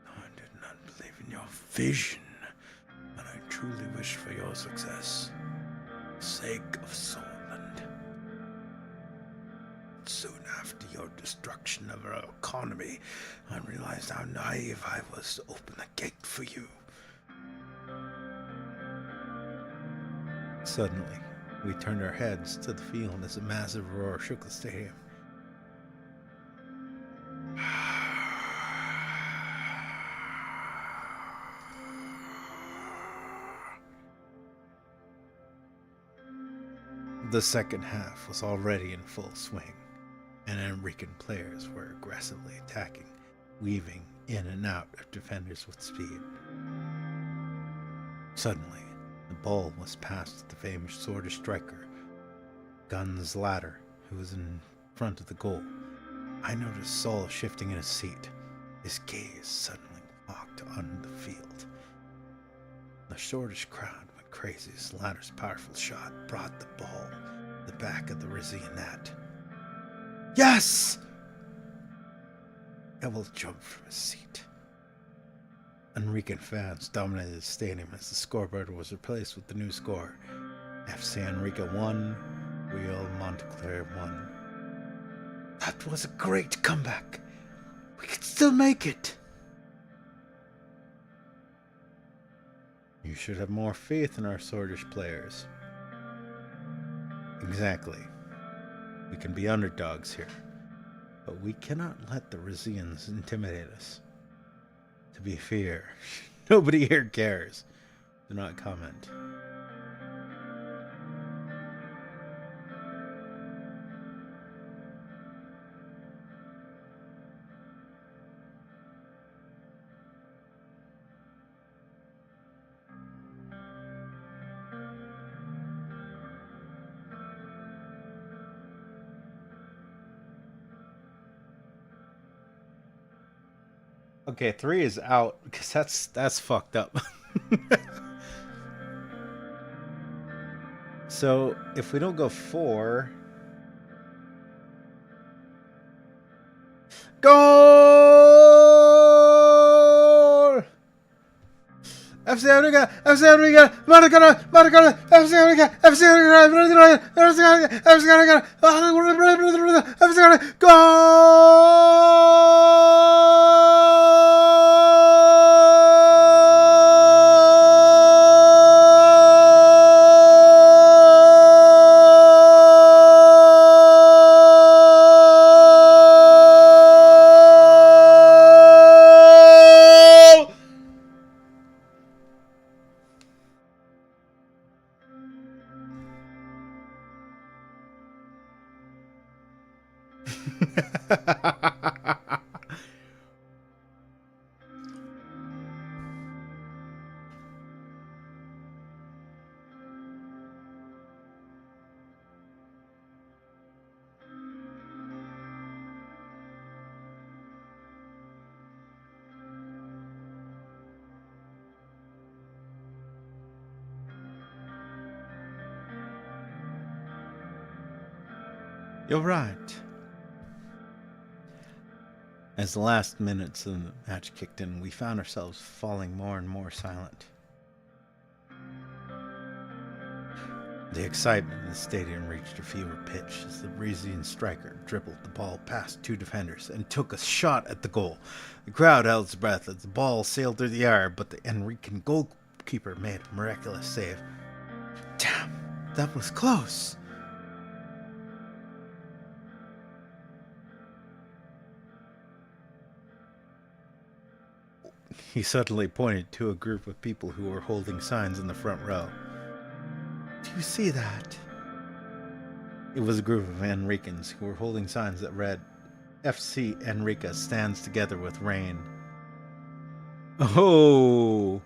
Speaker 2: I did not believe in your vision, and I truly wish for your success. For the sake of Solland. Soon after your destruction of our economy, I realized how naive I was to open the gate for you.
Speaker 1: Suddenly, we turned our heads to the field as a massive roar shook the stadium. The second half was already in full swing, and Enrican players were aggressively attacking, weaving in and out of defenders with speed. Suddenly, the ball was passed to the famous swordfish striker, Guns Ladder, who was in front of the goal. I noticed Saul shifting in his seat. His gaze suddenly locked on the field. The shortish crowd went crazy as Ladder's powerful shot brought the ball to the back of the Rizian net. Yes! Evil jumped from his seat. Enrican fans dominated the stadium as the scoreboard was replaced with the new score. FC Enrica 1, Real Montclair 1. That was a great comeback. We could still make it. You should have more faith in our Swordfish players. Exactly. We can be underdogs here, but we cannot let the Rizians intimidate us. To be fair, nobody here cares. Do not comment. Okay, 3 is out because that's fucked up. So if we don't go 4, goal! FC America, FC America, Maracana, Maracana, FC America, FC America, FC America, FC America, FC America, You're right. As the last minutes of the match kicked in, we found ourselves falling more and more silent. The excitement in the stadium reached a fever pitch as the Brazilian striker dribbled the ball past two defenders and took a shot at the goal. The crowd held its breath as the ball sailed through the air, but the Enrican goalkeeper made a miraculous save. Damn, that was close. He suddenly pointed to a group of people who were holding signs in the front row. Do you see that? It was a group of Enricans who were holding signs that read, FC Enrica stands together with rain. Oh!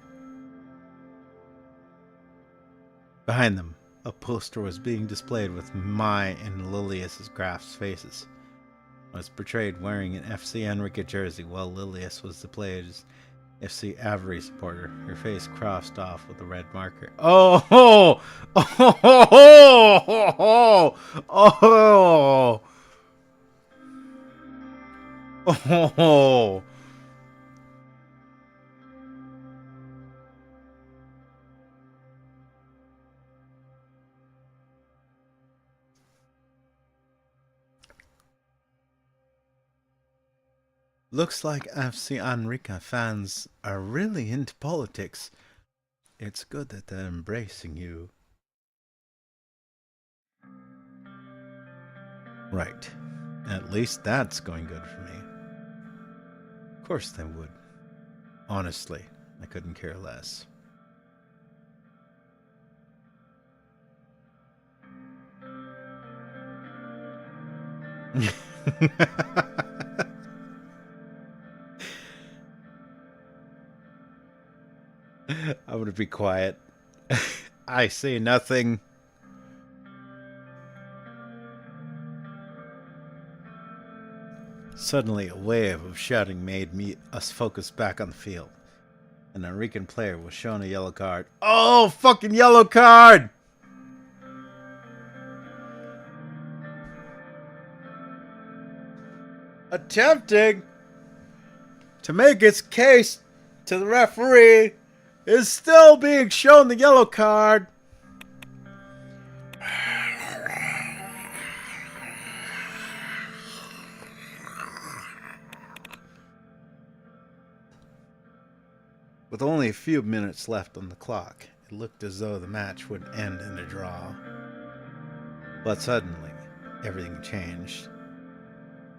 Speaker 1: Behind them, a poster was being displayed with my and Lilius's Graf's faces. I was portrayed wearing an FC Enrica jersey while Lilius was displayed as FC Avery supporter, her face crossed off with a red marker. Oh! Oh! Oh! Oh! Oh! Oh! Oh! Looks like FC Enrica fans are really into politics. It's good that they're embracing you. Right. At least that's going good for me. Of course they would. Honestly, I couldn't care less. I'm gonna be quiet. I say nothing. Suddenly, a wave of shouting made us focus back on the field. An Enrican player was shown a yellow card. Oh, fucking yellow card! Attempting to make its case to the referee is still being shown the yellow card. With only a few minutes left on the clock, it looked as though the match would end in a draw. But suddenly, everything changed.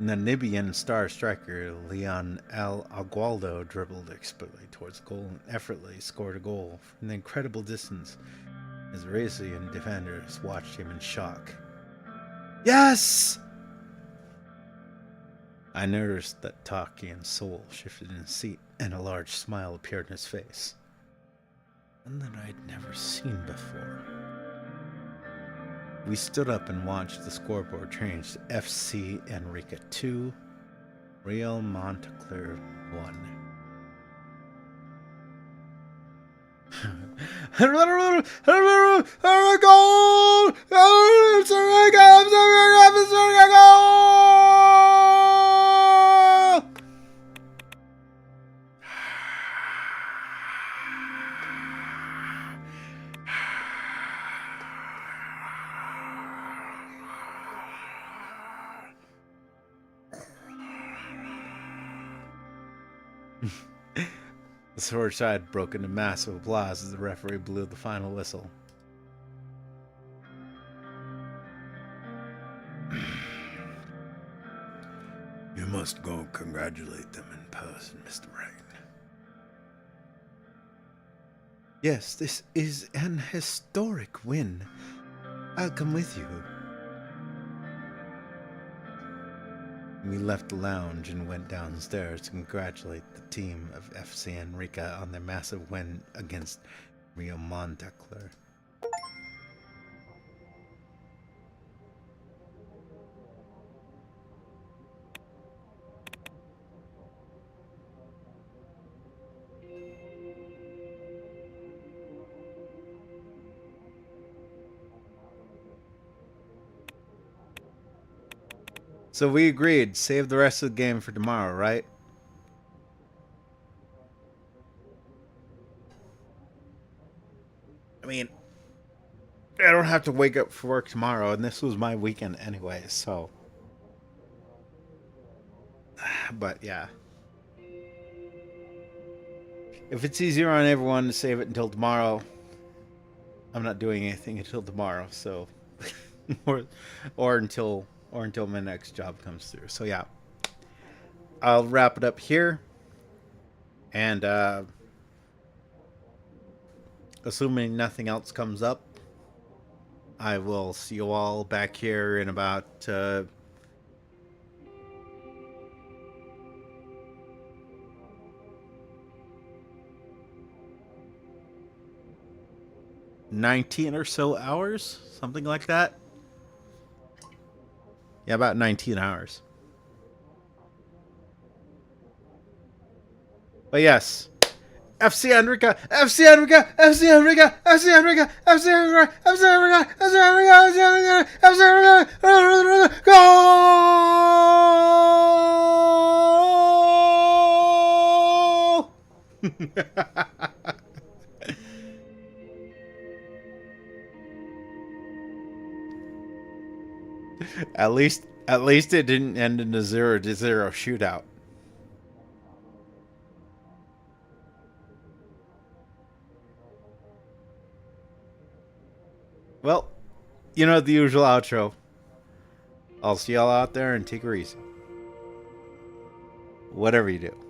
Speaker 1: Namibian star striker Leon L. Agualdo dribbled expertly towards the goal and effortlessly scored a goal from an incredible distance as Brazilian defenders watched him in shock. Yes! I noticed that Takian's soul shifted in his seat and a large smile appeared in his face. One that I'd never seen before. We stood up and watched the scoreboard change to FC Enrica 2, Real Montclair 1. The sword side broke into massive applause as the referee blew the final whistle.
Speaker 2: You must go congratulate them in person, Mr. Rain.
Speaker 1: Yes, this is an historic win. I'll come with you. We left the lounge and went downstairs to congratulate the team of FC Enrica on their massive win against Rio Montclair. So we agreed. Save the rest of the game for tomorrow, right? I mean, I don't have to wake up for work tomorrow, and this was my weekend anyway, so. But yeah. If it's easier on everyone to save it until tomorrow, I'm not doing anything until tomorrow, so. or until my next job comes through. So yeah. I'll wrap it up here. And assuming nothing else comes up, I will see you all back here in about 19 or so hours, something like that. Yeah, about 19 hours. But yes, FC Enrica, FC Enrica, FC Enrica, FC Enrica, FC Enrica, FC Enrica, FC Enrica, FC Enrica, FC Enrica, goal! At least it didn't end in a 0-0 shootout. Well, you know the usual outro. I'll see y'all out there and take her easy. Whatever you do.